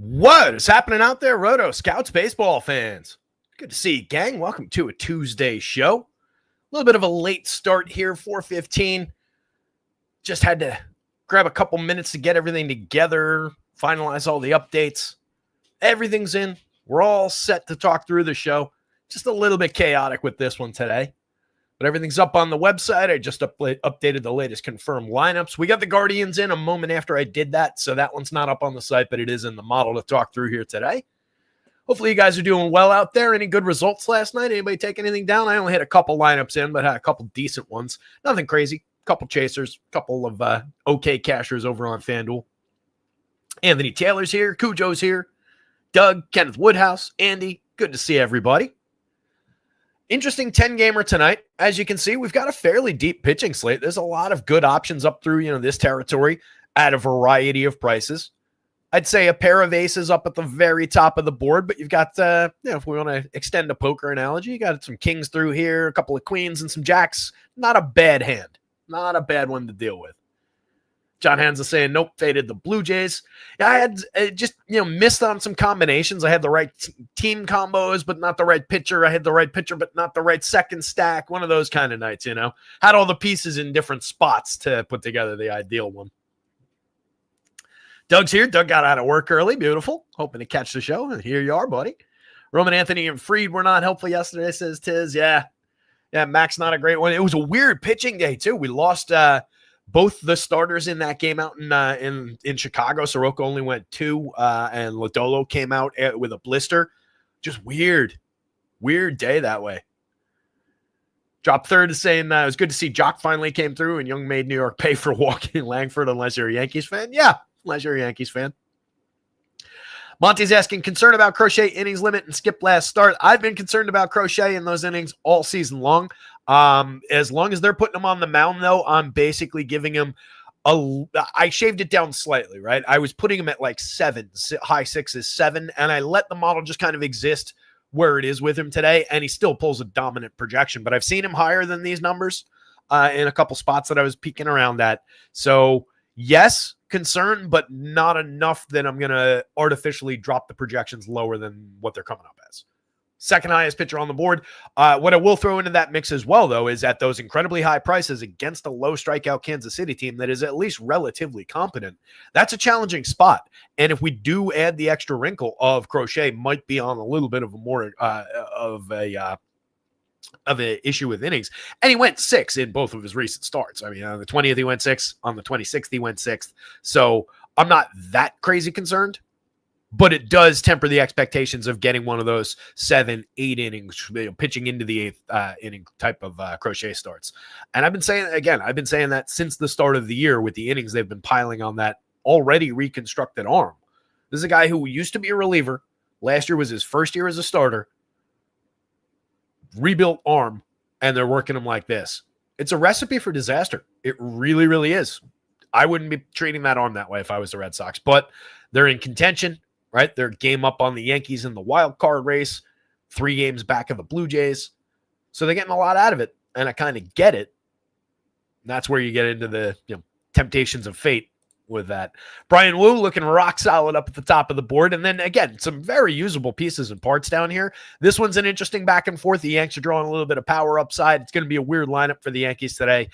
What is happening out there, Roto Scouts baseball fans? Good to see you, gang. Welcome to a Tuesday show. A little bit of a late start here, 4:15. Just had to grab a couple minutes to get everything together, finalize all the updates. Everything's in. We're all set to talk through the show. Just a little bit chaotic with this one today. But everything's up on the website. I just updated the latest confirmed lineups. We got the Guardians in a moment after I did that, so that one's not up on the site, but it is in the model to talk through here today. Hopefully you guys are doing well out there. Any good results last night? Anybody take anything down? I only had a couple lineups in, but had a couple decent ones. Nothing crazy. A couple chasers, a couple of okay cashers over on FanDuel. Anthony Taylor's here. Cujo's here. Doug, Kenneth Woodhouse, Andy. Good to see everybody. Interesting 10-gamer tonight. As you can see, we've got a fairly deep pitching slate. There's a lot of good options up through, this territory at a variety of prices. I'd say a pair of aces up at the very top of the board, but you've got, if we want to extend a poker analogy, you got some kings through here, a couple of queens and some jacks. Not a bad hand. Not a bad one to deal with. John Hansa saying, nope, faded the Blue Jays. Yeah, I had just, missed on some combinations. I had the right team combos, but not the right pitcher. I had the right pitcher, but not the right second stack. One of those kind of nights, Had all the pieces in different spots to put together the ideal one. Doug's here. Doug got out of work early. Beautiful. Hoping to catch the show. And here you are, buddy. Roman, Anthony, and Freed were not helpful yesterday, says Tiz. Yeah, Mac's not a great one. It was a weird pitching day, too. We lost both the starters in that game out in Chicago. Soroka only went 2, and Lodolo came out with a blister. Just weird day that way. Drop third is saying it was good to see Jock finally came through and Young made New York pay for walking Langford unless you're a Yankees fan. Yeah, unless you're a Yankees fan. Monty's asking, concern about Crochet innings limit and skip last start. I've been concerned about Crochet in those innings all season long. As long as they're putting him on the mound, though, I'm basically giving him I shaved it down slightly, right? I was putting him at like 7, high 6s, 7, and I let the model just kind of exist where it is with him today, and he still pulls a dominant projection. But I've seen him higher than these numbers in a couple spots that I was peeking around at. So, yes, concern, but not enough that I'm going to artificially drop the projections lower than what they're coming up as. Second highest pitcher on the board. What I will throw into that mix as well, though, is at those incredibly high prices against a low strikeout Kansas City team that is at least relatively competent. That's a challenging spot. And if we do add the extra wrinkle of Crochet might be on a little bit of a more of an issue with innings. And he went 6 in both of his recent starts. I mean, on the 20th, he went 6. On the 26th, he went 6th. So I'm not that crazy concerned. But it does temper the expectations of getting one of those 7, 8 innings, pitching into the 8th inning type of Crochet starts. And I've been saying that since the start of the year with the innings they've been piling on that already reconstructed arm. This is a guy who used to be a reliever. Last year was his first year as a starter. Rebuilt arm, and they're working him like this. It's a recipe for disaster. It really, really is. I wouldn't be treating that arm that way if I was the Red Sox. But they're in contention. Right? They're game up on the Yankees in the wild card race, 3 games back of the Blue Jays. So they're getting a lot out of it, and I kind of get it. And that's where you get into the temptations of fate with that. Brian Wu looking rock solid up at the top of the board. And then, again, some very usable pieces and parts down here. This one's an interesting back and forth. The Yanks are drawing a little bit of power upside. It's going to be a weird lineup for the Yankees today.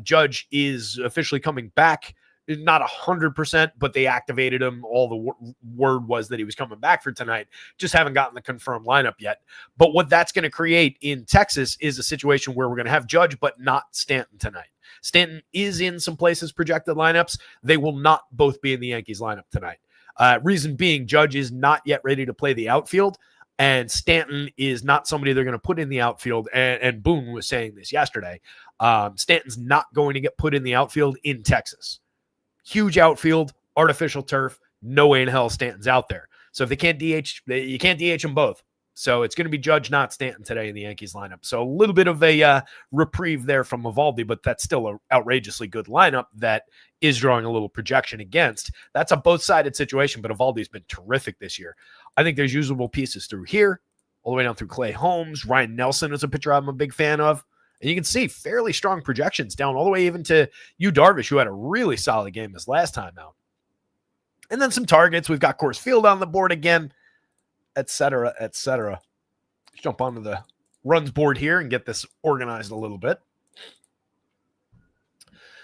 Judge is officially coming back. Not 100%, but they activated him. All the word was that he was coming back for tonight. Just haven't gotten the confirmed lineup yet. But what that's going to create in Texas is a situation where we're going to have Judge, but not Stanton tonight. Stanton is in some places projected lineups. They will not both be in the Yankees lineup tonight. Reason being, Judge is not yet ready to play the outfield, and Stanton is not somebody they're going to put in the outfield. And Boone was saying this yesterday. Stanton's not going to get put in the outfield in Texas. Huge outfield, artificial turf, no way in hell Stanton's out there. So if they can't DH, you can't DH them both. So it's going to be Judge, not Stanton today in the Yankees lineup. So a little bit of a reprieve there from Eovaldi, but that's still an outrageously good lineup that is drawing a little projection against. That's a both-sided situation, but Eovaldi's been terrific this year. I think there's usable pieces through here, all the way down through Clay Holmes. Ryan Nelson is a pitcher I'm a big fan of. And you can see fairly strong projections down all the way even to Yu Darvish, who had a really solid game this last time out. And then some targets. We've got Coors Field on the board again, et cetera, et cetera. Let's jump onto the runs board here and get this organized a little bit.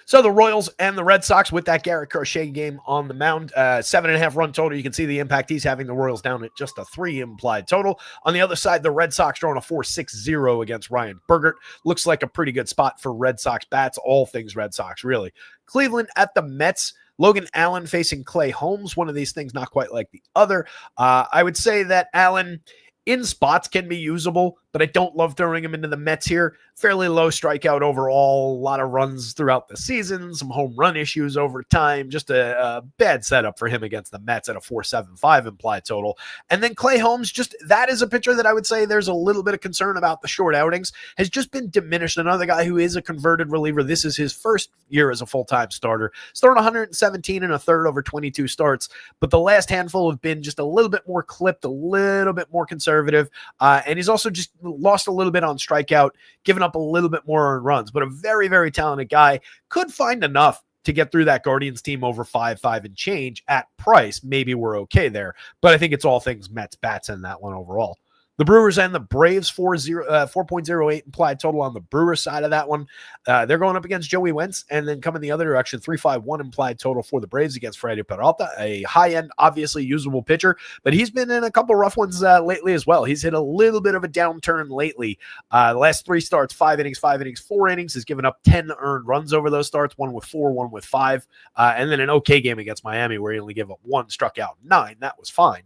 So the Royals and the Red Sox with that Garrett Crochet game on the mound. 7.5 run total. You can see the impact he's having. The Royals down at just a 3 implied total. On the other side, the Red Sox drawing a 4.60 against Ryan Bergert. Looks like a pretty good spot for Red Sox bats. All things Red Sox, really. Cleveland at the Mets. Logan Allen facing Clay Holmes. One of these things not quite like the other. I would say that Allen in spots can be usable, but I don't love throwing him into the Mets here. Fairly low strikeout overall, a lot of runs throughout the season, some home run issues over time, just a bad setup for him against the Mets at a 4.75 implied total. And then Clay Holmes, just that is a pitcher that I would say there's a little bit of concern about the short outings, has just been diminished. Another guy who is a converted reliever. This is his first year as a full-time starter. He's thrown 117 and a third over 22 starts, but the last handful have been just a little bit more clipped, a little bit more conservative, and he's also just lost a little bit on strikeout, given up a little bit more on runs, but a very, very talented guy. Could find enough to get through that Guardians team over 5 and change at price. Maybe we're okay there, but I think it's all things Mets bats in that one overall. The Brewers and the Braves, 4.08 implied total on the Brewers side of that one. They're going up against Joey Wentz, and then coming the other direction, 3.51 implied total for the Braves against Freddie Peralta, a high-end, obviously usable pitcher, but he's been in a couple rough ones lately as well. He's hit a little bit of a downturn lately. The last 3 starts, 5 innings, 4 innings, has given up 10 earned runs over those starts, 1 with 4, 1 with 5, and then an okay game against Miami where he only gave up 1, struck out 9. That was fine.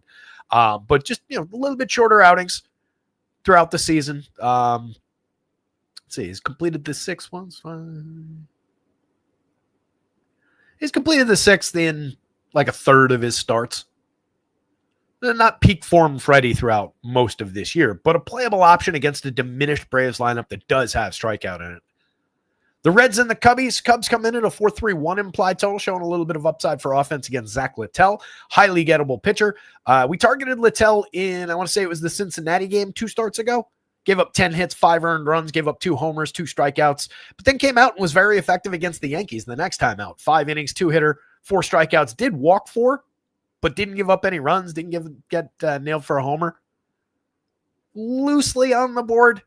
But just, a little bit shorter outings throughout the season. Let's see, he's completed the 6 ones. He's completed the 6th in like a third of his starts. Not peak form Freddie throughout most of this year, but a playable option against a diminished Braves lineup that does have strikeout in it. The Reds and the Cubbies. Cubs come in at a 4.31 implied total, showing a little bit of upside for offense against Zach Littell. Highly gettable pitcher. We targeted Littell in, I want to say it was the Cincinnati game 2 starts ago. Gave up 10 hits, 5 earned runs, gave up 2 homers, 2 strikeouts, but then came out and was very effective against the Yankees the next time out. 5 innings, 2 hitter, 4 strikeouts. Did walk 4, but didn't give up any runs, didn't get nailed for a homer. Loosely on the board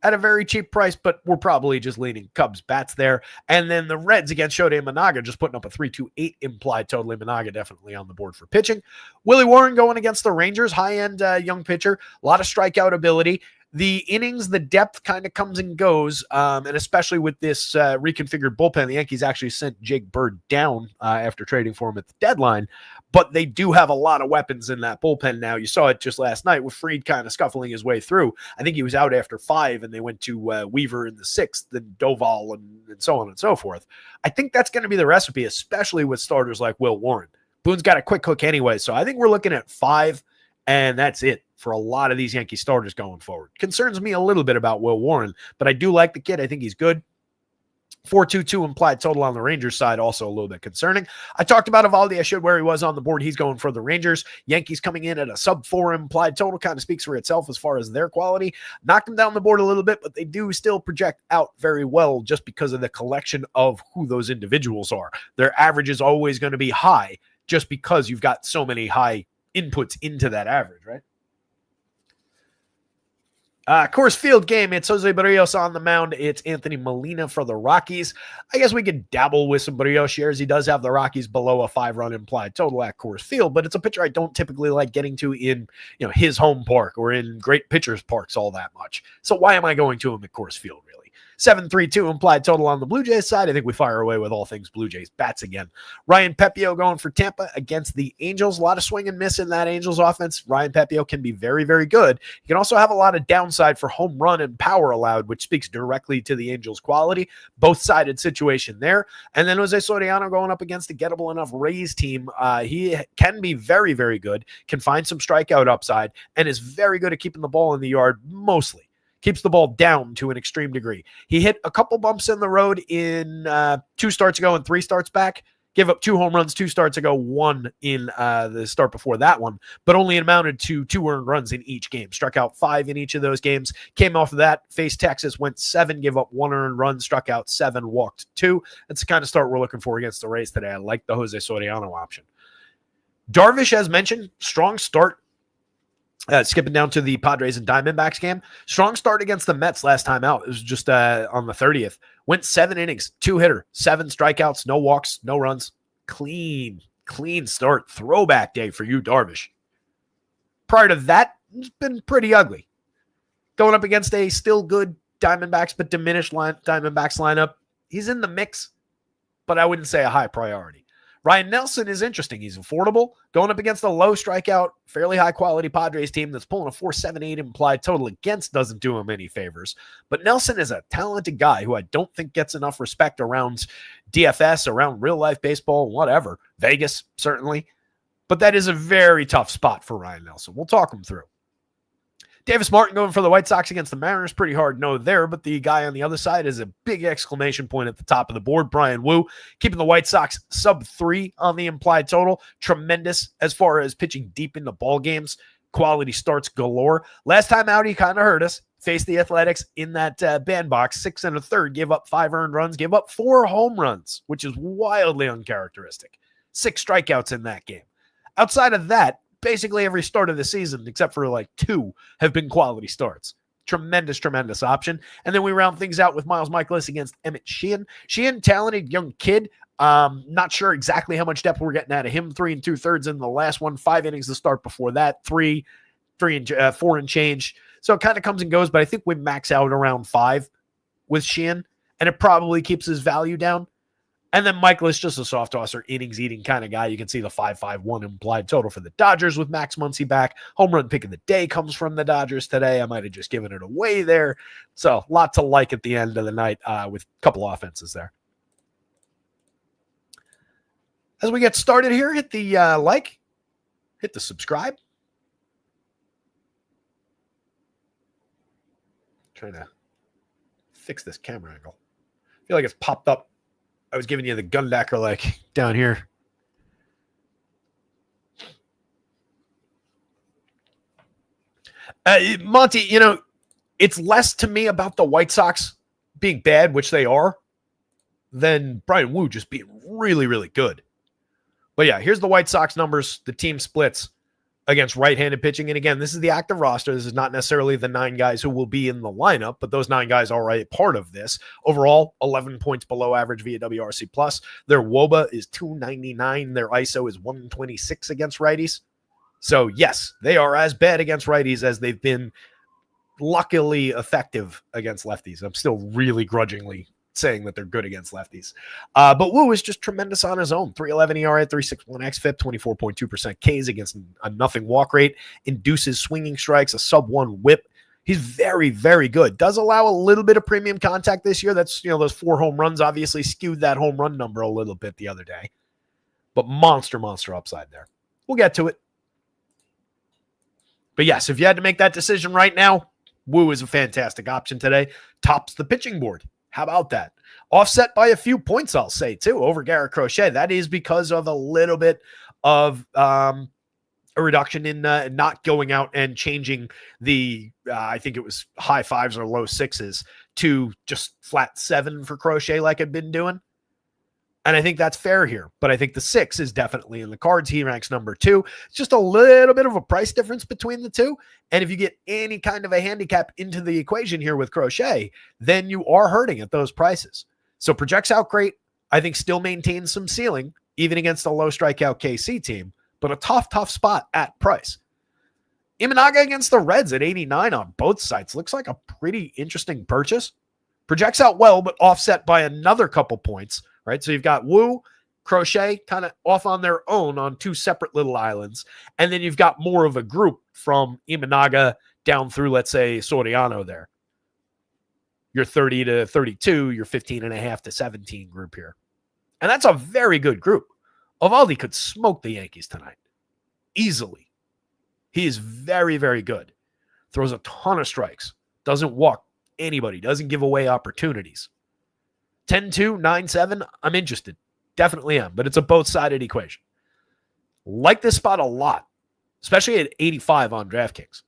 at a very cheap price, but we're probably just leaning Cubs bats there. And then the Reds against Shohei Managa, just putting up a 3.28 implied total. Managa definitely on the board for pitching. Willie Warren going against the Rangers, high-end young pitcher, a lot of strikeout ability. The innings, the depth kind of comes and goes, and especially with this reconfigured bullpen, the Yankees actually sent Jake Bird down after trading for him at the deadline, but they do have a lot of weapons in that bullpen now. You saw it just last night with Fried kind of scuffling his way through. I think he was out after 5, and they went to Weaver in the 6th, then Doval, and so on and so forth. I think that's going to be the recipe, especially with starters like Will Warren. Boone's got a quick hook anyway, so I think we're looking at 5, and that's it for a lot of these Yankee starters going forward. Concerns me a little bit about Will Warren, but I do like the kid. I think he's good. 4.22 implied total on the Rangers side, also a little bit concerning. I talked about Evaldi. I showed where he was on the board. He's going for the Rangers. Yankees coming in at a sub-4 implied total, kind of speaks for itself as far as their quality. Knocked them down the board a little bit, but they do still project out very well just because of the collection of who those individuals are. Their average is always going to be high just because you've got so many high inputs into that average, right? Coors Field game. It's Jose Barrios on the mound. It's Anthony Molina for the Rockies. I guess we could dabble with some Barrios shares. He does have the Rockies below a 5-run implied total at Coors Field, but it's a pitcher I don't typically like getting to in his home park or in great pitchers parks all that much. So why am I going to him at Coors Field, really? 7.32 implied total on the Blue Jays side. I think we fire away with all things Blue Jays. Bats again. Ryan Pepiot going for Tampa against the Angels. A lot of swing and miss in that Angels offense. Ryan Pepiot can be very, very good. He can also have a lot of downside for home run and power allowed, which speaks directly to the Angels' quality. Both-sided situation there. And then Jose Soriano going up against a gettable enough Rays team. He can be very, very good, can find some strikeout upside, and is very good at keeping the ball in the yard mostly. Keeps the ball down to an extreme degree. He hit a couple bumps in the road in 2 starts ago and 3 starts back. Gave up 2 home runs 2 starts ago, 1 in the start before that one, but only amounted to 2 earned runs in each game. Struck out 5 in each of those games. Came off of that, faced Texas, went 7, gave up 1 earned run, struck out 7, walked 2. That's the kind of start we're looking for against the Rays today. I like the Jose Soriano option. Darvish, as mentioned, strong start. Skipping down to the Padres and Diamondbacks game. Strong start against the Mets last time out. It was just on the 30th. Went 7 innings, 2-hitter, 7 strikeouts, no walks, no runs. Clean start. Throwback day for you, Darvish. Prior to that, it's been pretty ugly. Going up against a still good Diamondbacks but diminished Diamondbacks lineup. He's in the mix, but I wouldn't say a high priority. Ryan Nelson is interesting. He's affordable. Going up against a low strikeout, fairly high-quality Padres team that's pulling a 4.78 implied total against doesn't do him any favors. But Nelson is a talented guy who I don't think gets enough respect around DFS, around real-life baseball, whatever. Vegas, certainly. But that is a very tough spot for Ryan Nelson. We'll talk him through. Davis Martin going for the White Sox against the Mariners. Pretty hard no there, but the guy on the other side is a big exclamation point at the top of the board. Brian Wu keeping the White Sox sub 3 on the implied total. Tremendous as far as pitching deep into ball games. Quality starts galore. Last time out, he kind of hurt us. Faced the Athletics in that bandbox, 6 1/3, gave up 5 earned runs, gave up 4 home runs, which is wildly uncharacteristic. 6 strikeouts in that game. Outside of that, basically every start of the season, except for like 2, have been quality starts. Tremendous option. And then we round things out with Miles Michaelis against Emmett Sheehan. Sheehan, talented young kid. Not sure exactly how much depth we're getting out of him. 3 2/3 in the last one. 5 innings to start before that. 4 and change. So it kind of comes and goes, but I think we max out around 5 with Sheehan, and it probably keeps his value down. And then Michaelis, just a soft tosser, innings eating kind of guy. You can see the 5.51 implied total for the Dodgers with Max Muncy back. Home run pick of the day comes from the Dodgers today. I might have just given it away there. So a lot to like at the end of the night with a couple offenses there. As we get started here, hit the like, hit the subscribe. Trying to fix this camera angle. I feel like it's popped up. I was giving you the Gundacker like down here. Monty, it's less to me about the White Sox being bad, which they are, than Brian Wu just being really, really good. But yeah, here's the White Sox numbers, the team splits against right-handed pitching. And again, this is the active roster. This is not necessarily the 9 guys who will be in the lineup, but those 9 guys are a part of this. Overall, 11 points below average via WRC+. Their WOBA is 299. Their ISO is 126 against righties. So yes, they are as bad against righties as they've been luckily effective against lefties. I'm still really grudgingly saying that they're good against lefties. But Wu is just tremendous on his own. 3.11 ERA, 3.61 xFIP, 24.2% Ks against a nothing walk rate, induces swinging strikes, a sub-1 whip. He's very, very good. Does allow a little bit of premium contact this year. That's, those 4 home runs obviously skewed that home run number a little bit the other day. But monster upside there. We'll get to it. But yes, if you had to make that decision right now, Wu is a fantastic option today. Tops the pitching board. How about that? Offset by a few points, I'll say, too, over Garrett Crochet. That is because of a little bit of a reduction in not going out and changing the, I think it was high 5s or low 6s to just flat 7 for Crochet like I've been doing. And I think that's fair here. But I think the 6 is definitely in the cards. He ranks number 2. It's just a little bit of a price difference between the two. And if you get any kind of a handicap into the equation here with Crochet, then you are hurting at those prices. So projects out great. I think still maintains some ceiling, even against a low strikeout KC team, but a tough spot at price. Imanaga against the Reds at 89 on both sites. Looks like a pretty interesting purchase. Projects out well, but offset by another couple points. Right, so you've got Wu, Crochet kind of off on their own on 2 separate little islands. And then you've got more of a group from Imanaga down through, let's say, Soriano there. Your 30 to 32, your 15.5 to 17 group here. And that's a very good group. Eovaldi could smoke the Yankees tonight. Easily. He is very, very good. Throws a ton of strikes. Doesn't walk anybody. Doesn't give away opportunities. 10-2, 9-7, I'm interested. Definitely am, but it's a both-sided equation. Like this spot a lot, especially at 85 on DraftKings.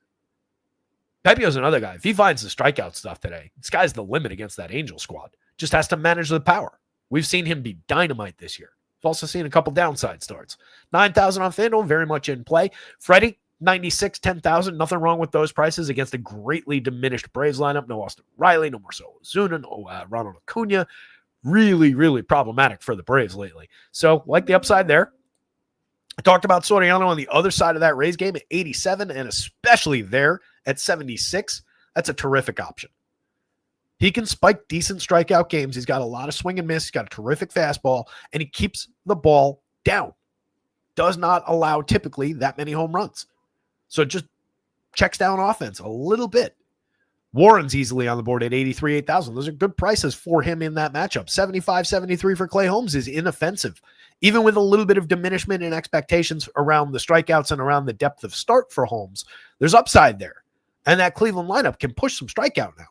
Pepio's another guy. If he finds the strikeout stuff today, this guy's the limit against that Angel squad. Just has to manage the power. We've seen him be dynamite this year. We've also seen a couple downside starts. 9,000 on FanDuel, very much in play. Freddie, 96, 10,000. Nothing wrong with those prices against a greatly diminished Braves lineup. No Austin Riley, no Marcell Ozuna, no Ronald Acuna. Really, really problematic for the Braves lately. So, like the upside there. I talked about Soriano on the other side of that Rays game at 87, and especially there at 76. That's a terrific option. He can spike decent strikeout games. He's got a lot of swing and miss. He's got a terrific fastball, and he keeps the ball down. Does not allow typically that many home runs. So just checks down offense a little bit. Warren's easily on the board at 83, 8,000. Those are good prices for him in that matchup. 75, 73 for Clay Holmes is inoffensive. Even with a little bit of diminishment in expectations around the strikeouts and around the depth of start for Holmes, there's upside there. And that Cleveland lineup can push some strikeout now.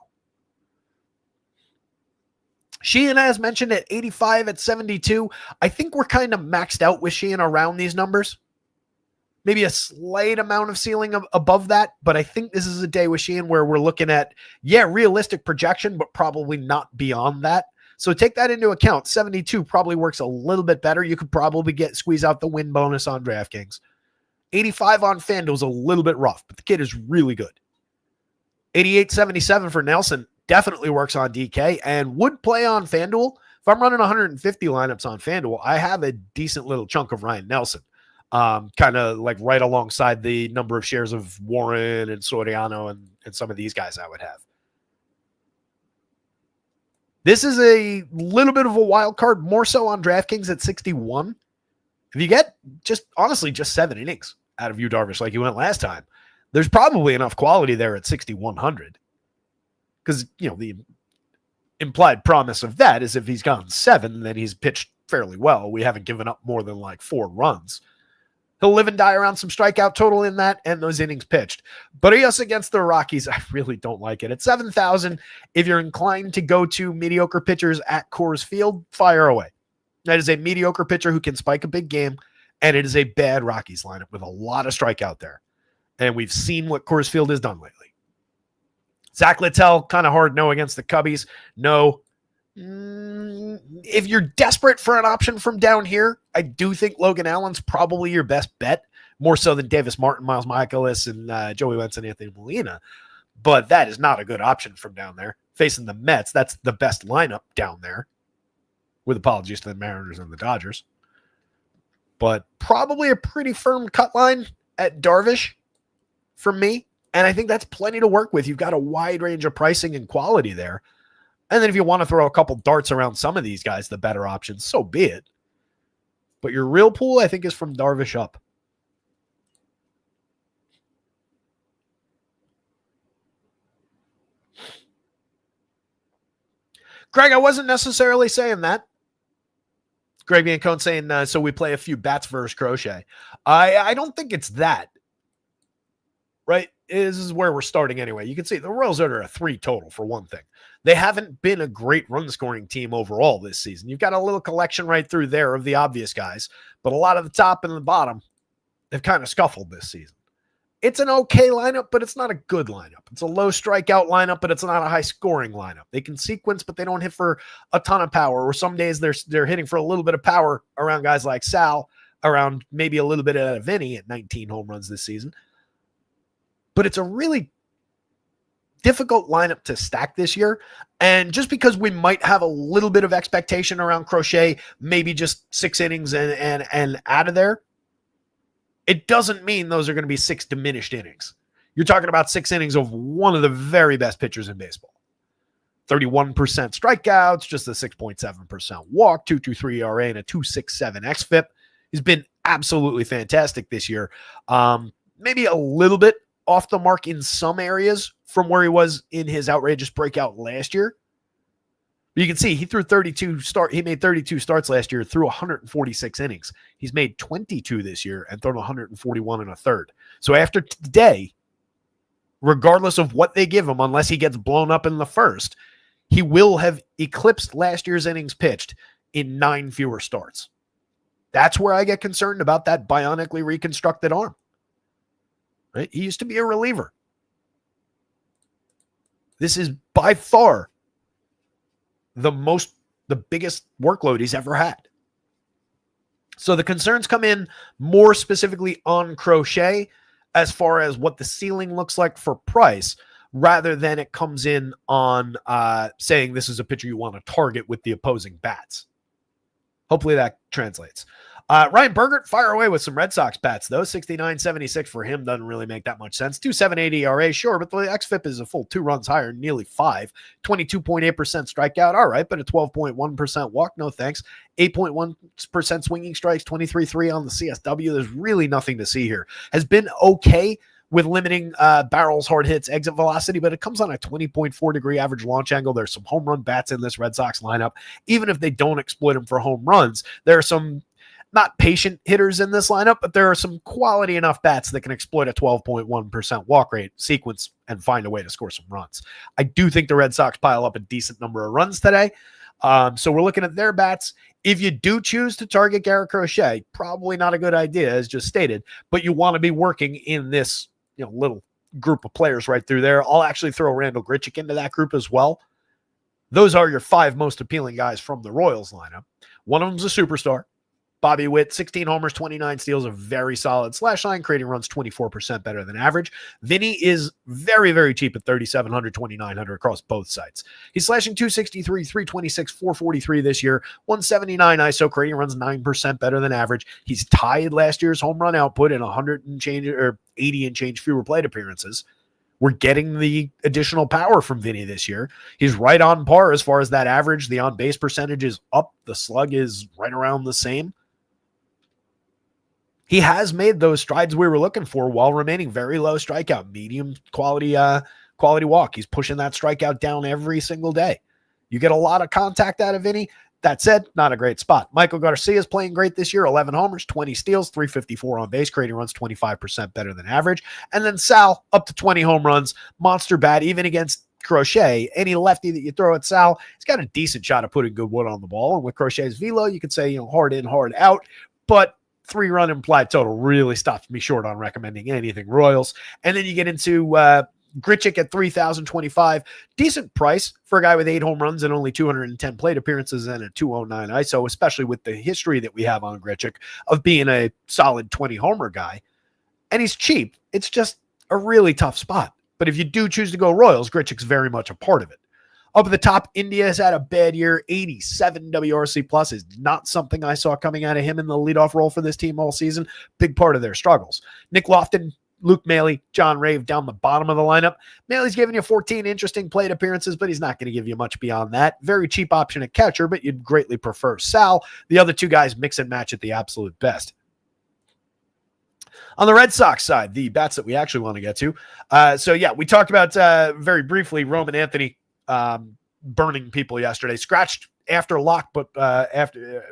Sheehan, as mentioned, at 85, at 72. I think we're kind of maxed out with Sheehan around these numbers. Maybe a slight amount of ceiling above that, but I think this is a day with Sheehan where we're looking at, realistic projection, but probably not beyond that. So take that into account. 72 probably works a little bit better. You could probably squeeze out the win bonus on DraftKings. 85 on FanDuel is a little bit rough, but the kid is really good. 88, 77 for Nelson definitely works on DK and would play on FanDuel. If I'm running 150 lineups on FanDuel, I have a decent little chunk of Ryan Nelson. Kind of like right alongside the number of shares of Warren and Soriano and some of these guys I would have. This is a little bit of a wild card, more so on DraftKings at 61. If you get just 7 innings out of Yu Darvish like you went last time, there's probably enough quality there at 6,100. Because, the implied promise of that is if he's gone 7, then he's pitched fairly well. We haven't given up more than like 4 runs. He'll live and die around some strikeout total in that and those innings pitched. But yes, against the Rockies, I really don't like it. At 7,000, if you're inclined to go to mediocre pitchers at Coors Field, fire away. That is a mediocre pitcher who can spike a big game, and it is a bad Rockies lineup with a lot of strikeout there. And we've seen what Coors Field has done lately. Zach Littell, kind of hard no against the Cubbies. No. If you're desperate for an option from down here, I do think Logan Allen's probably your best bet, more so than Davis Martin, Miles Michaelis, and Joey Wentz and Anthony Molina. But that is not a good option from down there. Facing the Mets, that's the best lineup down there, with apologies to the Mariners and the Dodgers. But probably a pretty firm cut line at Darvish for me. And I think that's plenty to work with. You've got a wide range of pricing and quality there. And then if you want to throw a couple darts around some of these guys, the better options, so be it. But your real pool, I think, is from Darvish up. Greg, I wasn't necessarily saying that. Greg Biancone saying, so we play a few bats versus Crochet. I don't think it's that. Right? This is where we're starting anyway. You can see the Royals are a 3 total for one thing. They haven't been a great run scoring team overall this season. You've got a little collection right through there of the obvious guys, but a lot of the top and the bottom have kind of scuffled this season. It's an okay lineup, but it's not a good lineup. It's a low strikeout lineup, but it's not a high scoring lineup. They can sequence, but they don't hit for a ton of power, or some days they're hitting for a little bit of power around guys like Sal, around maybe a little bit out of Vinny at 19 home runs this season. But it's a really difficult lineup to stack this year. And just because we might have a little bit of expectation around Crochet, maybe just 6 innings and out of there, it doesn't mean those are going to be 6 diminished innings. You're talking about 6 innings of one of the very best pitchers in baseball. 31% strikeouts, just a 6.7% walk, 2.23 ERA, and a 2.67 xFIP. He's been absolutely fantastic this year. Maybe a little bit off the mark in some areas from where he was in his outrageous breakout last year. But you can see he made 32 starts last year through 146 innings. He's made 22 this year and thrown 141 and a third. So after today, regardless of what they give him, unless he gets blown up in the first, he will have eclipsed last year's innings pitched in 9 fewer starts. That's where I get concerned about that bionically reconstructed arm. Right? He used to be a reliever. This is by far the biggest workload he's ever had. So the concerns come in more specifically on Crochet as far as what the ceiling looks like for price, rather than it comes in on saying this is a pitcher you want to target with the opposing bats. Hopefully that translates. Ryan Bergert, fire away with some Red Sox bats, though. 69.76 for him doesn't really make that much sense. 2.78 ERA, sure, but the XFIP is a full 2 runs higher, nearly 5. 22.8% strikeout, all right, but a 12.1% walk, no thanks. 8.1% swinging strikes, 23.3 on the CSW. There's really nothing to see here. Has been okay with limiting barrels, hard hits, exit velocity, but it comes on a 20.4 degree average launch angle. There's some home run bats in this Red Sox lineup. Even if they don't exploit them for home runs, there are some not patient hitters in this lineup, but there are some quality enough bats that can exploit a 12.1% walk rate sequence and find a way to score some runs. I do think the Red Sox pile up a decent number of runs today. So we're looking at their bats. If you do choose to target Garrett Crochet, probably not a good idea, as just stated, but you want to be working in this little group of players right through there. I'll actually throw Randall Grichuk into that group as well. Those are your 5 most appealing guys from the Royals lineup. One of them's a superstar. Bobby Witt, 16 homers, 29 steals, a very solid slash line, creating runs 24% better than average. Vinny is very, very cheap at 3,700, 2,900 across both sites. He's slashing 263, 326, 443 this year, 179 ISO, creating runs 9% better than average. He's tied last year's home run output in 100 and change or 80 and change fewer plate appearances. We're getting the additional power from Vinny this year. He's right on par as far as that average. The on-base percentage is up. The slug is right around the same. He has made those strides we were looking for while remaining very low strikeout, medium quality walk. He's pushing that strikeout down every single day. You get a lot of contact out of Vinny. That said, not a great spot. Michael Garcia is playing great this year. 11 homers, 20 steals, 354 on base, creating runs 25% better than average. And then Sal up to 20 home runs, monster bat, even against Crochet. Any lefty that you throw at Sal, he's got a decent shot of putting good wood on the ball. And with Crochet's velo, you could say, hard in, hard out. But 3-run implied total really stops me short on recommending anything Royals. And then you get into Grichuk at 3,025. Decent price for a guy with 8 home runs and only 210 plate appearances and a 209 ISO, especially with the history that we have on Grichuk of being a solid 20 homer guy. And he's cheap. It's just a really tough spot. But if you do choose to go Royals, Grichuk's very much a part of it. Up at the top, India has had a bad year. 87 WRC plus is not something I saw coming out of him in the leadoff role for this team all season. Big part of their struggles. Nick Lofton, Luke Maile, John Rave down the bottom of the lineup. Maile's giving you 14 interesting plate appearances, but he's not going to give you much beyond that. Very cheap option at catcher, but you'd greatly prefer Sal. The other 2 guys mix and match at the absolute best. On the Red Sox side, the bats that we actually want to get to. We talked about very briefly Roman Anthony burning people yesterday. Scratched after lock, but after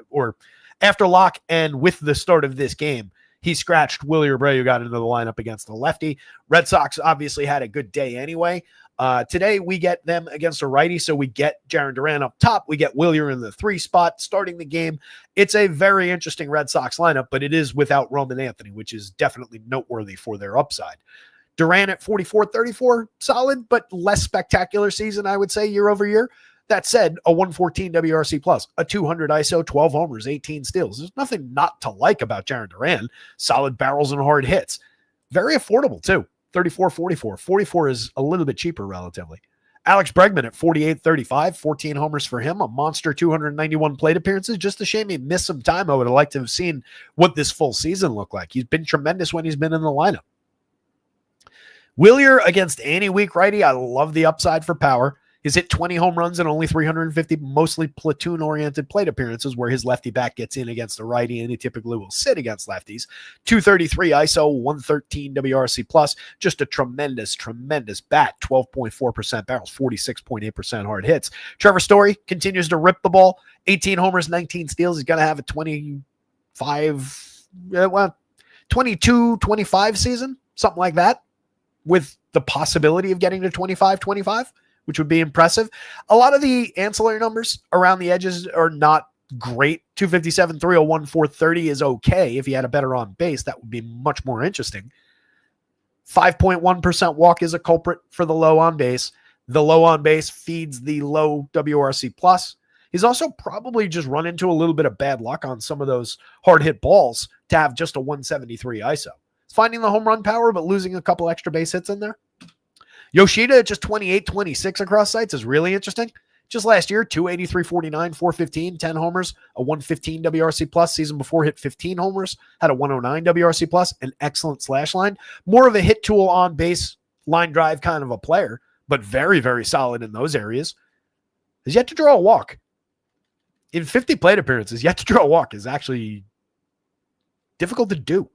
lock and with the start of this game, he scratched Willie Abreu, got into the lineup against the lefty. Red Sox obviously had a good day anyway. Today we get them against a righty, so we get Jarren Duran up top. We get Willier in the 3 spot starting the game. It's a very interesting Red Sox lineup, but it is without Roman Anthony, which is definitely noteworthy for their upside. Duran at 44-34, solid, but less spectacular season, I would say, year over year. That said, a 114 WRC plus, a 200 ISO, 12 homers, 18 steals. There's nothing not to like about Jarren Duran. Solid barrels and hard hits. Very affordable, too. 34-44. 44 is a little bit cheaper, relatively. Alex Bregman at 48-35, 14 homers for him, a monster 291 plate appearances. Just a shame he missed some time. I would have liked to have seen what this full season looked like. He's been tremendous when he's been in the lineup. Willier against any weak righty. I love the upside for power. He's hit 20 home runs and only 350 mostly platoon-oriented plate appearances where his lefty bat gets in against a righty, and he typically will sit against lefties. 233 ISO, 113 WRC plus. Just a tremendous, tremendous bat. 12.4% barrels, 46.8% hard hits. Trevor Story continues to rip the ball. 18 homers, 19 steals. He's going to have a 22-25 season, something like that, with the possibility of getting to 25-25, which would be impressive. A lot of the ancillary numbers around the edges are not great. 257, 301, 430 is okay. If he had a better on base, that would be much more interesting. 5.1% walk is a culprit for the low on base. The low on base feeds the low WRC plus. He's also probably just run into a little bit of bad luck on some of those hard hit balls to have just a 173 ISO. He's finding the home run power, but losing a couple extra base hits in there. Yoshida at just 28-26 across sites is really interesting. Just last year, 283, 49, 415, 10 homers, a 115 WRC plus. Season before hit 15 homers, had a 109 WRC plus, an excellent slash line. More of a hit tool on base, line drive kind of a player, but very, very solid in those areas. Has yet to draw a walk. In 50 plate appearances, yet to draw a walk is actually difficult to do.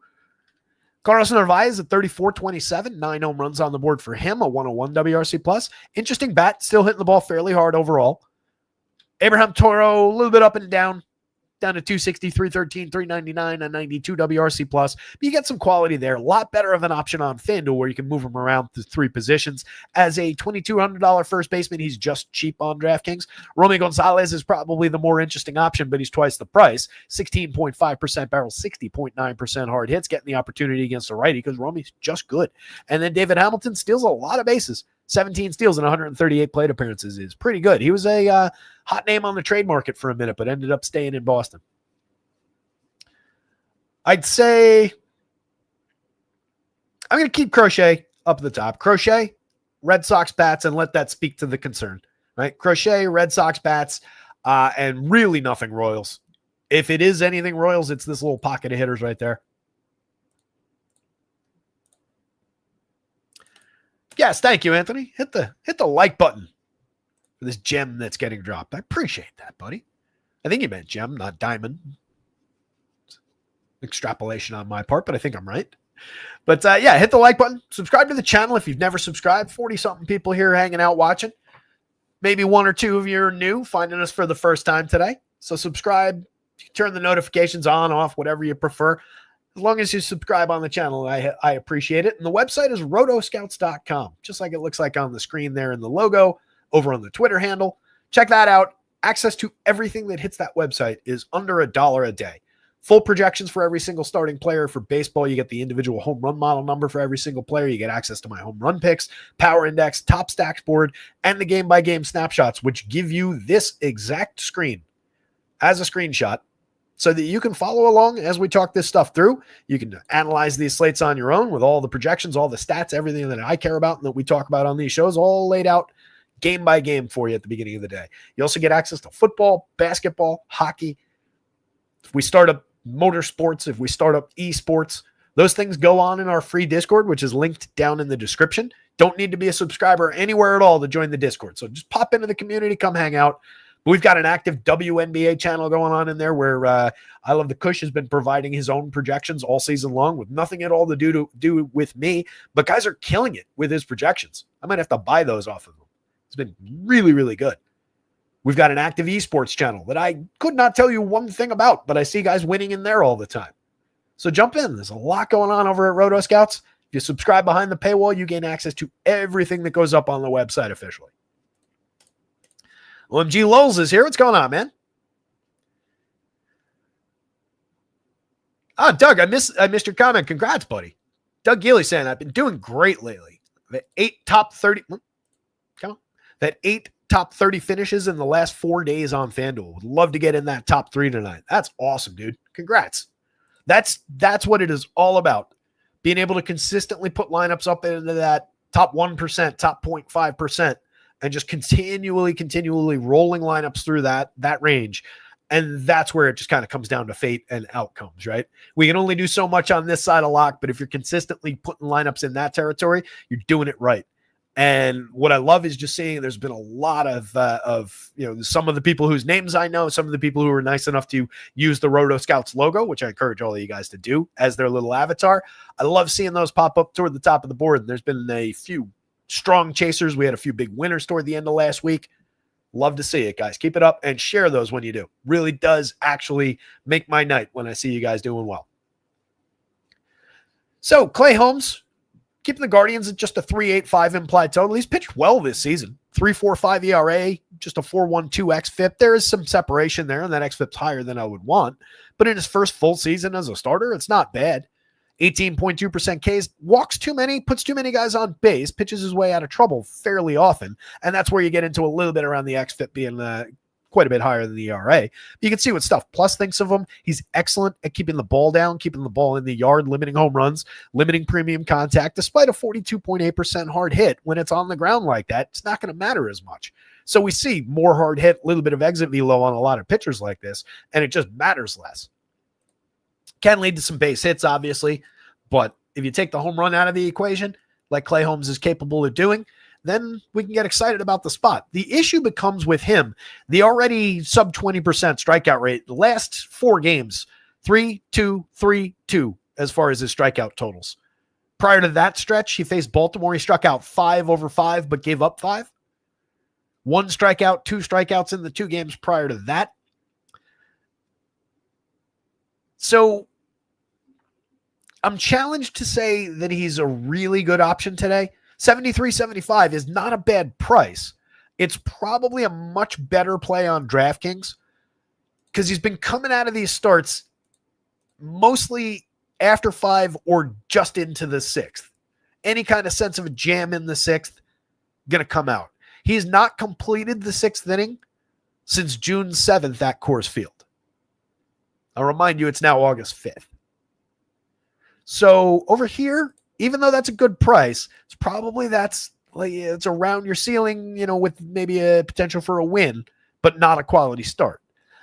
Carlos Narvaez at 34-27, 9 home runs on the board for him, a 101 WRC plus. Interesting bat, still hitting the ball fairly hard overall. Abraham Toro, a little bit up and down to 260, 313, 399, a 92 WRC plus. But you get some quality there. A lot better of an option on FanDuel where you can move him around to 3 positions. As a $2,200 first baseman, he's just cheap on DraftKings. Romy Gonzalez is probably the more interesting option, but he's twice the price. 16.5% barrel, 60.9% hard hits, getting the opportunity against a righty because Romy's just good. And then David Hamilton steals a lot of bases. 17 steals in 138 plate appearances is pretty good. He was a hot name on the trade market for a minute, but ended up staying in Boston. I'd say I'm going to keep Crochet up at the top. Crochet, Red Sox bats, and let that speak to the concern, right? Crochet, Red Sox bats, and really nothing Royals. If it is anything Royals, it's this little pocket of hitters right there. Yes, thank you, Anthony. Hit the like button for this gem that's getting dropped. I appreciate that, buddy. I think you meant gem, not diamond. Extrapolation on my part, but I think I'm right. But yeah, hit the like button. Subscribe to the channel if you've never subscribed. 40-something people here hanging out watching. Maybe 1 or 2 of you are new, finding us for the first time today. So subscribe, turn the notifications on, off, whatever you prefer. As long as you subscribe on the channel, I appreciate it. And the website is rotoscouts.com, just like it looks like on the screen there in the logo over on the Twitter handle. Check that out. Access to everything that hits that website is under $1 a day. Full projections for every single starting player. For baseball, you get the individual home run model number for every single player. You get access to my home run picks, power index, top stacks board, and the game-by-game snapshots, which give you this exact screen as a screenshot, so that you can follow along as we talk this stuff through. You can analyze these slates on your own with all the projections, all the stats, everything that I care about and that we talk about on these shows, all laid out game by game for you at the beginning of the day. You also get access to football, basketball, hockey. If we start up motorsports, if we start up esports, those things go on in our free Discord, which is linked down in the description. Don't need to be a subscriber anywhere at all to join the Discord. So just pop into the community, come hang out. We've got an active WNBA channel going on in there where I Love the Kush has been providing his own projections all season long with nothing at all to do with me. But guys are killing it with his projections. I might have to buy those off of him. It's been really, really good. We've got an active esports channel that I could not tell you one thing about, but I see guys winning in there all the time. So jump in. There's a lot going on over at Roto Scouts. If you subscribe behind the paywall, you gain access to everything that goes up on the website officially. OMG Lulz is here. What's going on, man? Doug, I missed your comment. Congrats, buddy. Doug Geely saying, I've been doing great lately. The 8 top 30. Come on. That 8 top 30 finishes in the last 4 days on FanDuel. Would love to get in that top 3 tonight. That's awesome, dude. Congrats. That's what it is all about. Being able to consistently put lineups up into that top 1%, top 0.5%. And just continually rolling lineups through that range. And that's where it just kind of comes down to fate and outcomes, right? We can only do so much on this side of lock, but if you're consistently putting lineups in that territory, you're doing it right. And what I love is just seeing there's been a lot of some of the people whose names I know, some of the people who were nice enough to use the Roto Scouts logo, which I encourage all of you guys to do as their little avatar. I love seeing those pop up toward the top of the board. And there's been a few strong chasers. We had a few big winners toward the end of last week. Love to see it, guys. Keep it up and share those when you do. Really does actually make my night when I see you guys doing well. So Clay Holmes, keeping the Guardians at just a 3.85 implied total. He's pitched well this season. 3.45 ERA, just a 4.12 xFIP. There is some separation there, and that xFIP's higher than I would want. But in his first full season as a starter, it's not bad. 18.2% Ks, walks too many, puts too many guys on base, pitches his way out of trouble fairly often. And that's where you get into a little bit around the xFIP being quite a bit higher than the ERA. You can see what Stuff Plus thinks of him. He's excellent at keeping the ball down, keeping the ball in the yard, limiting home runs, limiting premium contact. Despite a 42.8% hard hit, when it's on the ground like that, it's not going to matter as much. So we see more hard hit, a little bit of exit velo on a lot of pitchers like this, and it just matters less. Can lead to some base hits, obviously, but if you take the home run out of the equation, like Clay Holmes is capable of doing, then we can get excited about the spot. The issue becomes with him, the already sub 20% strikeout rate. The last 4 games, 3-2, 3-2, as far as his strikeout totals. Prior to that stretch, he faced Baltimore. He struck out 5 over 5, but gave up 5. 1 strikeout, 2 strikeouts in the 2 games prior to that. So I'm challenged to say that he's a really good option today. 73.75 is not a bad price. It's probably a much better play on DraftKings because he's been coming out of these starts mostly after 5 or just into the 6th. Any kind of sense of a jam in the 6th, going to come out. He's not completed the 6th inning since June 7th at Coors Field. I'll remind you, it's now August 5th. So over here, even though that's a good price, it's around your ceiling, with maybe a potential for a win, but not a quality start.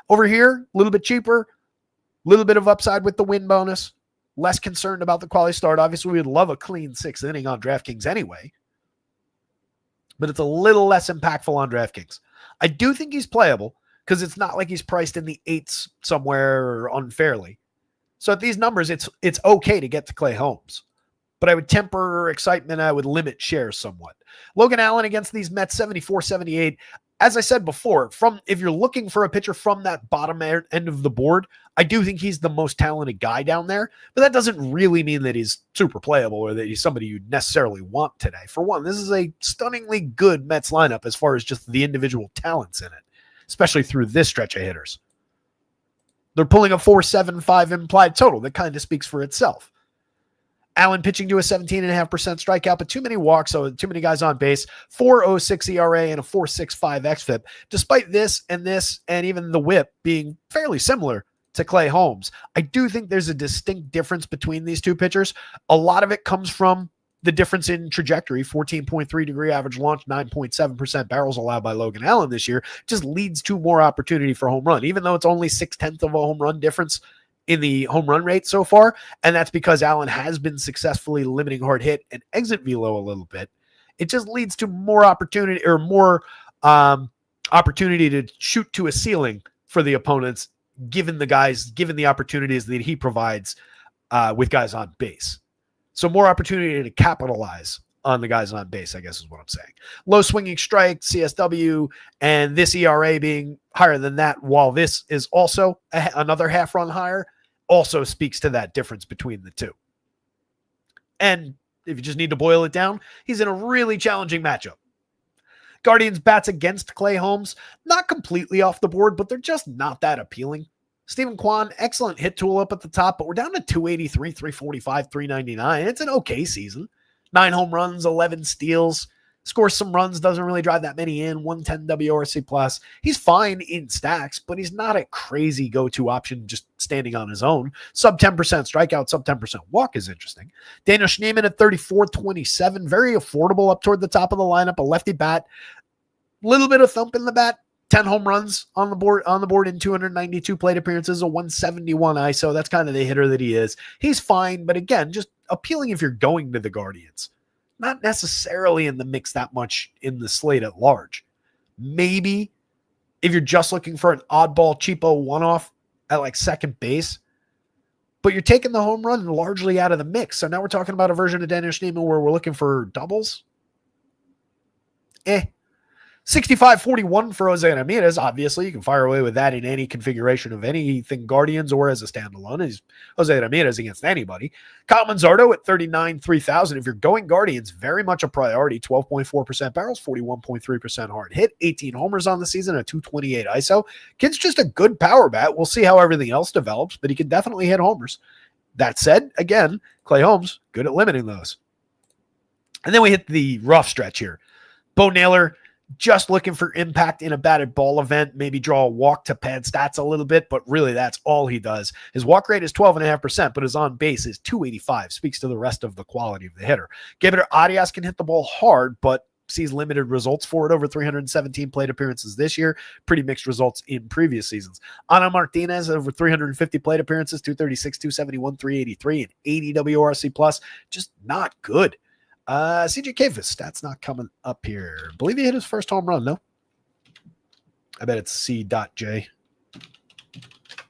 Over here, a little bit cheaper, a little bit of upside with the win bonus, less concerned about the quality start. Obviously, we'd love a clean 6th inning on DraftKings anyway, but it's a little less impactful on DraftKings. I do think he's playable because it's not like he's priced in the 8s somewhere unfairly. So at these numbers, it's okay to get to Clay Holmes. But I would temper excitement. I would limit shares somewhat. Logan Allen against these Mets, 74-78. As I said before, if you're looking for a pitcher from that bottom end of the board, I do think he's the most talented guy down there. But that doesn't really mean that he's super playable or that he's somebody you'd necessarily want today. For one, this is a stunningly good Mets lineup as far as just the individual talents in it, especially through this stretch of hitters. They're pulling a 4.75 implied total. That kind of speaks for itself. Allen pitching to a 17.5% strikeout, but too many walks, so too many guys on base, 4.06 ERA and a 4.65 xFIP. Despite this, and even the whip being fairly similar to Clay Holmes, I do think there's a distinct difference between these two pitchers. A lot of it comes from the difference in trajectory. 14.3 degree average launch, 9.7% barrels allowed by Logan Allen this year, just leads to more opportunity for home run, even though it's only 0.6 of a home run difference in the home run rate so far. And that's because Allen has been successfully limiting hard hit and exit velo a little bit. It just leads to more opportunity or more opportunity to shoot to a ceiling for the opponents, given the opportunities that he provides with guys on base. So more opportunity to capitalize on the guys on base, I guess is what I'm saying. Low swinging strike, CSW, and this ERA being higher than that, while this is also another half run higher, also speaks to that difference between the two. And if you just need to boil it down, he's in a really challenging matchup. Guardians bats against Clay Holmes, not completely off the board, but they're just not that appealing. Stephen Kwan, excellent hit tool up at the top, but we're down to 283, 345, 399. It's an okay season. 9 home runs, 11 steals, scores some runs, doesn't really drive that many in, 110 WRC plus. He's fine in stacks, but he's not a crazy go-to option just standing on his own. Sub 10% strikeout, sub 10% walk is interesting. Daniel Schneemann at 34.27, very affordable up toward the top of the lineup, a lefty bat, little bit of thump in the bat. 10 home runs on the board in 292 plate appearances, a 171 ISO. That's kind of the hitter that he is. He's fine, but again, just appealing if you're going to the Guardians. Not necessarily in the mix that much in the slate at large. Maybe if you're just looking for an oddball cheapo one-off at like second base, but you're taking the home run largely out of the mix. So now we're talking about a version of Daniel Schneemann where we're looking for doubles. 65-41 for Jose Ramirez. Obviously, you can fire away with that in any configuration of anything Guardians or as a standalone. He's Jose Ramirez against anybody. Kyle Manzardo at 39,300. If you're going Guardians, very much a priority. 12.4% barrels, 41.3% hard hit, 18 homers on the season, a 228 ISO. Kid's just a good power bat. We'll see how everything else develops, but he can definitely hit homers. That said, again, Clay Holmes, good at limiting those. And then we hit the rough stretch here. Bo Naylor, just looking for impact in a batted ball event, maybe draw a walk to pad stats a little bit, but really that's all he does. His walk rate is 12.5%, but his on base is 285. Speaks to the rest of the quality of the hitter. Gabriel Arias can hit the ball hard, but sees limited results for it over 317 plate appearances this year. Pretty mixed results in previous seasons. Ana Martinez over 350 plate appearances, 236, 271, 383, and 80 WRC plus. Just not good. CJ Kayfa's stats not coming up here. I believe he hit his first home run, no? I bet it's C.J.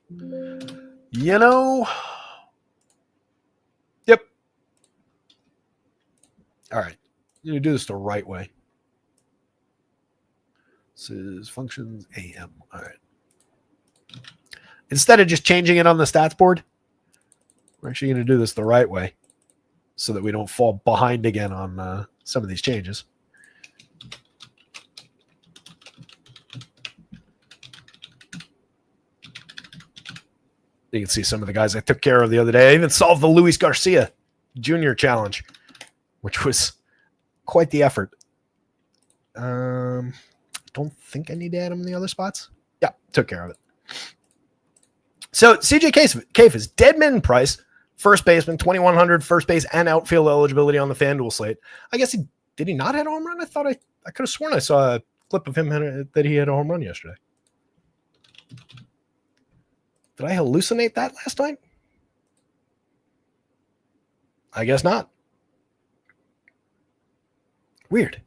You know. Yep. All right. You need to do this the right way. This is functions AM. All right. Instead of just changing it on the stats board, we're actually going to do this the right way so that we don't fall behind again on some of these changes. You can see some of the guys I took care of the other day. I even solved the Luis Garcia Jr. challenge, which was quite the effort. Don't think I need to add him in the other spots. Yeah, took care of it. So CJ Kayfa's dead min price, first baseman, 2,100 first base and outfield eligibility on the FanDuel slate. I guess did he not hit a home run? I thought I could have sworn I saw a clip of him that he had a home run yesterday. Did I hallucinate that last night? I guess not. Weird.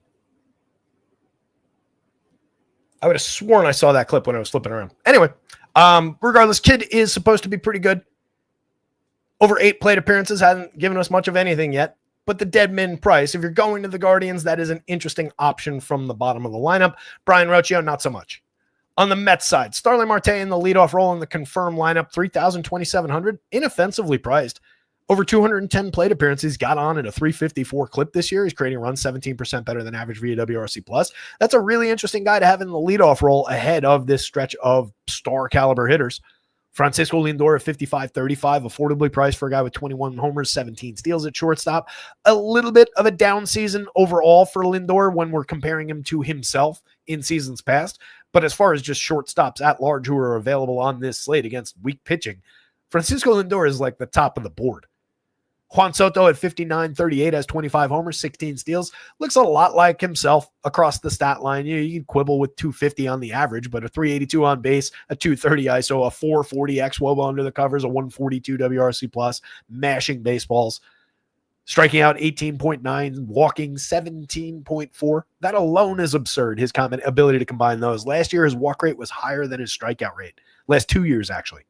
I would have sworn I saw that clip when I was flipping around. Anyway, regardless, kid is supposed to be pretty good. Over 8 plate appearances, hasn't given us much of anything yet. But the dead min price, if you're going to the Guardians, that is an interesting option from the bottom of the lineup. Brian Rocchio, not so much. On the Mets side, Starling Marte in the leadoff role in the confirmed lineup, 3,000, inoffensively priced. Over 210 plate appearances, got on at a 354 clip this year. He's creating runs 17% better than average via WRC+. That's a really interesting guy to have in the leadoff role ahead of this stretch of star caliber hitters. Francisco Lindor at 55.35, affordably priced for a guy with 21 homers, 17 steals at shortstop. A little bit of a down season overall for Lindor when we're comparing him to himself in seasons past. But as far as just shortstops at large who are available on this slate against weak pitching, Francisco Lindor is like the top of the board. Juan Soto at 59.38 has 25 homers, 16 steals. Looks a lot like himself across the stat line. You can quibble with 250 on the average, but a 382 on base, a 230 ISO, a 440 xWOBA under the covers, a 142 WRC plus, mashing baseballs, striking out 18.9, walking 17.4. That alone is absurd, his ability to combine those. Last year, his walk rate was higher than his strikeout rate. Last 2 years, actually.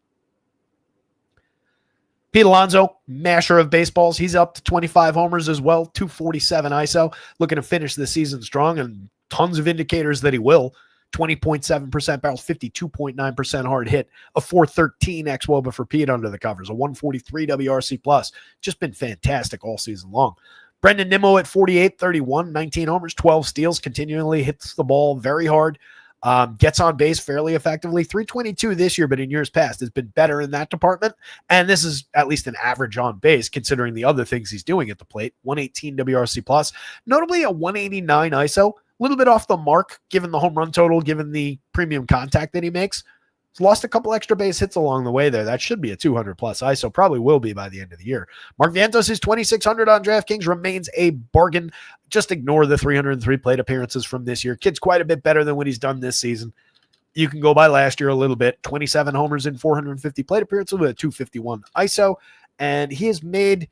Pete Alonso, masher of baseballs. He's up to 25 homers as well, 247 ISO. Looking to finish the season strong, and tons of indicators that he will. 20.7% barrels, 52.9% hard hit, a 413 xWOBA for Pete under the covers, a 143 WRC plus. Just been fantastic all season long. Brendan Nimmo at 48.31, 19 homers, 12 steals, continually hits the ball very hard. Gets on base fairly effectively. 322 this year, but in years past has been better in that department. And this is at least an average on base considering the other things he's doing at the plate. 118 WRC plus, notably a 189 ISO, a little bit off the mark given the home run total, given the premium contact that he makes. He's lost a couple extra base hits along the way there. That should be a 200 plus ISO, probably will be by the end of the year. Mark Vientos is 2,600 on DraftKings, remains a bargain. Just ignore the 303 plate appearances from this year. Kid's quite a bit better than what he's done this season. You can go by last year a little bit. 27 homers in 450 plate appearances with a 251 ISO. And he has made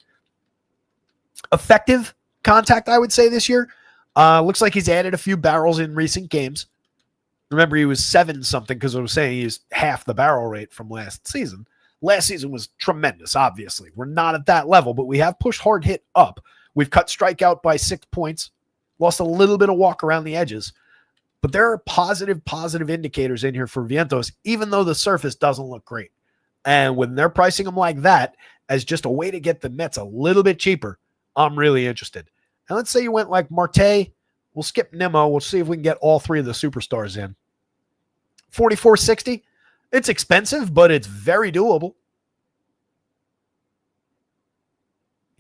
effective contact, I would say, this year. Looks like he's added a few barrels in recent games. Remember, he was 7-something because I was saying he's half the barrel rate from last season. Last season was tremendous, obviously. We're not at that level, but we have pushed hard hit up. We've cut strikeout by 6 points, lost a little bit of walk around the edges. But there are positive indicators in here for Vientos, even though the surface doesn't look great. And when they're pricing him like that as just a way to get the Mets a little bit cheaper, I'm really interested. And let's say you went like Marte. We'll skip Nimmo. We'll see if we can get all three of the superstars in. 44.60. It's expensive, but it's very doable.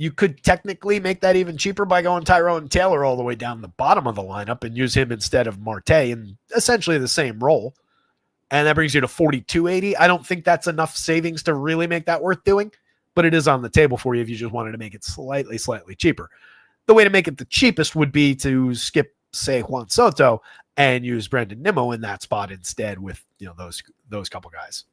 You could technically make that even cheaper by going Tyrone Taylor all the way down the bottom of the lineup and use him instead of Marte in essentially the same role. And that brings you to 42.80. I don't think that's enough savings to really make that worth doing, but it is on the table for you if you just wanted to make it slightly cheaper. The way to make it the cheapest would be to skip, say, Juan Soto and use Brandon Nimmo in that spot instead with, those couple guys.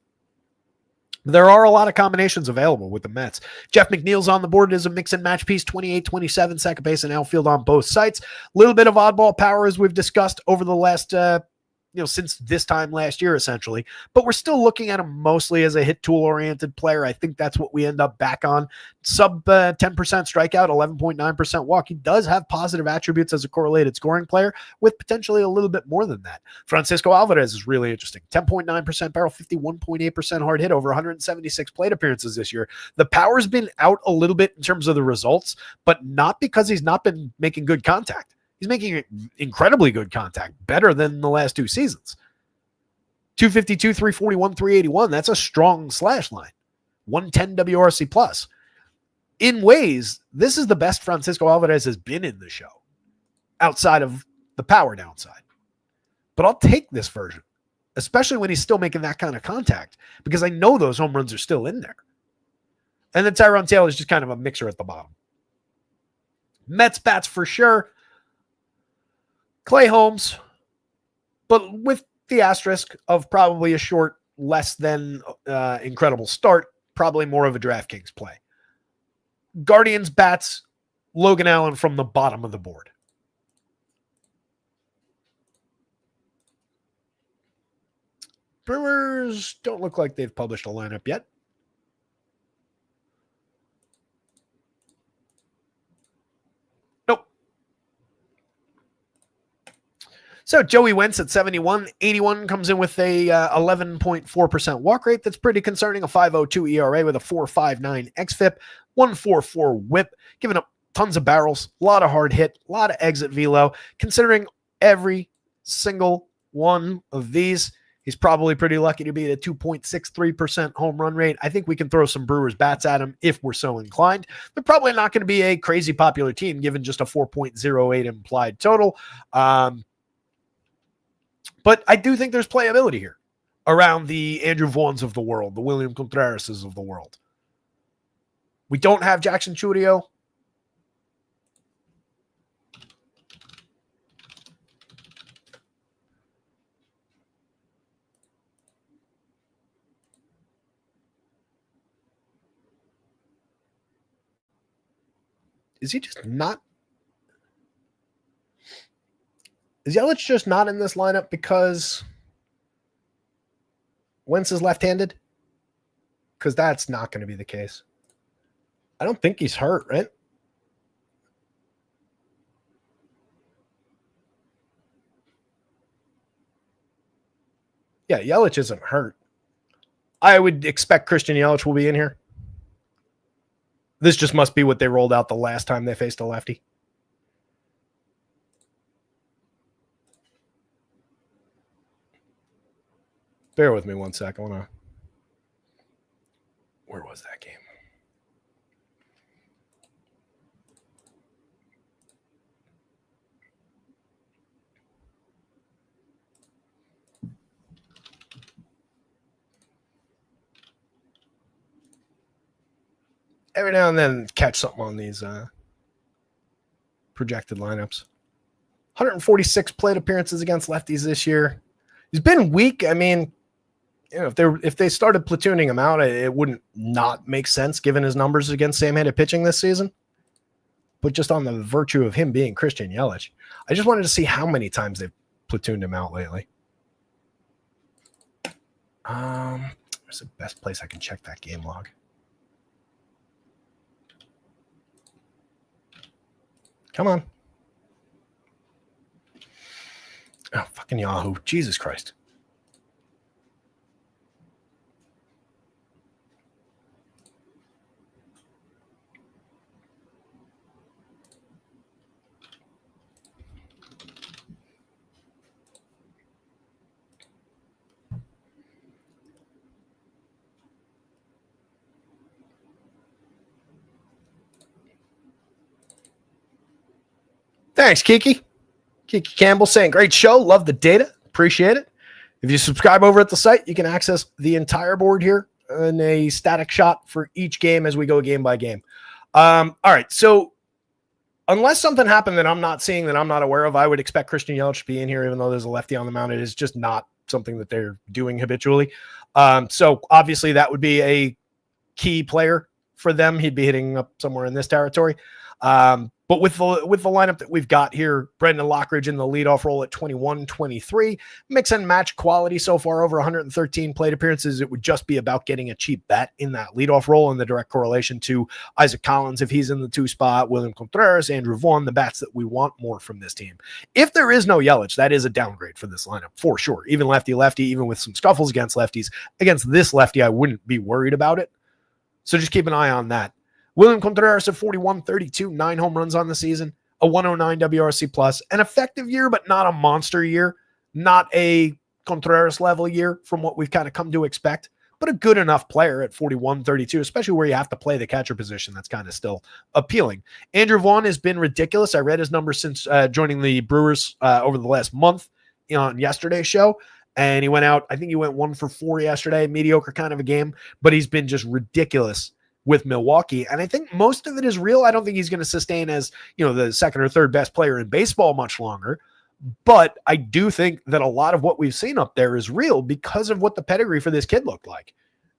There are a lot of combinations available with the Mets. Jeff McNeil's on the board as a mix and match piece, 28-27, second base and outfield on both sites. A little bit of oddball power as we've discussed over the last, since this time last year, essentially. But we're still looking at him mostly as a hit tool-oriented player. I think that's what we end up back on. Sub 10% strikeout, 11.9% walk. He does have positive attributes as a correlated scoring player with potentially a little bit more than that. Francisco Alvarez is really interesting. 10.9% barrel, 51.8% hard hit, over 176 plate appearances this year. The power's been out a little bit in terms of the results, but not because he's not been making good contact. He's making incredibly good contact, better than the last two seasons. 252, 341, 381. That's a strong slash line. 110 WRC plus. In ways, this is the best Francisco Alvarez has been in the show, outside of the power downside. But I'll take this version, especially when he's still making that kind of contact, because I know those home runs are still in there. And then Tyrone Taylor is just kind of a mixer at the bottom. Mets bats for sure. Clay Holmes, but with the asterisk of probably a short, less than incredible start, probably more of a DraftKings play. Guardians bats, Logan Allen from the bottom of the board. Brewers don't look like they've published a lineup yet. So Joey Wentz at 71, 81 comes in with a 11.4% walk rate. That's pretty concerning. A 5.02 ERA with a 4.59 xFIP, 1.44 WHIP, giving up tons of barrels, a lot of hard hit, a lot of exit velo. Considering every single one of these, he's probably pretty lucky to be at a 2.63% home run rate. I think we can throw some Brewers bats at him if we're so inclined. They're probably not going to be a crazy popular team given just a 4.08 implied total. But I do think there's playability here around the Andrew Vaughns of the world, the William Contrerases of the world. We don't have Jackson Churio. Is he just not? Is Yelich just not in this lineup because Wentz is left-handed? Because that's not going to be the case. I don't think he's hurt, right? Yeah, Yelich isn't hurt. I would expect Christian Yelich will be in here. This just must be what they rolled out the last time they faced a lefty. Bear with me one sec. Where was that game? Every now and then catch something on these projected lineups. 146 plate appearances against lefties this year. He's been weak. I mean, if they started platooning him out, it wouldn't not make sense given his numbers against same-handed pitching this season. But just on the virtue of him being Christian Yelich, I just wanted to see how many times they've platooned him out lately. Where's the best place I can check that game log? Come on. Oh, fucking Yahoo. Jesus Christ. Thanks, Kiki. Kiki Campbell saying, great show. Love the data. Appreciate it. If you subscribe over at the site, you can access the entire board here in a static shot for each game as we go game by game. All right. So unless something happened that I'm not seeing, that I'm not aware of, I would expect Christian Yelich to be in here, even though there's a lefty on the mound. It is just not something that they're doing habitually. So obviously that would be a key player for them. He'd be hitting up somewhere in this territory. But with the lineup that we've got here, Brendan Lockridge in the leadoff role at 21-23, mix and match quality so far over 113 plate appearances. It would just be about getting a cheap bet in that leadoff role in the direct correlation to Isaac Collins if he's in the 2 spot, William Contreras, Andrew Vaughn, the bats that we want more from this team. If there is no Yelich, that is a downgrade for this lineup for sure. Even lefty, even with some scuffles against lefties. Against this lefty, I wouldn't be worried about it. So just keep an eye on that. William Contreras at 41-32, 9 home runs on the season, a 109 WRC plus, an effective year, but not a monster year, not a Contreras level year from what we've kind of come to expect, but a good enough player at 41-32, especially where you have to play the catcher position. That's kind of still appealing. Andrew Vaughn has been ridiculous. I read his numbers since joining the Brewers over the last month on yesterday's show. And he went out, I think he went 1 for 4 yesterday, mediocre kind of a game, but he's been just ridiculous with Milwaukee. And I think most of it is real. I don't think he's going to sustain as, the second or third best player in baseball much longer. But I do think that a lot of what we've seen up there is real because of what the pedigree for this kid looked like,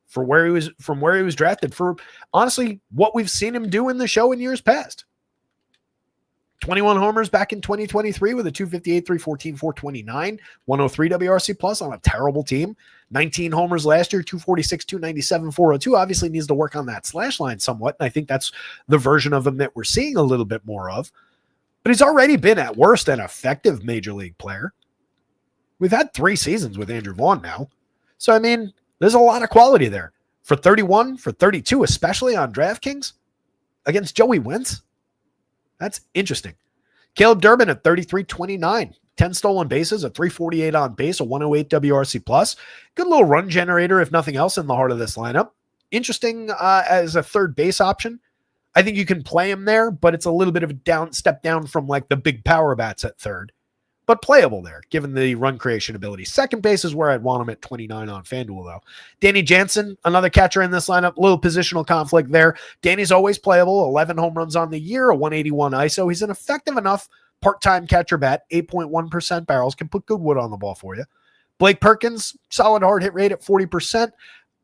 from where he was drafted, for honestly what we've seen him do in the show in years past. 21 homers back in 2023 with a 258, 314, 429, 103 WRC plus on a terrible team. 19 homers last year, 246, 297, 402. Obviously needs to work on that slash line somewhat. And I think that's the version of him that we're seeing a little bit more of. But he's already been at worst an effective major league player. We've had 3 seasons with Andrew Vaughn now. So, there's a lot of quality there. For 31, for 32, especially on DraftKings against Joey Wentz. That's interesting. Caleb Durbin at 33-29, 10 stolen bases, a 348 on base, a 108 WRC plus. Good little run generator, if nothing else, in the heart of this lineup. Interesting as a third base option. I think you can play him there, but it's a little bit of a step down from like the big power bats at third. But playable there, given the run creation ability. Second base is where I'd want him at 29 on FanDuel, though. Danny Jansen, another catcher in this lineup, little positional conflict there. Danny's always playable, 11 home runs on the year, a 181 ISO. He's an effective enough part-time catcher bat, 8.1% barrels, can put good wood on the ball for you. Blake Perkins, solid hard hit rate at 40%.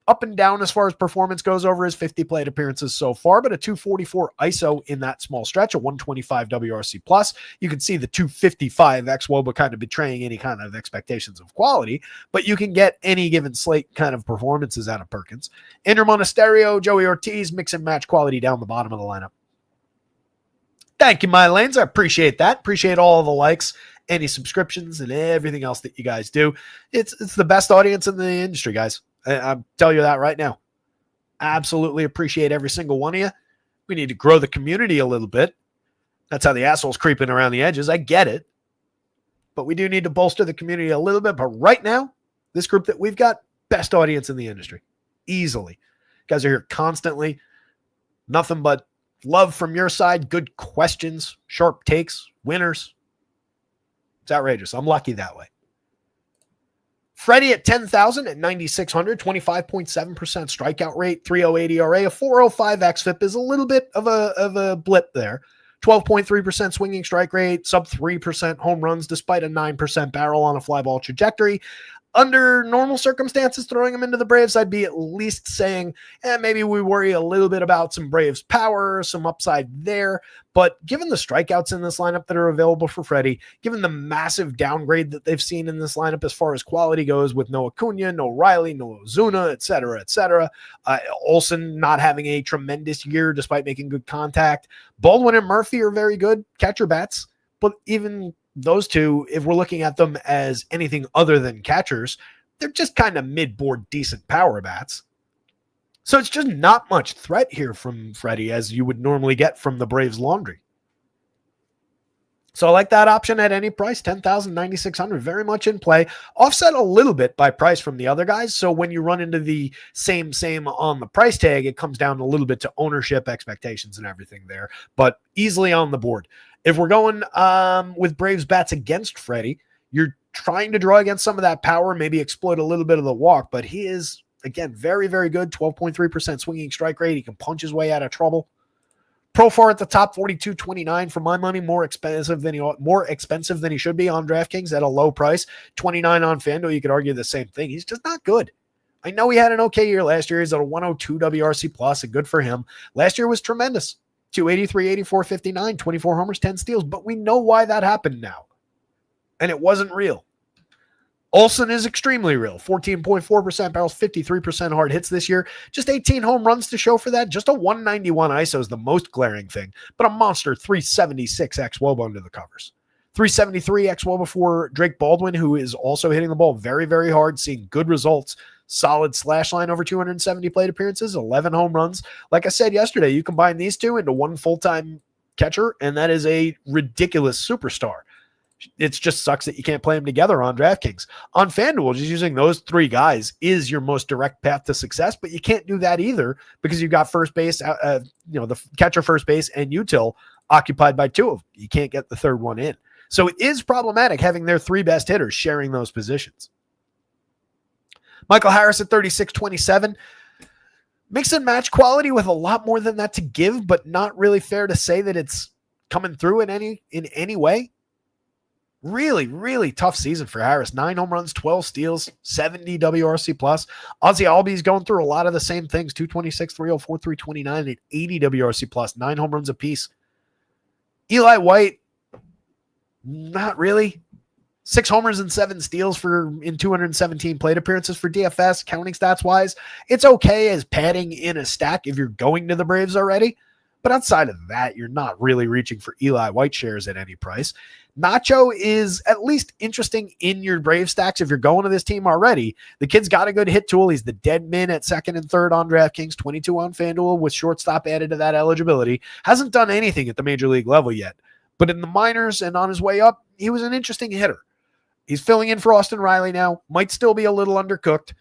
Up and down as far as performance goes over his 50 plate appearances so far, but a 244 ISO in that small stretch, a 125 WRC plus. You can see the 255 xWOBA kind of betraying any kind of expectations of quality, but you can get any given slate kind of performances out of Perkins. Andrew Monasterio, Joey Ortiz, mix and match quality down the bottom of the lineup. Thank you, my lanes. I appreciate that. Appreciate all the likes, any subscriptions, and everything else that you guys do. It's the best audience in the industry, guys. I'll tell you that right now. Absolutely appreciate every single one of you. We need to grow the community a little bit. That's how the asshole's creeping around the edges. I get it. But we do need to bolster the community a little bit. But right now, this group that we've got, best audience in the industry. Easily. You guys are here constantly. Nothing but love from your side. Good questions. Sharp takes. Winners. It's outrageous. I'm lucky that way. Freddie at 10,000 at 9,600, 25.7% strikeout rate, 308 ERA, a 405 xFIP is a little bit of a blip there. 12.3% swinging strike rate, sub 3% home runs despite a 9% barrel on a fly ball trajectory. Under normal circumstances, throwing him into the Braves, I'd be at least saying, maybe we worry a little bit about some Braves power, some upside there. But given the strikeouts in this lineup that are available for Freddie, given the massive downgrade that they've seen in this lineup as far as quality goes with no Acuna, no Riley, no Ozuna, et cetera, Olsen not having a tremendous year despite making good contact. Baldwin and Murphy are very good catcher bats, but even those two, if we're looking at them as anything other than catchers, they're just kind of mid-board decent power bats. So it's just not much threat here from Freddie as you would normally get from the Braves laundry. So I like that option at any price, 10,000, 9,600, very much in play. Offset a little bit by price from the other guys. So when you run into the same on the price tag, it comes down a little bit to ownership expectations and everything there, but easily on the board. If we're going with Braves bats against Freddie, you're trying to draw against some of that power, maybe exploit a little bit of the walk, but he is, again, very, very good, 12.3% swinging strike rate. He can punch his way out of trouble. Profar at the top, 42.29 for my money, more expensive than he should be on DraftKings at a low price. 29 on FanDuel, you could argue the same thing. He's just not good. I know he had an okay year last year. He's at a 102 WRC plus, and good for him. Last year was tremendous. 283, 84, 59, 24 homers, 10 steals, but we know why that happened now. And it wasn't real. Olsen is extremely real. 14.4% barrels, 53% hard hits this year. Just 18 home runs to show for that. Just a 191 ISO is the most glaring thing, but a monster 376 ex-WOBA under the covers. 373 ex-WOBA for Drake Baldwin, who is also hitting the ball very, very hard, seeing good results. Solid slash line over 270 plate appearances, 11 home runs. Like I said yesterday, you combine these two into one full-time catcher, and that is a ridiculous superstar. It just sucks that you can't play them together on DraftKings. On FanDuel, just using those three guys is your most direct path to success, but you can't do that either because you've got first base, the catcher, first base, and util occupied by two of them. You can't get the third one in. So it is problematic having their three best hitters sharing those positions. Michael Harris at 36.27. Mix and match quality with a lot more than that to give, but not really fair to say that it's coming through in any way. Really, really tough season for Harris. 9 home runs, 12 steals, 70 WRC plus. Ozzie Albies going through a lot of the same things. 226, 304, 329, and 80 WRC plus. 9 home runs apiece. Eli White, not really. 6 homers and 7 steals in 217 plate appearances for DFS, counting stats wise. It's okay as padding in a stack if you're going to the Braves already. But outside of that, you're not really reaching for Eli White shares at any price. Nacho is at least interesting in your Brave stacks if you're going to this team already. The kid's got a good hit tool. He's the dead min at second and third on DraftKings, 22 on FanDuel with shortstop added to that eligibility. Hasn't done anything at the major league level yet. But in the minors and on his way up, he was an interesting hitter. He's filling in for Austin Riley now. Might still be a little undercooked.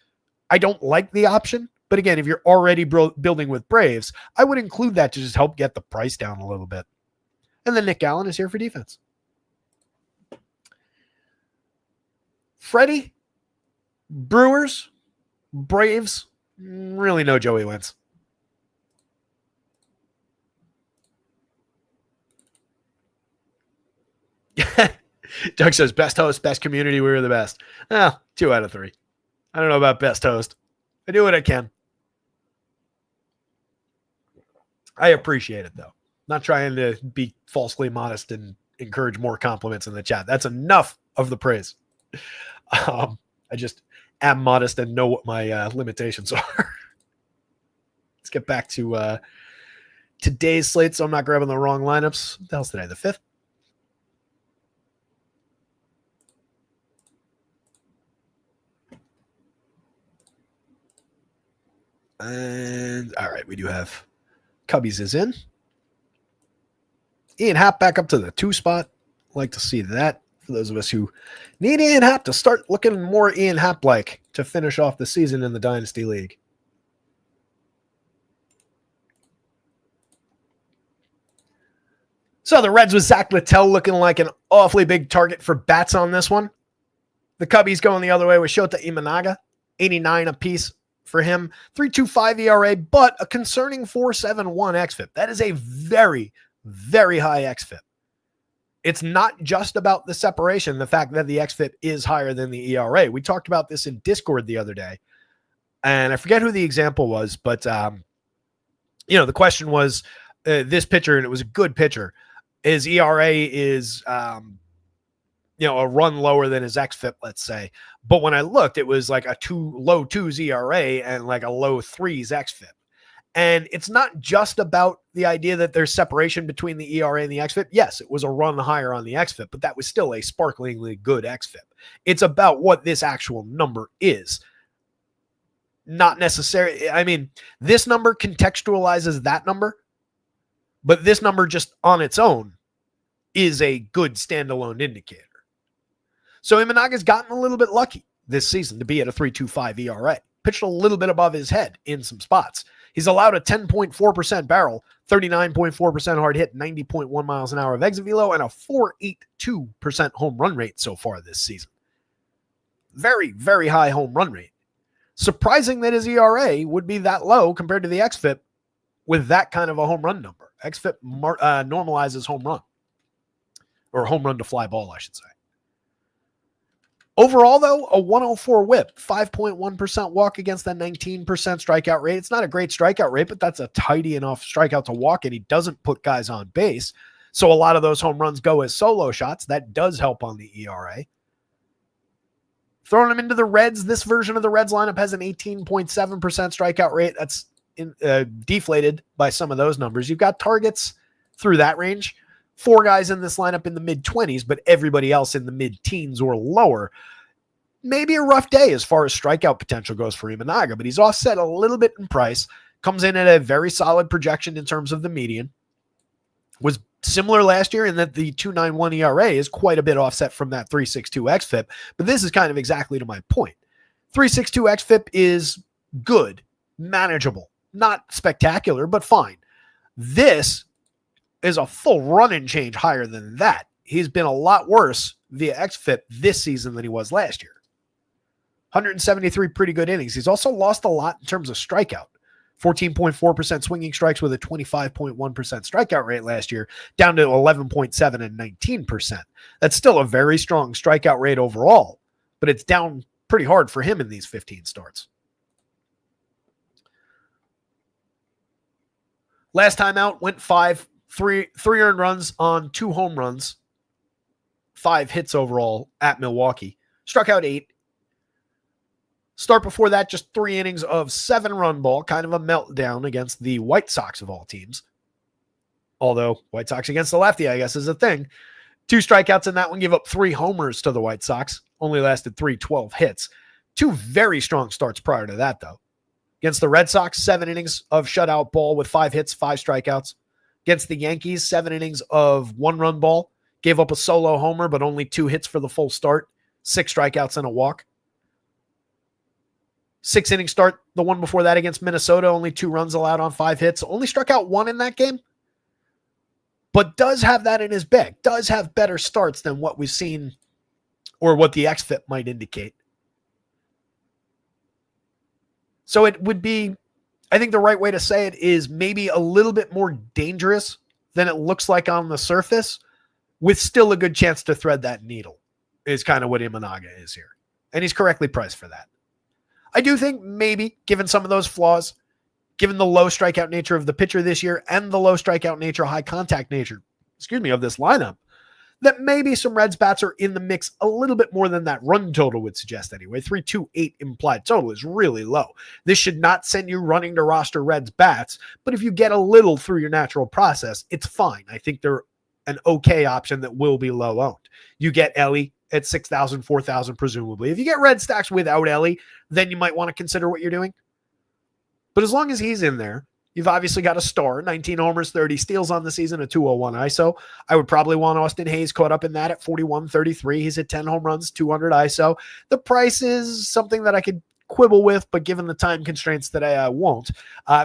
I don't like the option. But again, if you're already building with Braves, I would include that to just help get the price down a little bit. And then Nick Allen is here for defense. Freddie, Brewers, Braves, really no Joey Wentz. Doug says, best host, best community, we're the best. 2 out of 3. I don't know about best host. I do what I can. I appreciate it, though. Not trying to be falsely modest and encourage more compliments in the chat. That's enough of the praise. I just am modest and know what my limitations are. Let's get back to today's slate, so I'm not grabbing the wrong lineups. What the hell's today, the 5th? And all right, we do have Cubbies is in. Ian Happ back up to the 2 spot. Like to see that for those of us who need Ian Happ to start looking more Ian Happ-like to finish off the season in the Dynasty League. So the Reds with Zach Littell looking like an awfully big target for bats on this one. The Cubbies going the other way with Shota Imanaga, 89 apiece for him, 3.25 ERA, but a concerning 4.71 xFIP. That is a very, very high xFIP. It's not just about the separation, the fact that the xFIP is higher than the ERA. We talked about this in Discord the other day, and I forget who the example was, but the question was this pitcher, and it was a good pitcher. His ERA is a run lower than his xFIP, let's say. But when I looked, it was like a low 2s ERA and like a low 3s xFIP. And it's not just about the idea that there's separation between the ERA and the xFIP. Yes, it was a run higher on the xFIP, but that was still a sparklingly good xFIP. It's about what this actual number is. Not necessarily. I mean, this number contextualizes that number, but this number just on its own is a good standalone indicator. So Imanaga's gotten a little bit lucky this season to be at a 3.25 ERA. Pitched a little bit above his head in some spots. He's allowed a 10.4% barrel, 39.4% hard hit, 90.1 miles an hour of exit velo, and a 4.82% home run rate so far this season. Very, very high home run rate. Surprising that his ERA would be that low compared to the xFIP with that kind of a home run number. xFIP normalizes home run, or home run to fly ball, I should say. Overall, though, a 104 whip, 5.1% walk against that 19% strikeout rate. It's not a great strikeout rate, but that's a tidy enough strikeout to walk, and he doesn't put guys on base. So a lot of those home runs go as solo shots. That does help on the ERA. Throwing him into the Reds, this version of the Reds lineup has an 18.7% strikeout rate. That's deflated by some of those numbers. You've got targets through that range. 4 guys in this lineup in the mid-20s, but everybody else in the mid-teens or lower. Maybe a rough day as far as strikeout potential goes for Imanaga, but he's offset a little bit in price. Comes in at a very solid projection in terms of the median. Was similar last year in that the 2.91 ERA is quite a bit offset from that 3.62 xFIP, but this is kind of exactly to my point. 3.62 xFIP is good, manageable, not spectacular, but fine. This is a full run and change higher than that. He's been a lot worse via xFIP this season than he was last year. 173 pretty good innings. He's also lost a lot in terms of strikeout. 14.4% swinging strikes with a 25.1% strikeout rate last year, down to 11.7 and 19%. That's still a very strong strikeout rate overall, but it's down pretty hard for him in these 15 starts. Last time out, went 5, 3 earned runs on 2 home runs, 5 hits overall at Milwaukee. Struck out 8. Start before that, just 3 innings of 7-run ball, kind of a meltdown against the White Sox of all teams. Although White Sox against the lefty, I guess, is a thing. 2 strikeouts in that one, gave up 3 homers to the White Sox. Only lasted 12 hits. 2 very strong starts prior to that, though. Against the Red Sox, 7 innings of shutout ball with 5 hits, 5 strikeouts. Against the Yankees, 7 innings of 1-run ball. Gave up a solo homer, but only 2 hits for the full start. 6 strikeouts and a walk. 6-inning start, the one before that against Minnesota, only 2 runs allowed on 5 hits. Only struck out 1 in that game, but does have that in his bag. Does have better starts than what we've seen or what the xFIP might indicate. So it would be, I think the right way to say it is maybe a little bit more dangerous than it looks like on the surface, with still a good chance to thread that needle, is kind of what Imanaga is here. And he's correctly priced for that. I do think maybe, given some of those flaws, given the low strikeout nature of the pitcher this year and the low strikeout nature, high contact nature, of this lineup, that maybe some Reds bats are in the mix a little bit more than that run total would suggest anyway. 3.28 implied total is really low. This should not send you running to roster Reds bats, but if you get a little through your natural process, it's fine. I think they're an okay option that will be low owned. You get Ellie at 6,000, 4,000 presumably. If you get Red stacks without Ellie, then you might want to consider what you're doing. But as long as he's in there, you've obviously got a star, 19 homers, 30 steals on the season, a 201 ISO. I would probably want Austin Hayes caught up in that at 41-33. He's hit 10 home runs, 200 ISO. The price is something that I could quibble with, but given the time constraints today, I won't.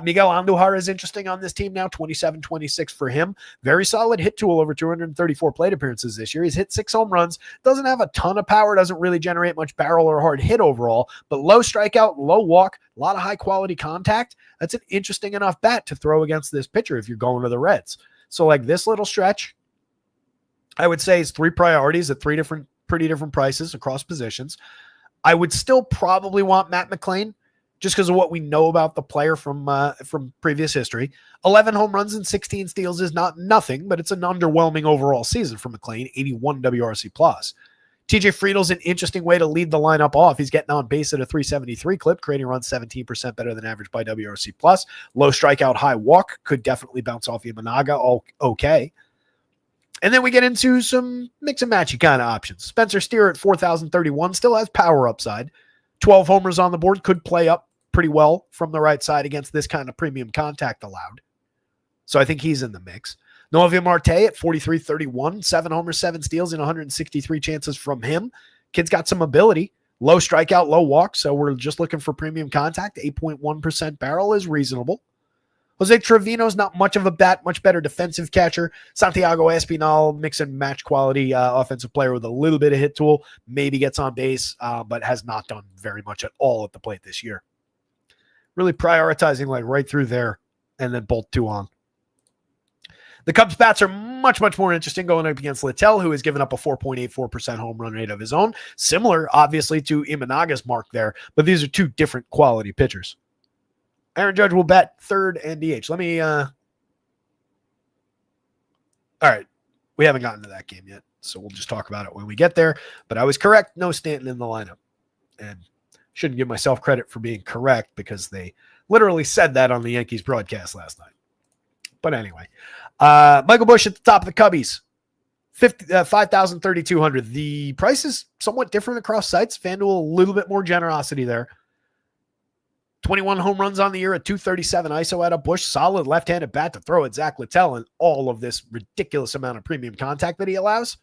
Miguel Andujar is interesting on this team now, 27-26 for him. Very solid hit tool, over 234 plate appearances this year. He's hit 6 home runs, doesn't have a ton of power, doesn't really generate much barrel or hard hit overall, but low strikeout, low walk, a lot of high quality contact. That's an interesting enough bat to throw against this pitcher if you're going to the Reds. So like this little stretch, I would say is 3 priorities at 3 pretty different prices across positions. I would still probably want Matt McClain just because of what we know about the player from previous history. 11 home runs and 16 steals is not nothing, but it's an underwhelming overall season for McClain, 81 WRC+. TJ Friedel's an interesting way to lead the lineup off. He's getting on base at a 373 clip, creating runs 17% better than average by WRC+. Low strikeout, high walk, could definitely bounce off Imanaga. Okay. And then we get into some mix and matchy kind of options. Spencer Steer at 4,031 still has power upside. 12 homers on the board, could play up pretty well from the right side against this kind of premium contact allowed. So I think he's in the mix. Noah Marte at 43-31, 7 homers, 7 steals, and 163 chances from him. Kid's got some ability. Low strikeout, low walk, so we're just looking for premium contact. 8.1% barrel is reasonable. Jose Trevino's not much of a bat, much better defensive catcher. Santiago Espinal, mix and match quality offensive player with a little bit of hit tool. Maybe gets on base, but has not done very much at all at the plate this year. Really prioritizing like right through there and then bolt 2 on. The Cubs bats are much, much more interesting going up against Littell, who has given up a 4.84% home run rate of his own. Similar, obviously, to Imanaga's mark there, but these are 2 different quality pitchers. Aaron Judge will bat third and DH. Let me, all right. We haven't gotten to that game yet, so we'll just talk about it when we get there. But I was correct. No Stanton in the lineup. And shouldn't give myself credit for being correct because they literally said that on the Yankees broadcast last night. But anyway, Michael Busch at the top of the Cubbies, 5,000, The price is somewhat different across sites. FanDuel, a little bit more generosity there. 21 home runs on the year at 237 ISO out of Busch. Solid left-handed bat to throw at Zach Littell and all of this ridiculous amount of premium contact that he allows.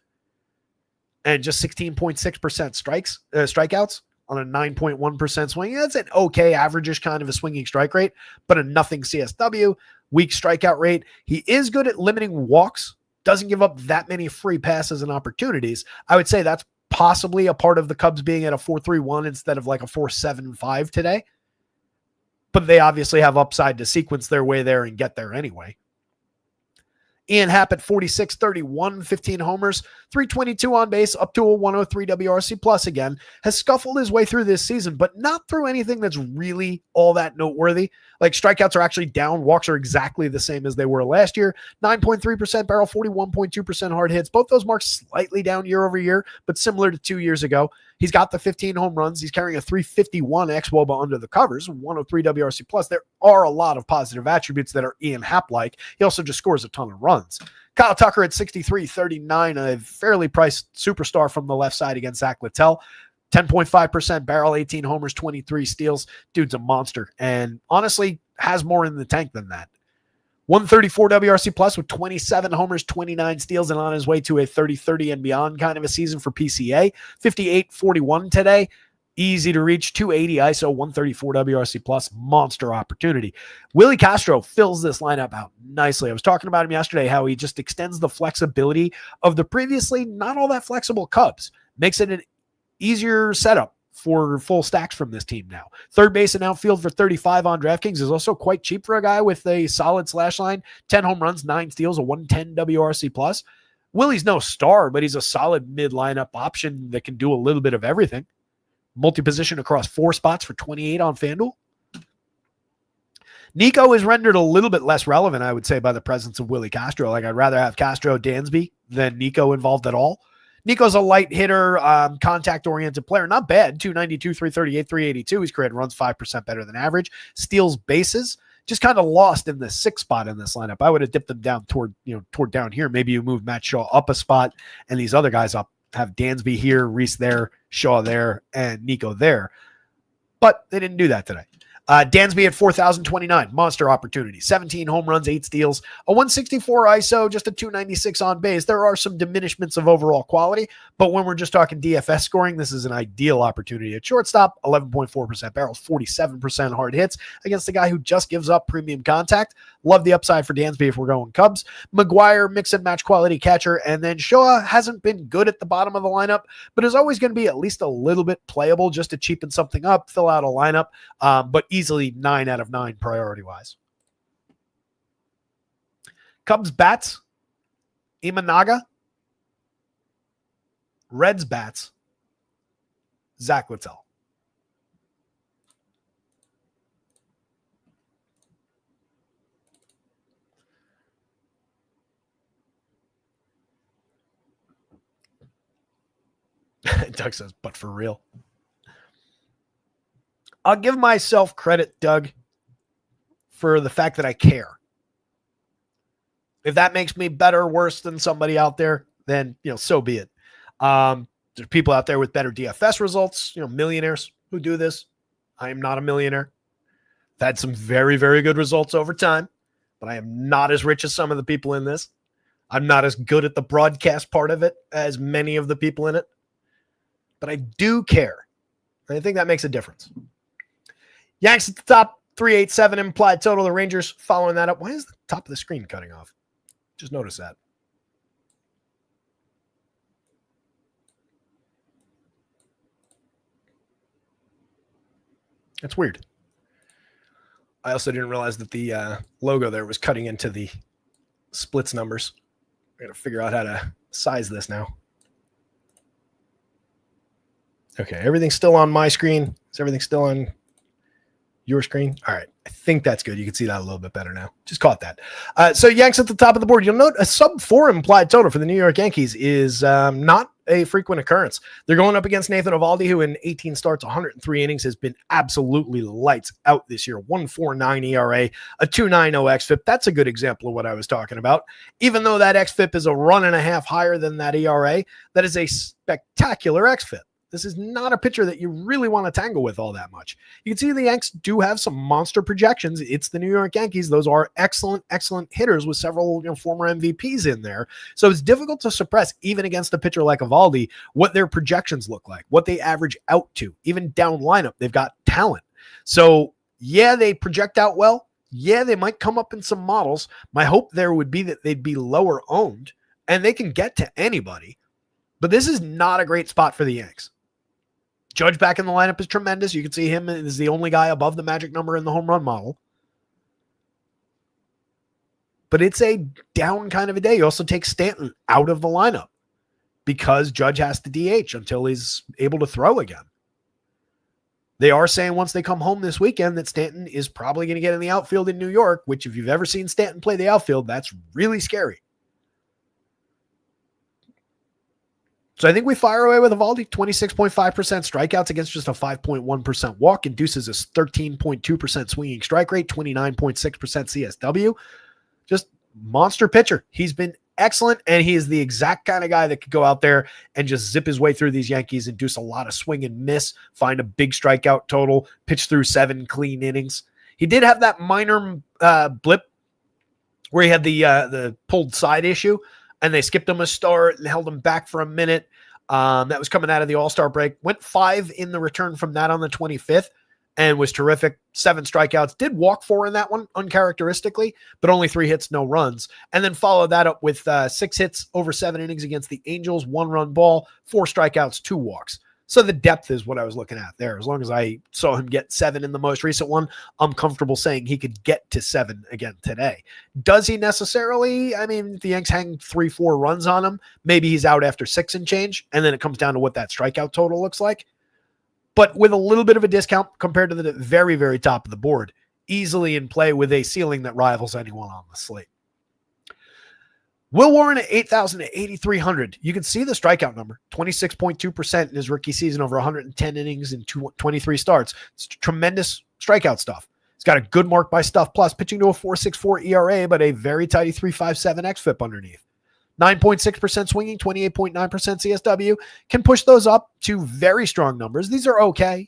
And just 16.6% strikeouts on a 9.1% swing. That's an okay, average-ish kind of a swinging strike rate, but a nothing CSW. Weak strikeout rate. He is good at limiting walks. Doesn't give up that many free passes and opportunities. I would say that's possibly a part of the Cubs being at a 4.31 instead of like a 4.75 today. But they obviously have upside to sequence their way there and get there anyway. Ian Happ at 46-31, 15 homers, 322 on base, up to a 103 WRC plus again. Has scuffled his way through this season, but not through anything that's really all that noteworthy. Like strikeouts are actually down. Walks are exactly the same as they were last year. 9.3% barrel, 41.2% hard hits. Both those marks slightly down year over year, but similar to 2 years ago. He's got the 15 home runs. He's carrying a 351 xWOBA under the covers, 103 WRC plus. There are a lot of positive attributes that are Ian Happ-like. He also just scores a ton of runs. Kyle Tucker at 63-39, a fairly priced superstar from the left side against Zach Littell. 10.5% barrel, 18 homers, 23 steals. Dude's a monster and honestly has more in the tank than that. 134 WRC plus with 27 homers, 29 steals, and on his way to a 30-30 and beyond kind of a season for PCA. 58-41 today. Easy to reach. 280 ISO, 134 WRC plus. Monster opportunity. Willie Castro fills this lineup out nicely. I was talking about him yesterday, how he just extends the flexibility of the previously not all that flexible Cubs. Makes it an easier setup for full stacks from this team now. Third base and outfield for 35 on DraftKings is also quite cheap for a guy with a solid slash line. 10 home runs, 9 steals, a 110 WRC plus. Willie's no star, but he's a solid mid lineup option that can do a little bit of everything. Multi-position across 4 spots for 28 on FanDuel. Nico is rendered a little bit less relevant, I would say, by the presence of Willie Castro. Like I'd rather have Castro Dansby than Nico involved at all. Nico's a light hitter, contact-oriented player. Not bad. 292, 338, 382. He's created runs 5% better than average. Steals bases. Just kind of lost in the 6th spot in this lineup. I would have dipped them down toward down here. Maybe you move Matt Shaw up a spot and these other guys up. Have Dansby here, Reese there, Shaw there, and Nico there. But they didn't do that today. Dansby at 4,029, monster opportunity. 17 home runs, 8 steals, a 164 ISO, just a 296 on base. There are some diminishments of overall quality, but when we're just talking DFS scoring, this is an ideal opportunity. At shortstop, 11.4% barrels, 47% hard hits against a guy who just gives up premium contact. Love the upside for Dansby if we're going Cubs. McGuire, mix and match quality catcher, and then Shaw hasn't been good at the bottom of the lineup, but is always going to be at least a little bit playable just to cheapen something up, fill out a lineup, but easily 9 out of 9 priority-wise. Cubs bats, Imanaga. Reds bats, Zach Littell. Doug says, but for real. I'll give myself credit, Doug, for the fact that I care. If that makes me better or worse than somebody out there, then, so be it. There's people out there with better DFS results, millionaires who do this. I am not a millionaire. I've had some very, very good results over time, but I am not as rich as some of the people in this. I'm not as good at the broadcast part of it as many of the people in it, but I do care. And I think that makes a difference. Yanks at the top, 387 implied total. The Rangers following that up. Why is the top of the screen cutting off? Just notice that. That's weird. I also didn't realize that the logo there was cutting into the splits numbers. I got to figure out how to size this now. Okay, everything's still on my screen. Is everything still on your screen? All right, I think that's good. You can see that a little bit better now. Just caught that. So Yanks at the top of the board. You'll note a sub-4 implied total for the New York Yankees is not a frequent occurrence. They're going up against Nathan Eovaldi, who in 18 starts, 103 innings, has been absolutely lights out this year. 1.49 ERA, a 2.90 xFIP. That's a good example of what I was talking about. Even though that xFIP is a run and a half higher than that ERA, that is a spectacular xFIP. This is not a pitcher that you really want to tangle with all that much. You can see the Yanks do have some monster projections. It's the New York Yankees. Those are excellent, excellent hitters with several former MVPs in there. So it's difficult to suppress, even against a pitcher like Eovaldi, what their projections look like, what they average out to. Even down lineup, they've got talent. So yeah, they project out well. Yeah, they might come up in some models. My hope there would be that they'd be lower owned and they can get to anybody. But this is not a great spot for the Yanks. Judge back in the lineup is tremendous. You can see him as the only guy above the magic number in the home run model. But it's a down kind of a day. You also take Stanton out of the lineup because Judge has to DH until he's able to throw again. They are saying once they come home this weekend that Stanton is probably going to get in the outfield in New York, which if you've ever seen Stanton play the outfield, that's really scary. So I think we fire away with Eovaldi. 26.5% strikeouts against just a 5.1% walk, induces a 13.2% swinging strike rate, 29.6% CSW. Just monster pitcher. He's been excellent, and he is the exact kind of guy that could go out there and just zip his way through these Yankees, induce a lot of swing and miss, find a big strikeout total, pitch through 7 clean innings. He did have that minor blip where he had the pulled side issue, and they skipped him a start and held him back for a minute. That was coming out of the All-Star break. Went 5 in the return from that on the 25th and was terrific. 7 strikeouts. Did walk 4 in that one, uncharacteristically, but only 3 hits, no runs. And then followed that up with 6 hits over 7 innings against the Angels, 1 run ball, 4 strikeouts, 2 walks. So the depth is what I was looking at there. As long as I saw him get 7 in the most recent one, I'm comfortable saying he could get to 7 again today. Does he necessarily? I mean, if the Yanks hang 3-4 runs on him, maybe he's out after 6 and change, and then it comes down to what that strikeout total looks like. But with a little bit of a discount compared to the very, very top of the board, easily in play with a ceiling that rivals anyone on the slate. Will Warren at 8,000 to 8,300. You can see the strikeout number, 26.2% in his rookie season over 110 innings and 23 starts. It's tremendous strikeout stuff. He's got a good mark by Stuff Plus, pitching to a 4.64 ERA, but a very tidy 3.57 xFIP underneath. 9.6% swinging, 28.9% CSW. Can push those up to very strong numbers. These are okay.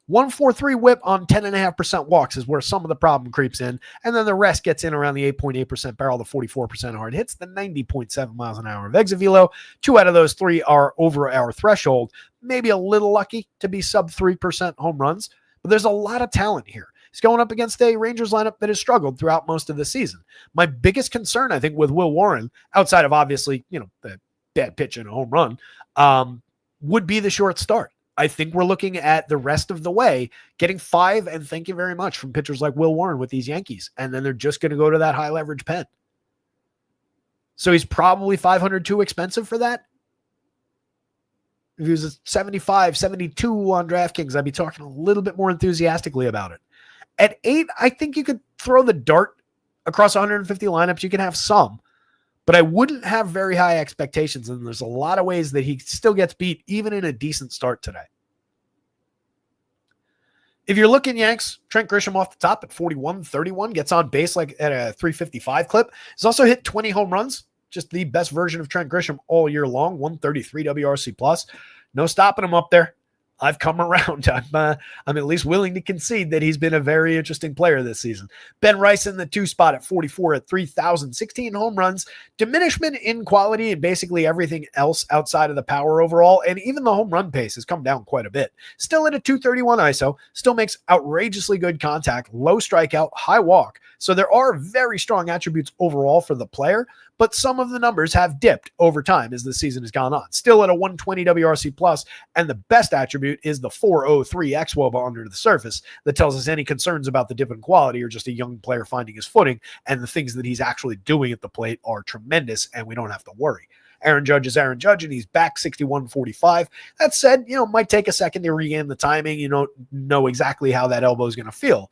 1.43 whip on 10.5% walks is where some of the problem creeps in. And then the rest gets in around the 8.8% barrel, the 44% hard hits, the 90.7 miles an hour of exit velo. 2 out of those 3 are over our threshold. Maybe a little lucky to be sub 3% home runs, but there's a lot of talent here. He's going up against a Rangers lineup that has struggled throughout most of the season. My biggest concern, I think, with Will Warren, outside of obviously, the bad pitch and a home run, would be the short start. I think we're looking at the rest of the way, getting 5 and thank you very much from pitchers like Will Warren with these Yankees. And then they're just going to go to that high leverage pen. So he's probably 500 too expensive for that. If he was a 75, 72 on DraftKings, I'd be talking a little bit more enthusiastically about it. At 8, I think you could throw the dart across 150 lineups. You can have some, but I wouldn't have very high expectations. And there's a lot of ways that he still gets beat, even in a decent start today. If you're looking Yanks, Trent Grisham off the top at 41-31, gets on base like at a 355 clip. He's also hit 20 home runs, just the best version of Trent Grisham all year long, 133 WRC plus. No stopping him up there. I've come around. I'm at least willing to concede that he's been a very interesting player this season. Ben Rice in the 2 spot at 44 at 3,000, 16 home runs, diminishment in quality and basically everything else outside of the power overall. And even the home run pace has come down quite a bit. Still at a 231 ISO, still makes outrageously good contact, low strikeout, high walk. So there are very strong attributes overall for the player, but some of the numbers have dipped over time as the season has gone on. Still at a 120 WRC plus, and the best attribute is the 403 xWOBA under the surface that tells us any concerns about the dip in quality are just a young player finding his footing, and the things that he's actually doing at the plate are tremendous, and we don't have to worry. Aaron Judge is Aaron Judge, and he's back 61-45. That said, might take a second to regain the timing. You don't know exactly how that elbow is going to feel.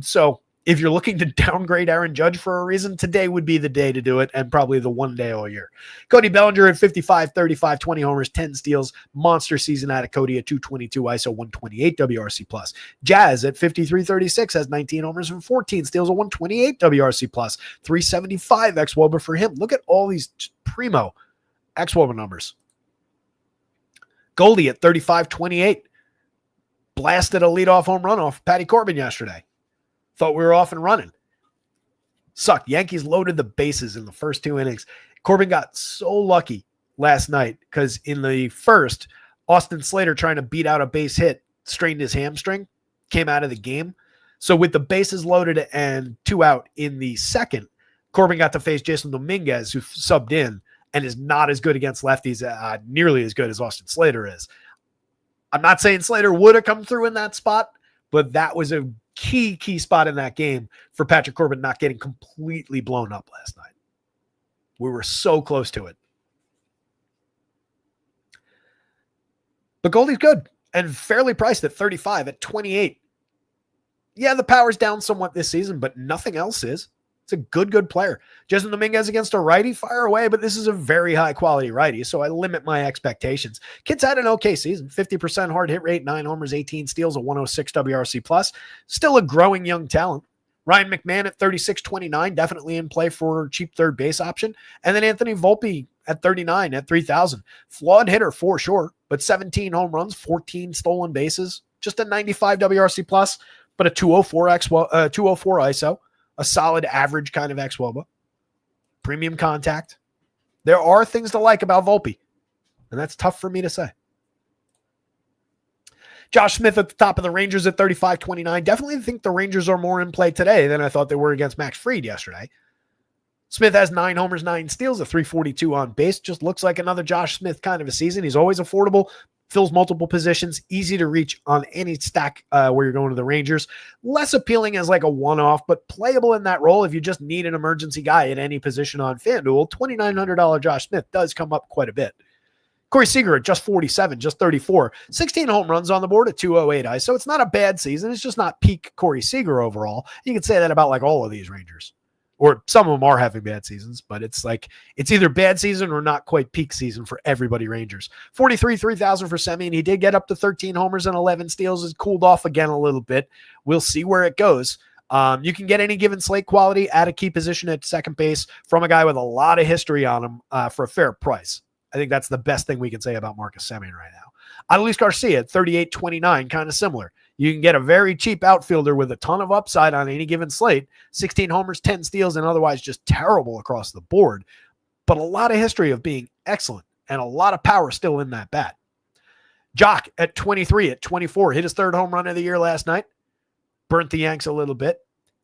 So if you're looking to downgrade Aaron Judge for a reason, today would be the day to do it, and probably the one day all year. Cody Bellinger at 55, 35, 20 homers, 10 steals. Monster season out of Cody at 222 ISO, 128 WRC plus. Jazz at 53, 36 has 19 homers and 14 steals, a 128 WRC plus. 375 xWOBA for him. Look at all these primo xWOBA numbers. Goldie at 35, 28. Blasted a leadoff home run off Patty Corbin yesterday. Thought we were off and running. Sucked. Yankees loaded the bases in the first 2 innings. Corbin got so lucky last night because in the first, Austin Slater trying to beat out a base hit, strained his hamstring, came out of the game. So with the bases loaded and 2 out in the second, Corbin got to face Jason Dominguez, who subbed in and is not as good against lefties, nearly as good as Austin Slater is. I'm not saying Slater would have come through in that spot, but that was a key spot in that game for Patrick Corbin not getting completely blown up last night. We were so close to it. But Goldie's good and fairly priced at 35, at 28. Yeah, the power's down somewhat this season, but nothing else is. It's a good player. Jason Dominguez against a righty, fire away, but this is a very high-quality righty, so I limit my expectations. Kid's had an okay season, 50% hard hit rate, 9 homers, 18 steals, a 106 WRC+. plus. Still a growing young talent. Ryan McMahon at 36-29, definitely in play for cheap third base option. And then Anthony Volpe at 39 at 3,000. Flawed hitter for sure, but 17 home runs, 14 stolen bases, just a 95 WRC+, plus, but a 204 ISO. A solid average kind of xWOBA. Premium contact. There are things to like about Volpe, and that's tough for me to say. Josh Smith at the top of the Rangers at 35-29. Definitely think the Rangers are more in play today than I thought they were against Max Fried yesterday. Smith has 9 homers, 9 steals, a 342 on base. Just looks like another Josh Smith kind of a season. He's always affordable, fills multiple positions, easy to reach on any stack where you're going to the Rangers. Less appealing as like a one-off, but playable in that role if you just need an emergency guy at any position on FanDuel. $2,900 Josh Smith does come up quite a bit. Corey Seager at just 47, just 34. 16 home runs on the board at 208 ISO. So it's not a bad season. It's just not peak Corey Seager overall. You can say that about like all of these Rangers. Or some of them are having bad seasons, but it's like it's either bad season or not quite peak season for everybody Rangers. 43, 3,000 for Semien. He did get up to 13 homers and 11 steals. It's cooled off again a little bit. We'll see where it goes. You can get any given slate quality at a key position at second base from a guy with a lot of history on him for a fair price. I think that's the best thing we can say about Marcus Semien right now. Adolis Garcia at 38-29, kind of similar. You can get a very cheap outfielder with a ton of upside on any given slate, 16 homers, 10 steals, and otherwise just terrible across the board, but a lot of history of being excellent and a lot of power still in that bat. Jock at 23, at 24, hit his 3rd home run of the year last night, burnt the Yanks a little bit.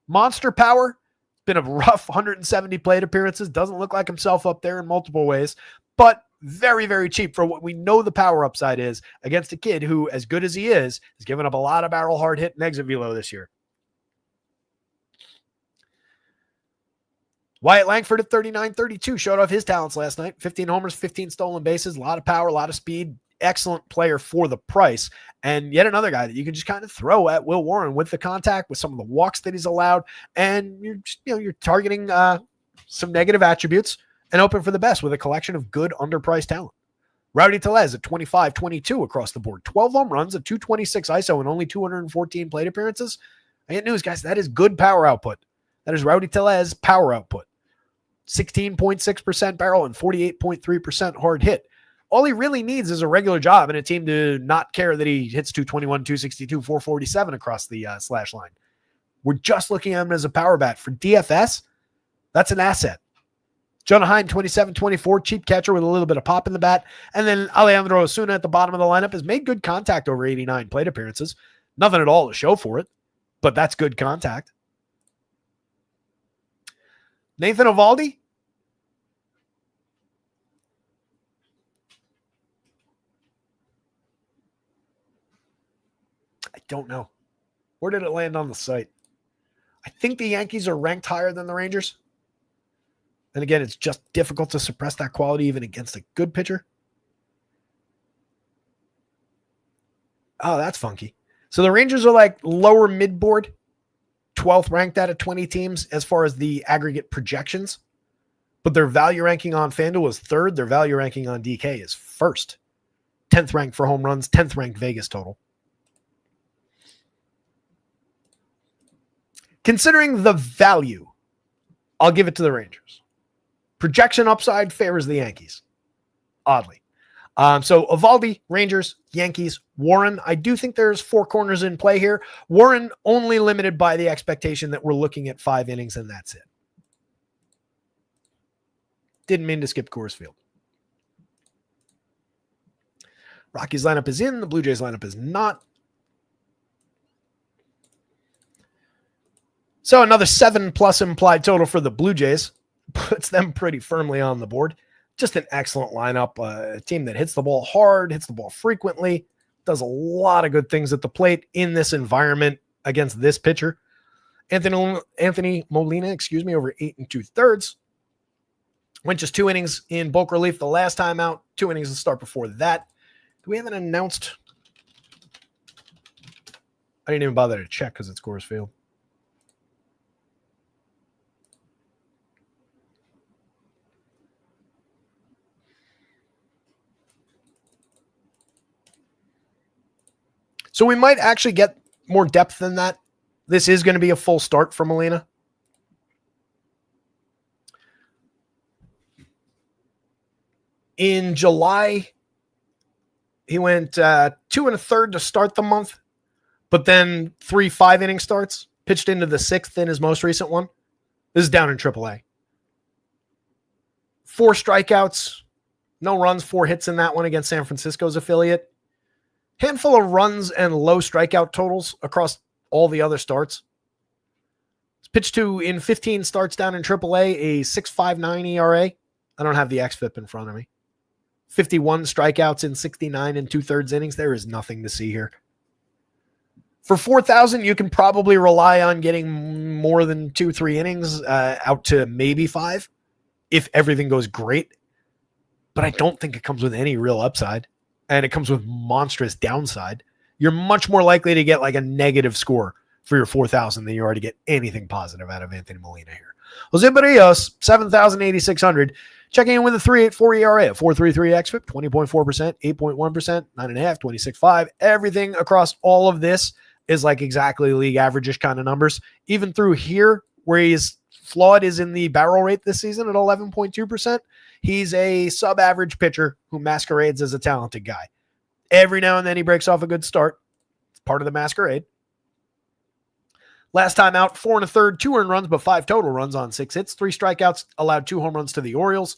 Monster power, been a rough 170 plate appearances, doesn't look like himself up there in multiple ways, but very, very cheap for what we know the power upside is against a kid who, as good as he is, has given up a lot of barrel hard hit and exit velo this year. Wyatt Langford at 39-32 showed off his talents last night. 15 homers, 15 stolen bases, a lot of power, a lot of speed. Excellent player for the price. And yet another guy that you can just kind of throw at Will Warren with the contact, with some of the walks that he's allowed. And you're targeting some negative attributes and open for the best with a collection of good underpriced talent. Rowdy Tellez at 25-22 across the board. 12 home runs, a 226 ISO, and only 214 plate appearances. I get news, guys. That is good power output. That is Rowdy Tellez power output. 16.6% barrel and 48.3% hard hit. All he really needs is a regular job and a team to not care that he hits 221, 262, 447 across the slash line. We're just looking at him as a power bat. For DFS, that's an asset. Jonah Heim, 27-24, cheap catcher with a little bit of pop in the bat. And then Alejandro Osuna at the bottom of the lineup has made good contact over 89 plate appearances. Nothing at all to show for it, but that's good contact. Nathan Eovaldi. I don't know. Where did it land on the site? I think the Yankees are ranked higher than the Rangers. And again, it's just difficult to suppress that quality even against a good pitcher. Oh, that's funky. So the Rangers are like lower mid-board, 12th ranked out of 20 teams as far as the aggregate projections. But their value ranking on FanDuel is third. Their value ranking on DK is first. 10th ranked for home runs, 10th ranked Vegas total. Considering the value, I'll give it to the Rangers. Projection upside favors the Yankees, oddly. So Eovaldi, Rangers, Yankees, Warren. I do think there's four corners in play here. Warren only limited by the expectation that we're looking at 5 innings and that's it. Didn't mean to skip Coors Field. Rockies lineup is in. The Blue Jays lineup is not. So another 7+ implied total for the Blue Jays. Puts them pretty firmly on the board. Just an excellent lineup. A team that hits the ball hard, hits the ball frequently, does a lot of good things at the plate in this environment against this pitcher. Anthony Molina, over 8 2/3. Went just 2 innings in bulk relief the last time out. 2 innings to start before that. Do we have an announced? I didn't even bother to check because it's Coors Field. So we might actually get more depth than that. This is going to be a full start for Molina. In July, he went 2 1/3 to start the month, but then 3 5-inning starts, pitched into the 6th in his most recent one. This is down in AAA. 4 strikeouts, no runs, 4 hits in that one against San Francisco's affiliate. Handful of runs and low strikeout totals across all the other starts. It's pitched to in 15 starts down in AAA, a 6.59 ERA. I don't have the xFIP in front of me. 51 strikeouts in 69 2/3 innings. There is nothing to see here. For 4,000, you can probably rely on getting more than 2-3 innings out to maybe 5 if everything goes great. But I don't think it comes with any real upside. And it comes with monstrous downside. You're much more likely to get like a negative score for your 4,000 than you are to get anything positive out of Anthony Molina here. Jose Barrios, 7,800, checking in with a 3.84 ERA, a 4.33 xFIP, 20.4%, 8.1%, 9.5, 26.5. Everything across all of this is like exactly league average-ish kind of numbers. Even through here, where he's flawed is in the barrel rate this season at 11.2%. He's a sub-average pitcher who masquerades as a talented guy. Every now and then he breaks off a good start. It's part of the masquerade. Last time out, 4 1/3, 2 earned runs, but 5 total runs on 6 hits. 3 strikeouts, allowed 2 home runs to the Orioles.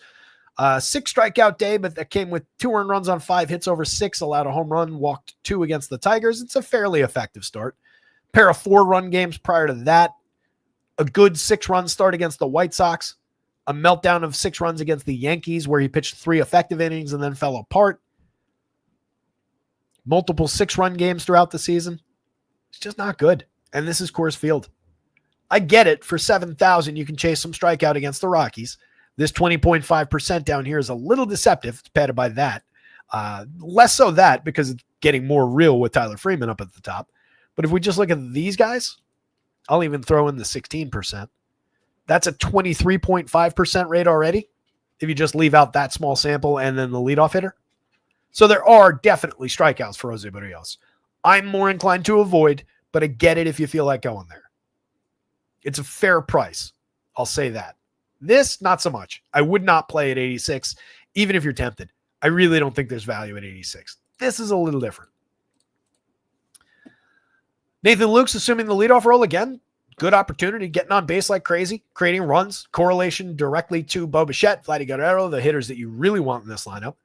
6 strikeout day, but that came with 2 earned runs on 5 hits over 6, allowed a home run, walked 2 against the Tigers. It's a fairly effective start. Pair of 4 run games prior to that. A good 6-run start against the White Sox. A meltdown of 6 runs against the Yankees where he pitched 3 effective innings and then fell apart. Multiple 6-run games throughout the season. It's just not good. And this is Coors Field. I get it. For 7,000, you can chase some strikeout against the Rockies. This 20.5% down here is a little deceptive. It's padded by that. Less so that because it's getting more real with Tyler Freeman up at the top. But if we just look at these guys, I'll even throw in the 16%. That's a 23.5% rate already if you just leave out that small sample and then the leadoff hitter. So there are definitely strikeouts for Jose Barrios. I'm more inclined to avoid, but I get it if you feel like going there. It's a fair price. I'll say that. This, not so much. I would not play at 86, even if you're tempted. I really don't think there's value at 86. This is a little different. Nathan Luke's assuming the leadoff role again. Good opportunity, getting on base like crazy, creating runs, correlation directly to Bo Bichette, Vladdy Guerrero, the hitters that you really want in this lineup.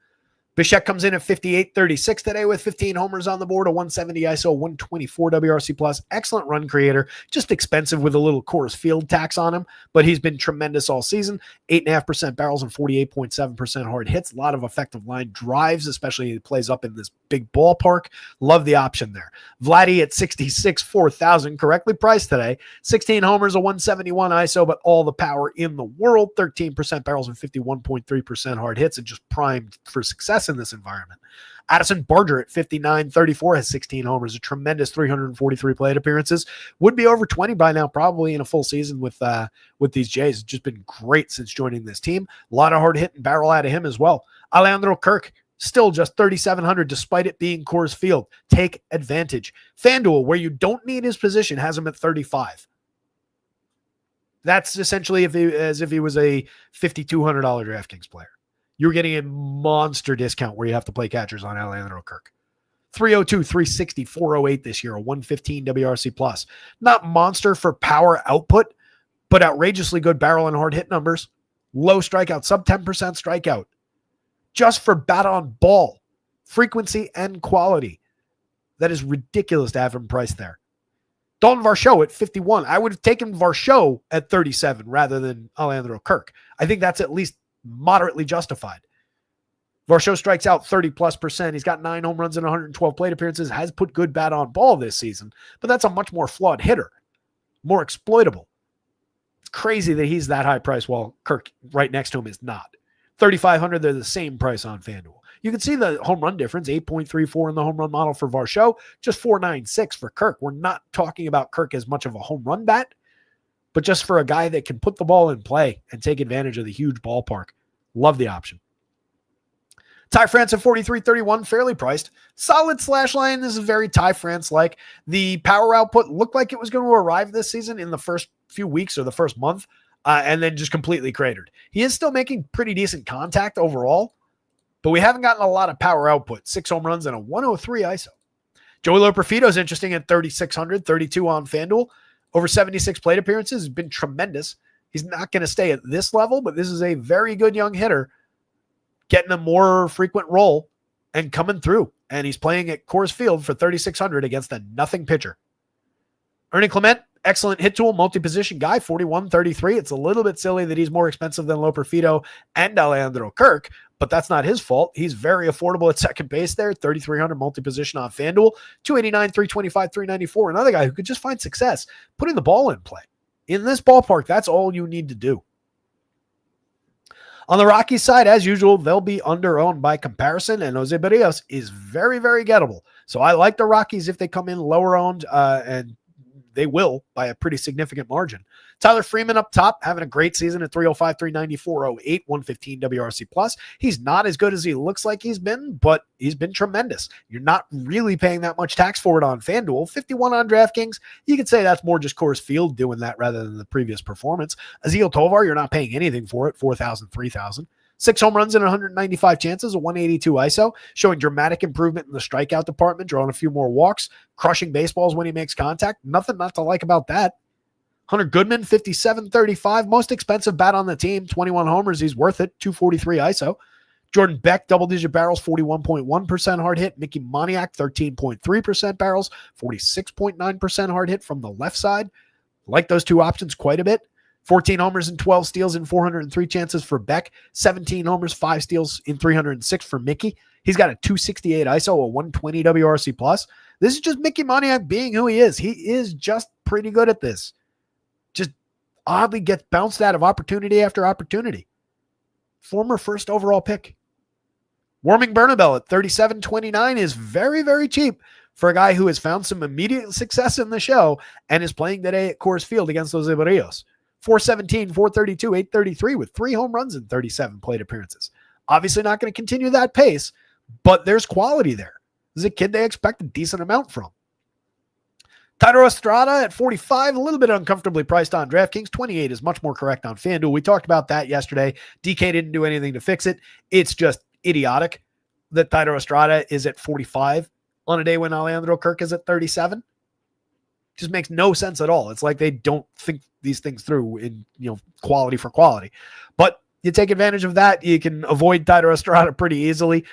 Bichette comes in at 58.36 today with 15 homers on the board, a 170 ISO, 124 WRC plus. Excellent run creator, just expensive with a little Coors Field tax on him, but he's been tremendous all season. 8.5% barrels and 48.7% hard hits. A lot of effective line drives, especially he plays up in this big ballpark. Love the option there. Vladdy at 66, 4,000, correctly priced today. 16 homers, a 171 ISO, but all the power in the world. 13% barrels and 51.3% hard hits, and just primed for success in this environment. Addison Barger at 59.34 has 16 homers, a tremendous 343 plate appearances. Would be over 20 by now, probably in a full season with these Jays. It's just been great since joining this team. A lot of hard hit and barrel out of him as well. Alejandro Kirk, still just 3,700 despite it being Coors Field. Take advantage. FanDuel, where you don't need his position, has him at 35. That's essentially as if he was a $5,200 DraftKings player. You're getting a monster discount where you have to play catchers on Alejandro Kirk. 302, 360, 408 this year, a 115 WRC plus. Not monster for power output, but outrageously good barrel and hard hit numbers. Low strikeout, sub 10% strikeout. Just for bat on ball, frequency and quality. That is ridiculous to have him priced there. Dalton Varsho at 51. I would have taken Varsho at 37 rather than Alejandro Kirk. I think that's at least moderately justified. Varsho strikes out 30+%. He's got 9 home runs and 112 plate appearances, has put good bat on ball this season, but that's a much more flawed hitter, more exploitable. It's crazy that he's that high price while Kirk right next to him is not. 3,500, they're the same price on FanDuel. You can see the home run difference, 8.34 in the home run model for Varsho, just 4.96 for Kirk. We're not talking about Kirk as much of a home run bat, but just for a guy that can put the ball in play and take advantage of the huge ballpark. Love the option. Ty France at 43.31, fairly priced. Solid slash line. This is very Ty France-like. The power output looked like it was going to arrive this season in the first few weeks or the first month, and then just completely cratered. He is still making pretty decent contact overall, but we haven't gotten a lot of power output. 6 home runs and a 103 ISO. Joey Loperfido is interesting at 3,600, 32 on FanDuel. Over 76 plate appearances, has been tremendous. He's not going to stay at this level, but this is a very good young hitter getting a more frequent role and coming through. And he's playing at Coors Field for 3,600 against a nothing pitcher. Ernie Clement, excellent hit tool, multi-position guy, 41.33. It's a little bit silly that he's more expensive than Loperfido and Alejandro Kirk, but that's not his fault. He's very affordable at second base there, 3,300 multi-position on FanDuel, 289, 325, 394. Another guy who could just find success putting the ball in play. In this ballpark, that's all you need to do. On the Rockies side, as usual, they'll be under-owned by comparison, and Jose Barrios is very, very gettable. So I like the Rockies if they come in lower-owned, and they will by a pretty significant margin. Tyler Freeman up top, having a great season at 305, 394, 08, 115 WRC plus. He's not as good as he looks like he's been, but he's been tremendous. You're not really paying that much tax for it on FanDuel. 51 on DraftKings. You could say that's more just Coors Field doing that rather than the previous performance. Aziel Tovar, you're not paying anything for it. 4,000, 3,000. 6 home runs in 195 chances, a 182 ISO, showing dramatic improvement in the strikeout department, drawing a few more walks, crushing baseballs when he makes contact. Nothing not to like about that. Hunter Goodman, 57.35, most expensive bat on the team, 21 homers. He's worth it, 243 ISO. Jordan Beck, double-digit barrels, 41.1% hard hit. Mickey Moniak, 13.3% barrels, 46.9% hard hit from the left side. Like those two options quite a bit. 14 homers and 12 steals in 403 chances for Beck. 17 homers, 5 steals in 306 for Mickey. He's got a 268 ISO, a 120 WRC plus. This is just Mickey Moniak being who he is. He is just pretty good at this. Just oddly gets bounced out of opportunity after opportunity. Former first overall pick. Warming Bernabel at 37.29 is very, very cheap for a guy who has found some immediate success in the show and is playing today at Coors Field against Jose Barrios. 417, 432, 833 with 3 home runs and 37 plate appearances. Obviously not going to continue that pace, but there's quality there. This is a kid they expect a decent amount from. Thairo Estrada at 45, a little bit uncomfortably priced on DraftKings. 28 is much more correct on FanDuel. We talked about that yesterday. DK didn't do anything to fix it. It's just idiotic. that Thairo Estrada is at 45 on a day when Alejandro Kirk is at 37. Just makes no sense at all. It's like they don't think these things through in, quality for quality. But you take advantage of that. You can avoid Thairo Estrada pretty easily.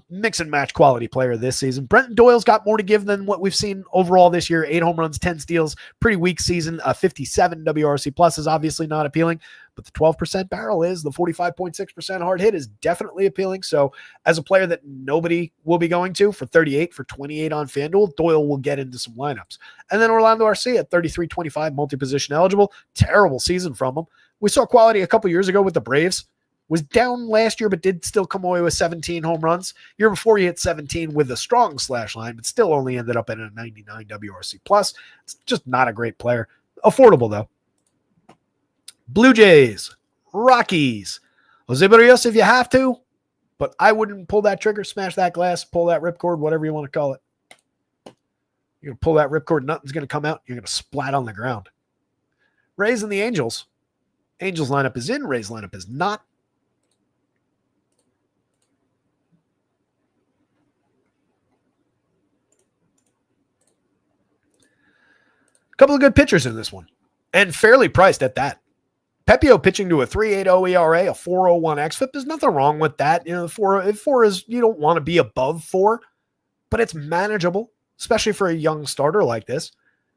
Mix and match quality player this season. Brenton Doyle's got more to give than what we've seen overall this year. 8 home runs, 10 steals. Pretty weak season. 57 WRC plus is obviously not appealing, but the 12% barrel is. The 45.6% hard hit is definitely appealing. So as a player that nobody will be going to for 38, for 28 on FanDuel, Doyle will get into some lineups. And then Orlando Arcia at 33-25, multi-position eligible. Terrible season from him. We saw quality a couple years ago with the Braves. Was down last year, but did still come away with 17 home runs. Year before, he hit 17 with a strong slash line, but still only ended up at a 99 WRC plus. It's just not a great player. Affordable, though. Blue Jays, Rockies. Jose Barrios if you have to, but I wouldn't pull that trigger, smash that glass, pull that ripcord, whatever you want to call it. You're going to pull that ripcord, nothing's going to come out. You're going to splat on the ground. Rays and the Angels. Angels lineup is in. Rays lineup is not. A couple of good pitchers in this one, and fairly priced at that. Pepio pitching to a 3.80 ERA, a 4.01 xFIP. There's nothing wrong with that. Four is, you don't want to be above 4, but it's manageable, especially for a young starter like this.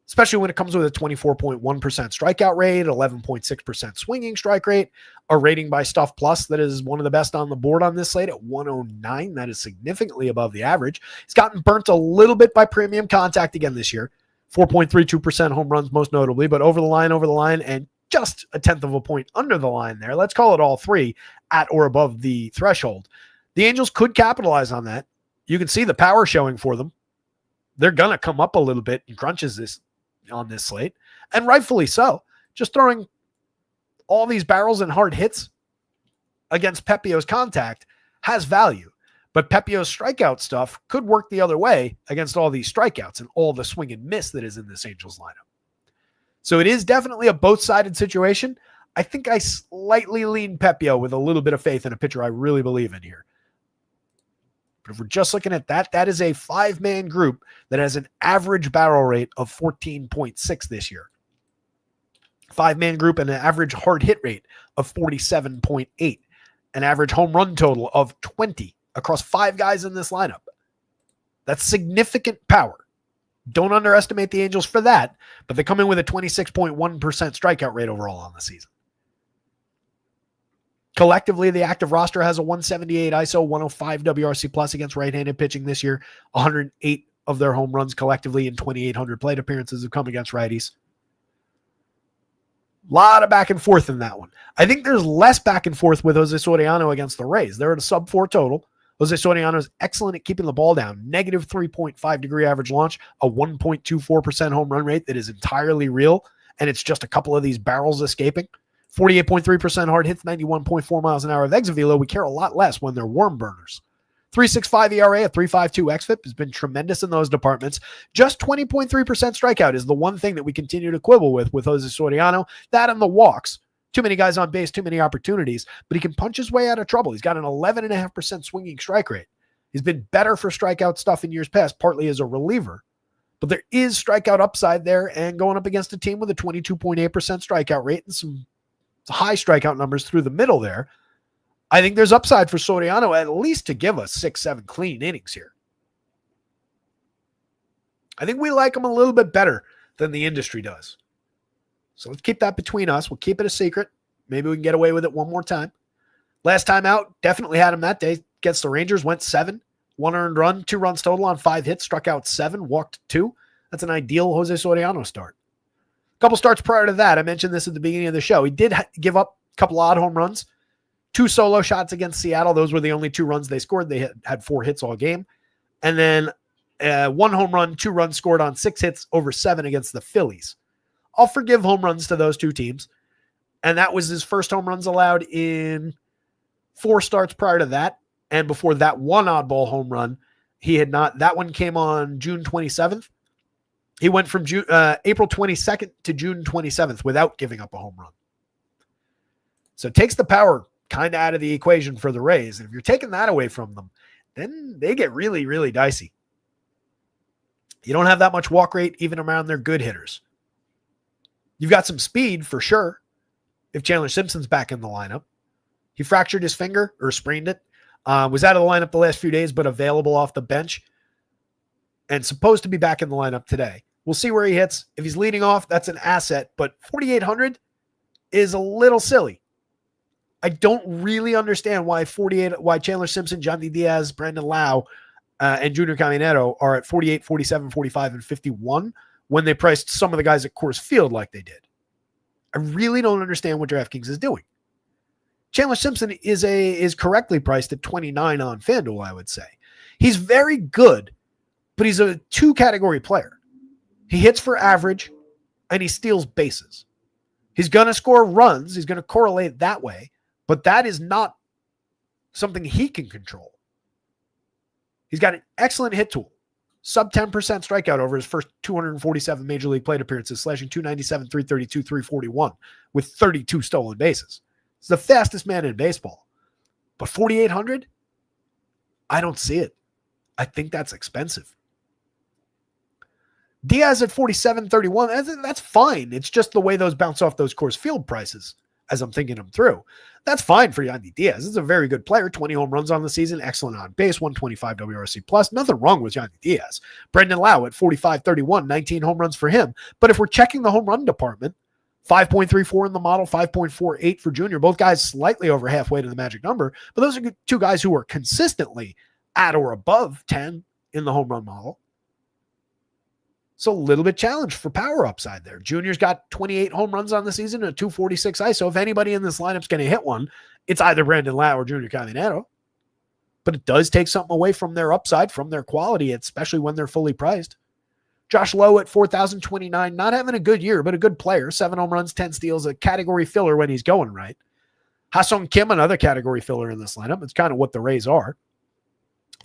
Especially when it comes with a 24.1% strikeout rate, 11.6% swinging strike rate, a rating by Stuff Plus that is one of the best on the board on this slate at 109. That is significantly above the average. He's gotten burnt a little bit by premium contact again this year. 4.32% home runs most notably, but over the line, and just a tenth of a point under the line there. Let's call it all 3 at or above the threshold. The Angels could capitalize on that. You can see the power showing for them. They're going to come up a little bit in crunches on this slate, and rightfully so. Just throwing all these barrels and hard hits against Pepio's contact has value, but Pepio's strikeout stuff could work the other way against all these strikeouts and all the swing and miss that is in this Angels lineup. So it is definitely a both-sided situation. I think I slightly lean Pepio with a little bit of faith in a pitcher I really believe in here. But if we're just looking at that, that is a 5-man group that has an average barrel rate of 14.6 this year. 5-man group and an average hard hit rate of 47.8. An average home run total of 20 across 5 guys in this lineup. That's significant power. Don't underestimate the Angels for that, but they come in with a 26.1% strikeout rate overall on the season. Collectively, the active roster has a 178 ISO, 105 WRC plus against right-handed pitching this year. 108 of their home runs collectively in 2,800 plate appearances have come against righties. A lot of back and forth in that one. I think there's less back and forth with Jose Soriano against the Rays. They're at a sub-4 total. Jose Soriano is excellent at keeping the ball down. Negative 3.5 degree average launch, a 1.24% home run rate that is entirely real, and it's just a couple of these barrels escaping. 48.3% hard hits, 91.4 miles an hour of exit velo. We care a lot less when they're warm burners. 3.65 ERA, a 3.52 xFIP has been tremendous in those departments. Just 20.3% strikeout is the one thing that we continue to quibble with Jose Soriano. That and the walks. Too many guys on base, too many opportunities, but he can punch his way out of trouble. He's got an 11.5% swinging strike rate. He's been better for strikeout stuff in years past, partly as a reliever, but there is strikeout upside there, and going up against a team with a 22.8% strikeout rate and some high strikeout numbers through the middle there, I think there's upside for Soriano at least to give us 6-7 clean innings here. I think we like him a little bit better than the industry does. So let's keep that between us. We'll keep it a secret. Maybe we can get away with it one more time. Last time out, definitely had him that day. Against the Rangers, went 7. 1 earned run, 2 runs total on 5 hits, struck out 7, walked 2. That's an ideal Jose Soriano start. A couple starts prior to that, I mentioned this at the beginning of the show. He did give up a couple odd home runs. 2 solo shots against Seattle. Those were the only 2 runs they scored. They had 4 hits all game. And then 1 home run, 2 runs scored on 6 hits over 7 against the Phillies. I'll forgive home runs to those 2 teams. And that was his first home runs allowed in 4 starts prior to that. And before that 1 oddball home run, he had not. That one came on June 27th. He went from April 22nd to June 27th without giving up a home run. So it takes the power kind of out of the equation for the Rays. And if you're taking that away from them, then they get really, really dicey. You don't have that much walk rate even around their good hitters. You've got some speed for sure if Chandler Simpson's back in the lineup. He fractured his finger or sprained it. Was out of the lineup the last few days, but available off the bench and supposed to be back in the lineup today. We'll see where he hits. If he's leading off, that's an asset, but 4,800 is a little silly. I don't really understand why Chandler Simpson, Johnny Diaz, Brandon Lau, and Junior Caminero are at 48, 47, 45, and 51 when they priced some of the guys at Coors Field like they did. I really don't understand what DraftKings is doing. Chandler Simpson is correctly priced at 29 on FanDuel, I would say. He's very good, but he's a 2-category player. He hits for average, and he steals bases. He's going to score runs. He's going to correlate that way, but that is not something he can control. He's got an excellent hit tool. Sub 10% strikeout over his first 247 Major League plate appearances, slashing 297, 332, 341 with 32 stolen bases. He's the fastest man in baseball. But 4,800? I don't see it. I think that's expensive. Diaz at 47.31, that's fine. It's just the way those bounce off those Coors Field prices as I'm thinking them through. That's fine for Yandy Diaz. This is a very good player. 20 home runs on the season. Excellent on base. 125 WRC plus. Nothing wrong with Yandy Diaz. Brendan Lau at 45.31. 19 home runs for him. But if we're checking the home run department, 5.34 in the model, 5.48 for Junior. Both guys slightly over halfway to the magic number. But those are two guys who are consistently at or above 10 in the home run model. So a little bit challenged for power upside there. Junior's got 28 home runs on the season and a 246 ISO. If anybody in this lineup's going to hit one, it's either Brandon Lau or Junior Caminero. But it does take something away from their upside, from their quality, especially when they're fully priced. Josh Lowe at 4,029, not having a good year, but a good player. 7 home runs, 10 steals, a category filler when he's going right. Ha-Sung Kim, another category filler in this lineup. It's kind of what the Rays are.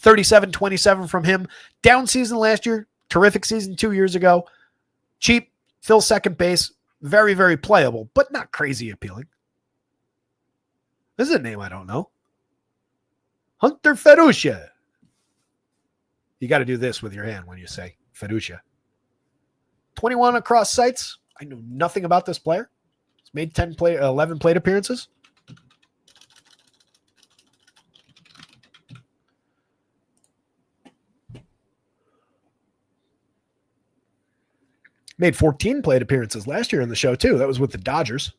37-27 from him. Down season last year. Terrific season 2 years ago. Cheap, fills second base. Very, very playable, but not crazy appealing. This is a name I don't know. Hunter Ferruccia. You got to do this with your hand when you say Ferruccia. 21 across sites. I know nothing about this player. He's made 11 plate appearances. Made 14 plate appearances last year in the show, too. That was with the Dodgers.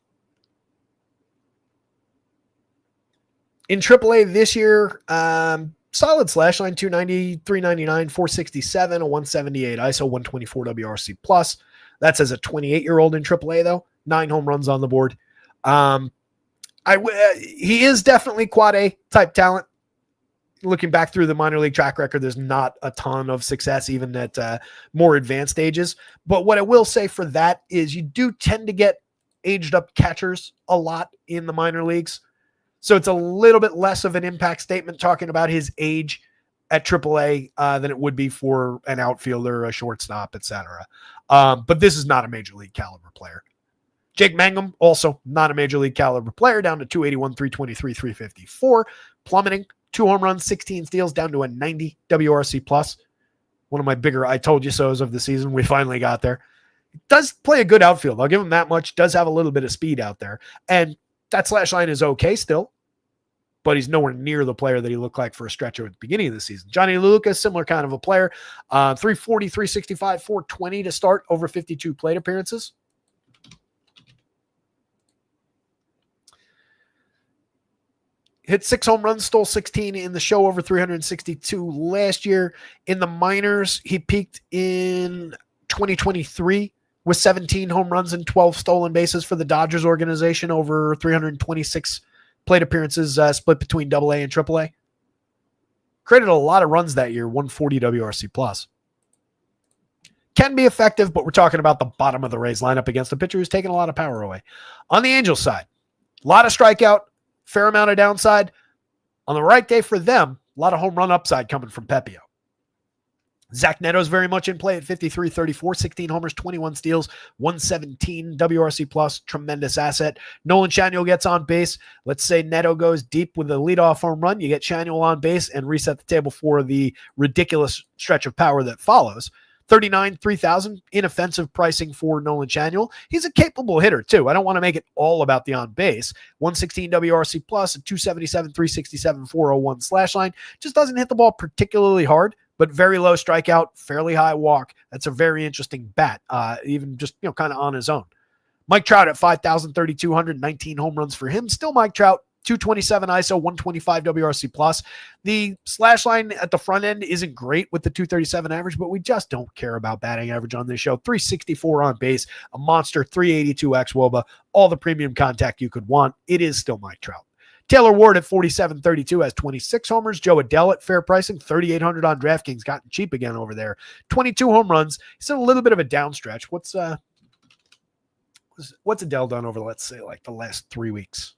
In AAA this year, solid slash line, 290, 399, 467, a 178 ISO, 124 WRC plus. That's as a 28-year-old in AAA, though. 9 home runs on the board. He is definitely quad A type talent. Looking back through the minor league track record, there's not a ton of success even at more advanced ages. But what I will say for that is you do tend to get aged up catchers a lot in the minor leagues. So it's a little bit less of an impact statement talking about his age at AAA than it would be for an outfielder, a shortstop, etc. But this is not a major league caliber player. Jake Mangum, also not a major league caliber player, down to 281, 323, 354, plummeting. 2 home runs, 16 steals, down to a 90 WRC plus. One of my bigger I told you so's of the season. We finally got there. Does play a good outfield. I'll give him that much. Does have a little bit of speed out there. And that slash line is okay still, but he's nowhere near the player that he looked like for a stretch at the beginning of the season. Johnny Lucas, similar kind of a player. 340, 365, 420 to start, over 52 plate appearances. Hit 6 home runs, stole 16 in the show, over 362 last year. In the minors, he peaked in 2023 with 17 home runs and 12 stolen bases for the Dodgers organization, over 326 plate appearances split between AA and AAA. Created a lot of runs that year, 140 WRC plus. Can be effective, but we're talking about the bottom of the Rays lineup against a pitcher who's taking a lot of power away. On the Angels side, a lot of strikeout, fair amount of downside. On the right day for them, a lot of home run upside coming from Pepio. Zach Neto's very much in play at 53, 34, 16 homers, 21 steals, 117 WRC plus, tremendous asset. Nolan Schanuel gets on base. Let's say Neto goes deep with a leadoff home run. You get Schanuel on base and reset the table for the ridiculous stretch of power that follows. 39, 3,000, inoffensive pricing for Nolan Schanuel. He's a capable hitter, too. I don't want to make it all about the on base. 116 WRC plus, a 277, 367, 401 slash line. Just doesn't hit the ball particularly hard, but very low strikeout, fairly high walk. That's a very interesting bat, even just, kind of on his own. Mike Trout at 5,000, 3,200, 19 home runs for him. Still Mike Trout. 227 ISO, 125 WRC plus. The slash line at the front end isn't great with the 237 average, but we just don't care about batting average on this show. 364 on base, a monster 382 xWOBA, all the premium contact you could want. It is still Mike Trout. Taylor Ward at 47-32 has 26 homers. Joe Adele at fair pricing, 3,800 on DraftKings, gotten cheap again over there. 22 home runs. He's in a little bit of a downstretch. What's Adele done over, let's say, like the last 3 weeks?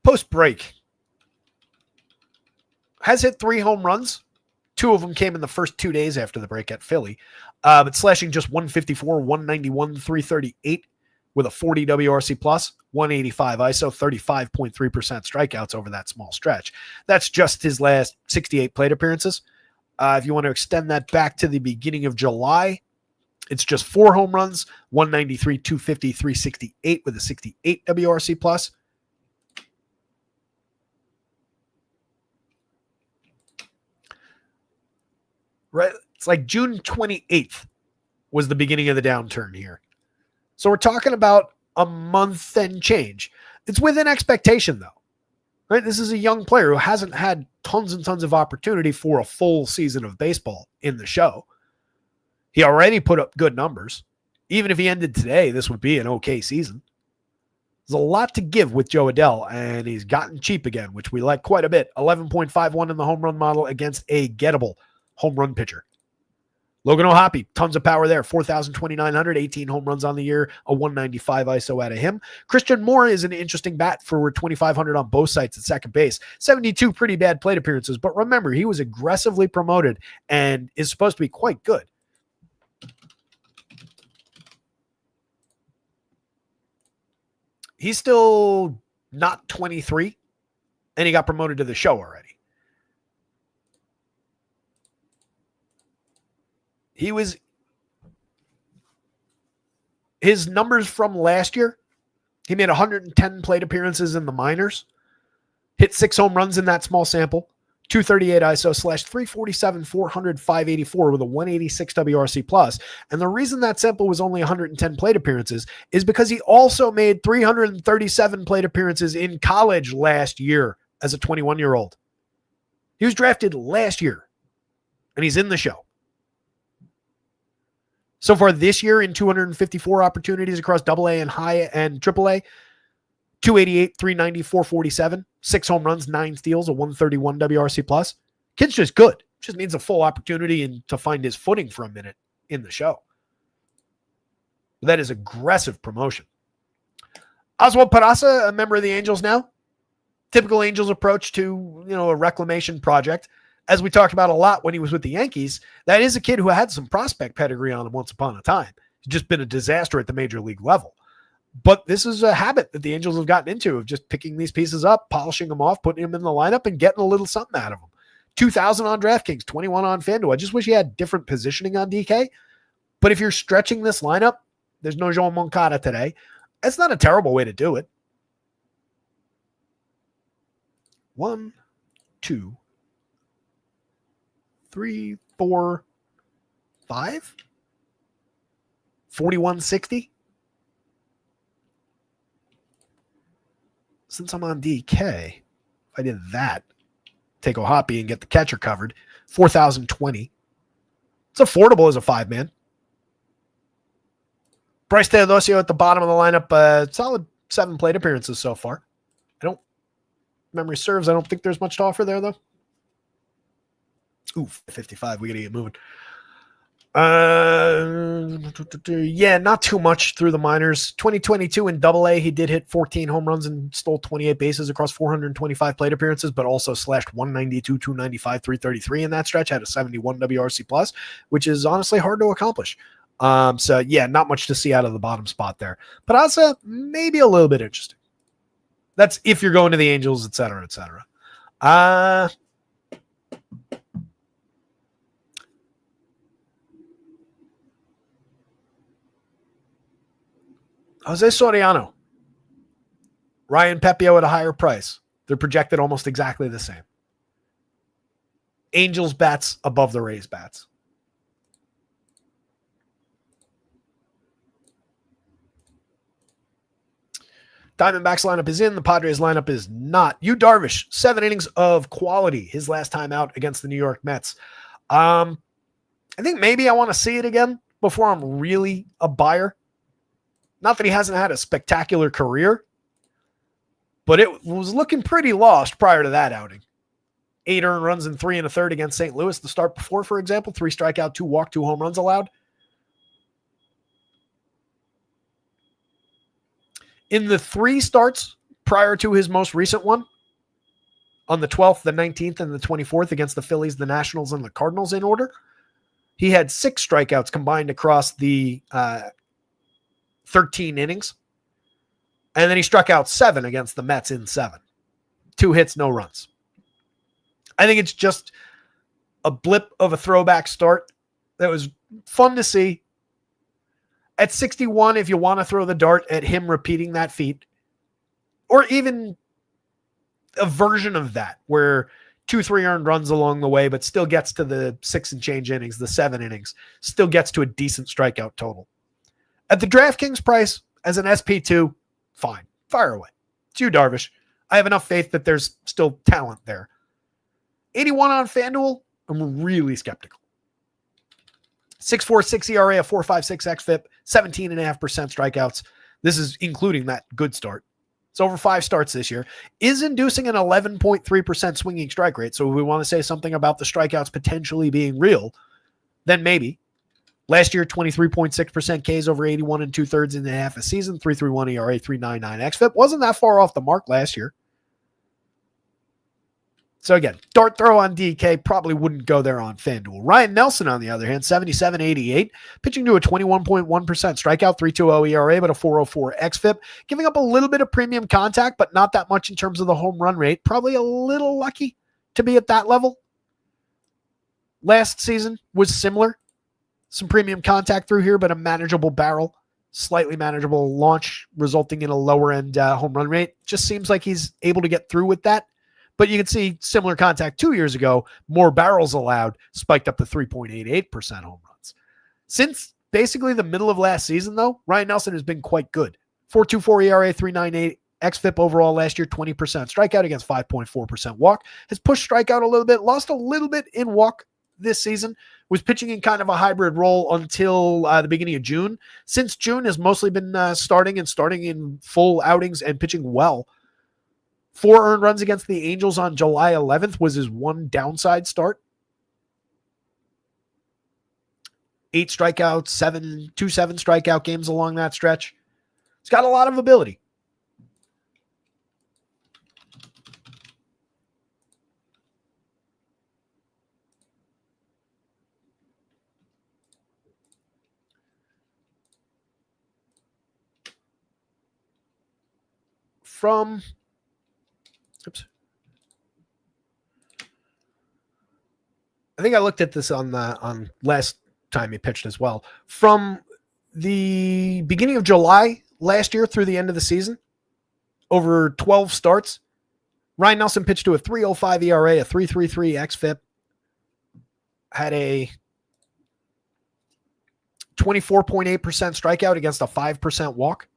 Post-break, has hit 3 home runs. 2 of them came in the first 2 days after the break at Philly. But slashing just 154, 191, 338 with a 40 WRC plus, 185 ISO, 35.3% strikeouts over that small stretch. That's just his last 68 plate appearances. If you want to extend that back to the beginning of July, it's just 4 home runs, 193, 250, 368 with a 68 WRC plus. Right, it's like June 28th was the beginning of the downturn here. So we're talking about a month and change. It's within expectation, though. Right? This is a young player who hasn't had tons and tons of opportunity for a full season of baseball in the show. He already put up good numbers. Even if he ended today, this would be an okay season. There's a lot to give with Joe Adele, and he's gotten cheap again, which we like quite a bit. 11.51 in the home run model against a gettable home run pitcher. Logan O'Hoppe, tons of power there. 4,2,900, 18 home runs on the year, a 195 ISO out of him. Christian Moore is an interesting bat for 2,500 on both sides at second base. 72 pretty bad plate appearances, but remember, he was aggressively promoted and is supposed to be quite good. He's still not 23, and he got promoted to the show already. His numbers from last year, he made 110 plate appearances in the minors, hit 6 home runs in that small sample, 238 ISO, slash 347, 400, 584 with a 186 WRC plus. And the reason that sample was only 110 plate appearances is because he also made 337 plate appearances in college last year as a 21-year-old. He was drafted last year, and he's in the show. So far this year, in 254 opportunities across AA and high and AAA, 288, 390, 447, 6 home runs, 9 steals, a 131 WRC plus. Kid's just good. Just needs a full opportunity and to find his footing for a minute in the show. That is aggressive promotion. Oswald Peraza, a member of the Angels now. Typical Angels approach to, a reclamation project. As we talked about a lot when he was with the Yankees, that is a kid who had some prospect pedigree on him once upon a time. He's just been a disaster at the major league level. But this is a habit that the Angels have gotten into of just picking these pieces up, polishing them off, putting them in the lineup, and getting a little something out of them. 2,000 on DraftKings, 21 on FanDuel. I just wish he had different positioning on DK. But if you're stretching this lineup, there's no Joel Moncada today. That's not a terrible way to do it. 1, 2, 3, 4, 5, 4160. Since I'm on DK, if I did that, take O'Hoppe and get the catcher covered, 4,020. It's affordable as a 5-man. Bryce Teodosio at the bottom of the lineup, solid 7 plate appearances so far. Memory serves, I don't think there's much to offer there, though. Ooh, 55. We got to get moving. Yeah, not too much through the minors. 2022 in AA, he did hit 14 home runs and stole 28 bases across 425 plate appearances, but also slashed 192, 295, 333 in that stretch, had a 71 WRC plus, which is honestly hard to accomplish. So yeah, not much to see out of the bottom spot there, but also maybe a little bit interesting. That's if you're going to the Angels, et cetera, et cetera. Jose Soriano, Ryan Pepio at a higher price. They're projected almost exactly the same. Angels bats above the Rays bats. Diamondbacks lineup is in. The Padres lineup is not. Yu Darvish, 7 innings of quality his last time out against the New York Mets. I think maybe I want to see it again before I'm really a buyer. Not that he hasn't had a spectacular career, but it was looking pretty lost prior to that outing. 8 earned runs and 3 1/3 against St. Louis the start before, for example. 3 strikeout, 2 walk, 2 home runs allowed. In the 3 starts prior to his most recent one, on the 12th, the 19th, and the 24th against the Phillies, the Nationals, and the Cardinals in order, he had 6 strikeouts combined across the 13 innings. And then he struck out 7 against the Mets in 7. 2 hits, no runs. I think it's just a blip of a throwback start that was fun to see. At 61, if you want to throw the dart at him repeating that feat, or even a version of that where 2-3 earned runs along the way, but still gets to the 6 and change innings, the 7 innings, still gets to a decent strikeout total. At the DraftKings price, as an SP2, fine. Fire away. It's Yu Darvish. I have enough faith that there's still talent there. 81 on FanDuel, I'm really skeptical. 6.46 ERA, a 4.56 xFIP, 17.5% strikeouts. This is including that good start. It's over 5 starts this year. Is inducing an 11.3% swinging strike rate. So if we want to say something about the strikeouts potentially being real, then maybe. Last year, 23.6% Ks over 81 2/3 in the half a season, 3.31 ERA, 3.99 xFIP. Wasn't that far off the mark last year. So again, dart throw on DK probably wouldn't go there on FanDuel. Ryan Nelson, on the other hand, 77.88, pitching to a 21.1% strikeout, 3.20 ERA, but a 4.04 xFIP, giving up a little bit of premium contact, but not that much in terms of the home run rate. Probably a little lucky to be at that level. Last season was similar. Some premium contact through here, but a manageable barrel, slightly manageable launch, resulting in a lower end home run rate. Just seems like he's able to get through with that. But you can see similar contact 2 years ago, more barrels allowed, spiked up to 3.88% home runs. Since basically the middle of last season, though, Ryan Nelson has been quite good. 4.24 ERA, 3.98 xFIP overall last year, 20% strikeout against 5.4% walk. Has pushed strikeout a little bit, lost a little bit in walk this season, was pitching in kind of a hybrid role until the beginning of June. Since June has mostly been starting in full outings and pitching well. 4 earned runs against the Angels on July 11th was his one downside start. 8 strikeouts, 2 7 strikeout games along that stretch. He's got a lot of ability. I think I looked at this on last time he pitched as well. From the beginning of July last year through the end of the season, over 12 starts, Ryan Nelson pitched to a 3.05 ERA, a 3.33 xFIP, had a 24.8% strikeout against a 5% walk.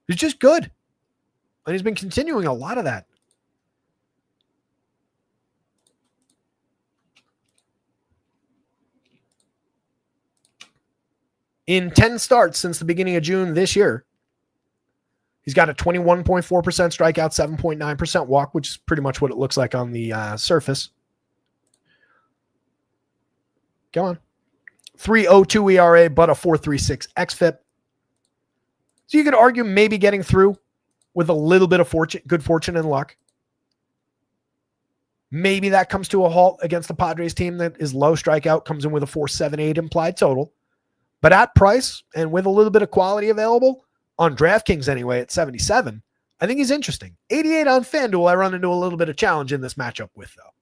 He's just good. And he's been continuing a lot of that. In 10 starts since the beginning of June this year, he's got a 21.4% strikeout, 7.9% walk, which is pretty much what it looks like on the surface. Go on. 3.02 ERA, but a 4.36 xFIP. So you could argue maybe getting through with a little bit of good fortune and luck. Maybe that comes to a halt against the Padres team that is low strikeout, comes in with a 4.78 implied total. But at price and with a little bit of quality available, on DraftKings anyway at 77, I think he's interesting. 88 on FanDuel, I run into a little bit of challenge in this matchup with, though.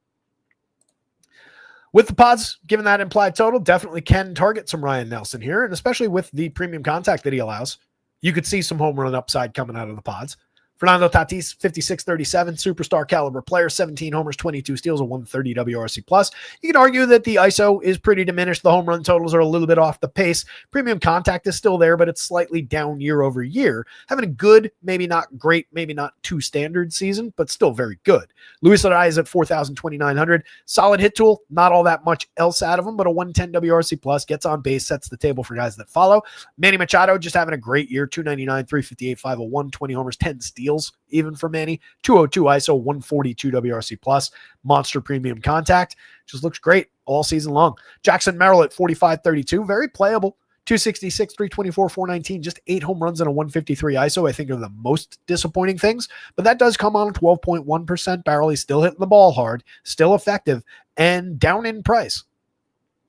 With the pods, given that implied total, definitely can target some Ryan Nelson here, and especially with the premium contact that he allows, you could see some home run upside coming out of the pods. Fernando Tatis, 56-37, superstar caliber player, 17 homers, 22 steals, a 130 WRC plus. You can argue that the ISO is pretty diminished. The home run totals are a little bit off the pace. Premium contact is still there, but it's slightly down year over year. Having a good, maybe not great, maybe not too standard season, but still very good. Luis Arias at 4,200. Solid hit tool, not all that much else out of him, but a 110 WRC plus, gets on base, sets the table for guys that follow. Manny Machado just having a great year, 299, 358, 501, 20 homers, 10 steals. Even for Manny, 202 ISO, 142 WRC plus, monster premium contact, just looks great all season long. Jackson Merrill at 45-32, very playable, 266, 324, 419, just 8 home runs and a 153 ISO, I think are the most disappointing things, but that does come on a 12.1% barrel. He's still hitting the ball hard, still effective, and down in price.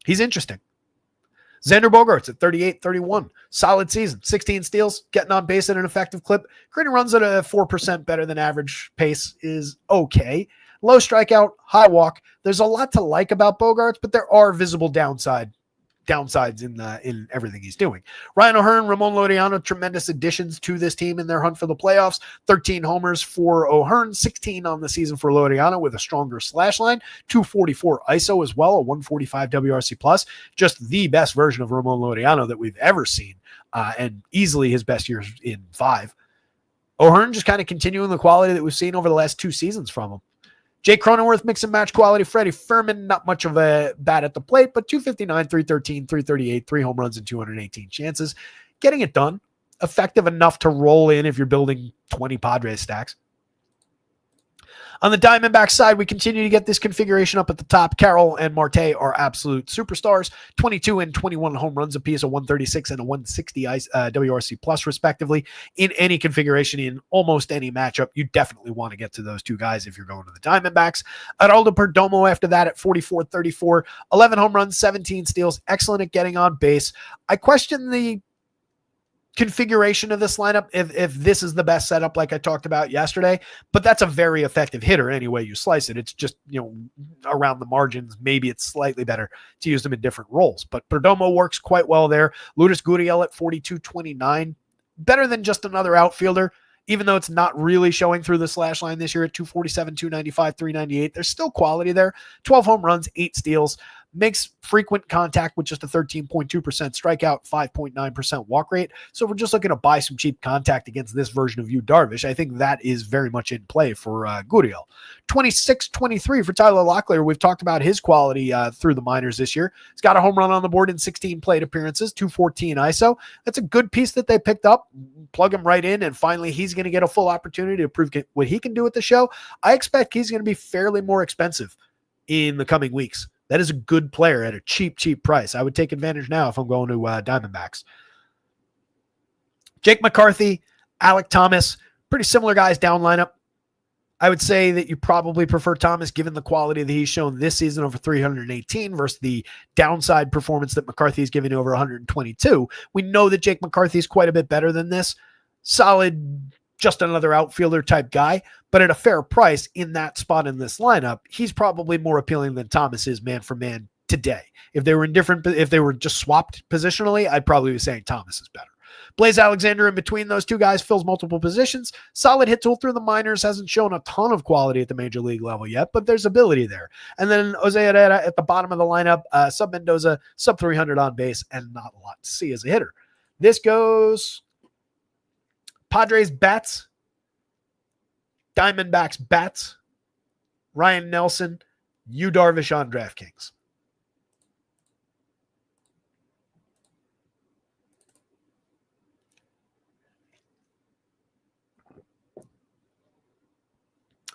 He's interesting. Xander Bogaerts at 38-31. Solid season. 16 steals, getting on base at an effective clip. Creating runs at a 4% better than average pace is okay. Low strikeout, high walk. There's a lot to like about Bogaerts, but there are visible downsides in everything he's doing. Ryan O'Hearn, Ramon Laureano, tremendous additions to this team in their hunt for the playoffs. 13 homers for O'Hearn, 16 on the season for Laureano with a stronger slash line, 244 ISO as well, a 145 WRC plus. Just the best version of Ramon Laureano that we've ever seen, and easily his best years in 5. O'Hearn just kind of continuing the quality that we've seen over the last 2 seasons from him. Jake Cronenworth, mix and match quality. Freddie Furman, not much of a bat at the plate, but 259, 313, 338, 3 home runs and 218 chances. Getting it done. Effective enough to roll in if you're building 20 Padres stacks. On the Diamondback side, we continue to get this configuration up at the top. Carroll and Marte are absolute superstars. 22 and 21 home runs apiece, a 136 and a 160 WRC plus, respectively. In any configuration, in almost any matchup, you definitely want to get to those 2 guys if you're going to the Diamondbacks. Arnoldo Perdomo after that at 44-34. 11 home runs, 17 steals. Excellent at getting on base. I question the configuration of this lineup if this is the best setup like I talked about yesterday, but that's a very effective hitter any way you slice it. It's just, around the margins, maybe it's slightly better to use them in different roles, but Perdomo works quite well there. Lourdes Gurriel at 42-29, better than just another outfielder, even though it's not really showing through the slash line this year at 247, 295, 398. There's still quality there. 12 home runs, 8 steals. Makes frequent contact with just a 13.2% strikeout, 5.9% walk rate. So we're just looking to buy some cheap contact against this version of Yu Darvish. I think that is very much in play for Gurriel. 26-23 for Tyler Locklear. We've talked about his quality through the minors this year. He's got a home run on the board in 16 plate appearances, 214 ISO. That's a good piece that they picked up. Plug him right in, and finally he's going to get a full opportunity to prove what he can do at the show. I expect he's going to be fairly more expensive in the coming weeks. That is a good player at a cheap price. I would take advantage now if I'm going to Diamondbacks. Jake McCarthy, Alec Thomas, pretty similar guys down lineup. I would say that you probably prefer Thomas given the quality that he's shown this season over 318 versus the downside performance that McCarthy's given over 122. We know that Jake McCarthy is quite a bit better than this. Solid, just another outfielder type guy, but at a fair price in that spot in this lineup, he's probably more appealing than Thomas is man for man today. If they were just swapped positionally, I'd probably be saying Thomas is better. Blaze Alexander in between those 2 guys fills multiple positions. Solid hit tool through the minors, hasn't shown a ton of quality at the major league level yet, but there's ability there. And then Jose Herrera at the bottom of the lineup, sub Mendoza, sub 300 on base, and not a lot to see as a hitter. This goes Padres bats, Diamondbacks bats, Ryan Nelson, Yu Darvish on DraftKings.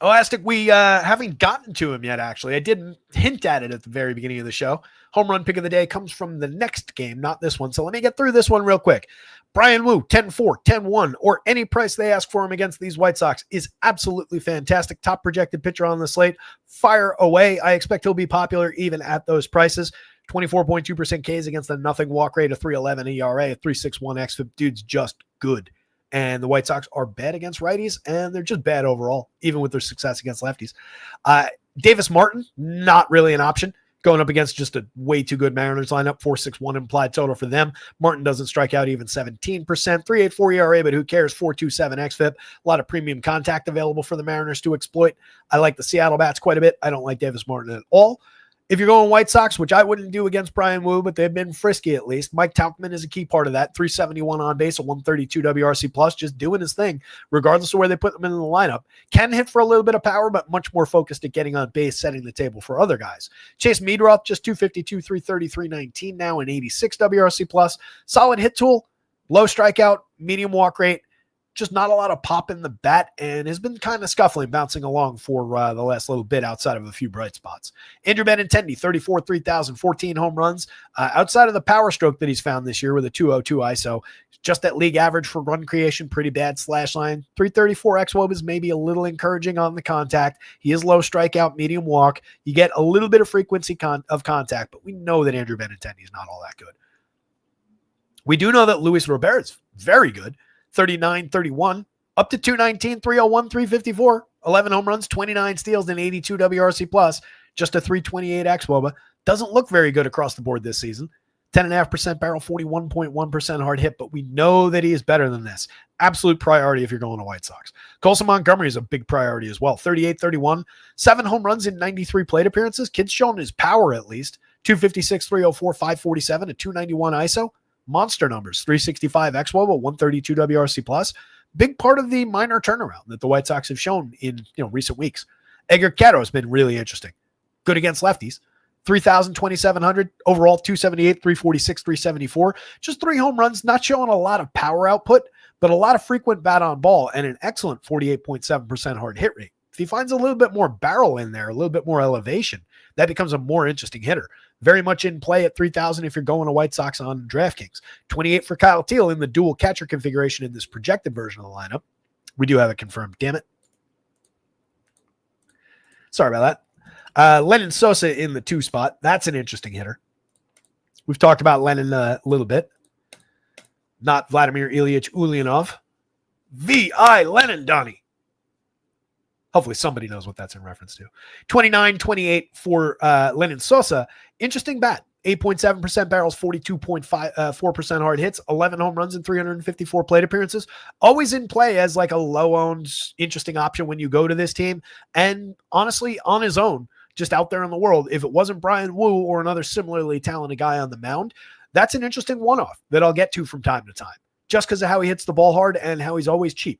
Elastic, we haven't gotten to him yet, actually. I did hint at it at the very beginning of the show. Home run pick of the day comes from the next game, not this one. So let me get through this one real quick. Brian Wu, 10-4, 10-1, or any price they ask for him against these White Sox is absolutely fantastic. Top projected pitcher on the slate. Fire away. I expect he'll be popular even at those prices. 24.2% Ks against a nothing walk rate, a 3.11 ERA, a 3.61 xFIP. Dude's just good. And the White Sox are bad against righties, and they're just bad overall, even with their success against lefties. Davis Martin, not really an option. Going up against just a way too good Mariners lineup, 4.61 implied total for them. Martin doesn't strike out even 17%, 3.84 ERA, but who cares? 4.27 xFIP. A lot of premium contact available for the Mariners to exploit. I like the Seattle bats quite a bit. I don't like Davis Martin at all. If you're going White Sox, which I wouldn't do against Brian Wu, but they've been frisky at least. Mike Tauchman is a key part of that. 371 on base, a 132 WRC plus, just doing his thing, regardless of where they put them in the lineup. Can hit for a little bit of power, but much more focused at getting on base, setting the table for other guys. Chase Meadroth, just 252, 330, 319 now, an 86 WRC plus. Solid hit tool, low strikeout, medium walk rate. Just not a lot of pop in the bat, and has been kind of scuffling, bouncing along for the last little bit outside of a few bright spots. Andrew Benintendi, 34, 3,000, 14 home runs. Outside of the power stroke that he's found this year with a 202 ISO, just at league average for run creation, pretty bad slash line. 334 xWOB is maybe a little encouraging on the contact. He is low strikeout, medium walk. You get a little bit of frequency of contact, but we know that Andrew Benintendi is not all that good. We do know that Luis Robert is very good. 39, 31, up to 219, 301, 354, 11 home runs, 29 steals, and 82 WRC plus, just a 328 xWOBA. Doesn't look very good across the board this season. 10.5% barrel, 41.1% hard hit, but we know that he is better than this. Absolute priority if you're going to White Sox. Colson Montgomery is a big priority as well. 38, 31, 7 home runs in 93 plate appearances. Kid's showing his power at least. 256, 304, 547, a 291 ISO. Monster numbers, 365 xWOBA, 132 WRC plus. Big part of the minor turnaround that the White Sox have shown in recent weeks. Edgar Quero has been really interesting. Good against lefties. 3,000, 2,700, overall 278, 346, 374. Just 3 home runs, not showing a lot of power output, but a lot of frequent bat on ball and an excellent 48.7% hard hit rate. If he finds a little bit more barrel in there, a little bit more elevation, that becomes a more interesting hitter. Very much in play at 3,000 if you're going to White Sox on DraftKings. 28 for Kyle Teal in the dual catcher configuration in this projected version of the lineup. We do have it confirmed. Damn it. Sorry about that. Lennon Sosa in the 2 spot. That's an interesting hitter. We've talked about Lennon a little bit. Not Vladimir Ilyich Ulyanov. V.I. Lennon Donnie. Hopefully somebody knows what that's in reference to. 29, 28 for Lennon Sosa. Interesting bat. 8.7% barrels, 42.4% hard hits, 11 home runs and 354 plate appearances. Always in play as like a low-owned, interesting option when you go to this team. And honestly, on his own, just out there in the world, if it wasn't Brian Wu or another similarly talented guy on the mound, that's an interesting one-off that I'll get to from time to time, just because of how he hits the ball hard and how he's always cheap.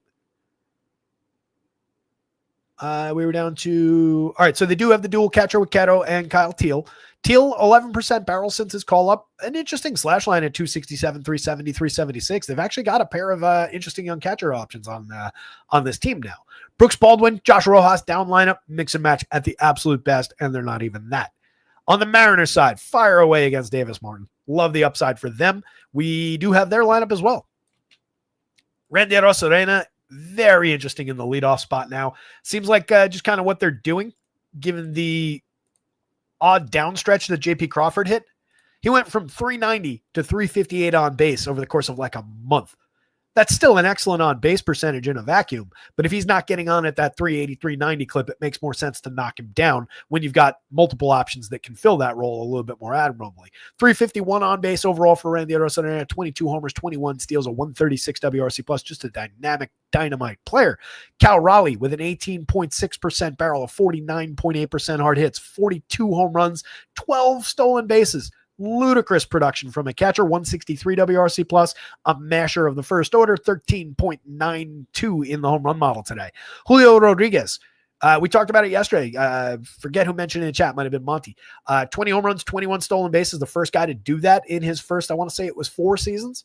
We were down to... All right, so they do have the dual catcher with Cato and Kyle Teal. Teal, 11% barrel since his call-up. An interesting slash line at 267, 370, 376. They've actually got a pair of interesting young catcher options on this team now. Brooks Baldwin, Josh Rojas, down lineup, mix and match at the absolute best, and they're not even that. On the Mariners side, fire away against Davis Martin. Love the upside for them. We do have their lineup as well. Randy Arozarena, very interesting in the leadoff spot now. Seems like just kind of what they're doing, given the odd downstretch that JP Crawford hit. He went from 390 to 358 on base over the course of like a month. That's still an excellent on base percentage in a vacuum. But if he's not getting on at that 380, 390 clip, it makes more sense to knock him down when you've got multiple options that can fill that role a little bit more admirably. 351 on base overall for Randy Arozarena, 22 homers, 21 steals, a 136 WRC plus, just a dynamic, dynamite player. Cal Raleigh with an 18.6% barrel, a 49.8% hard hits, 42 home runs, 12 stolen bases. Ludicrous production from a catcher, 163 WRC plus, a masher of the first order, 13.92 in the home run model today. Julio Rodriguez, we talked about it yesterday. Forget who mentioned in the chat, might have been Monty. 20 home runs, 21 stolen bases, the first guy to do that in his first, I want to say it was 4 seasons.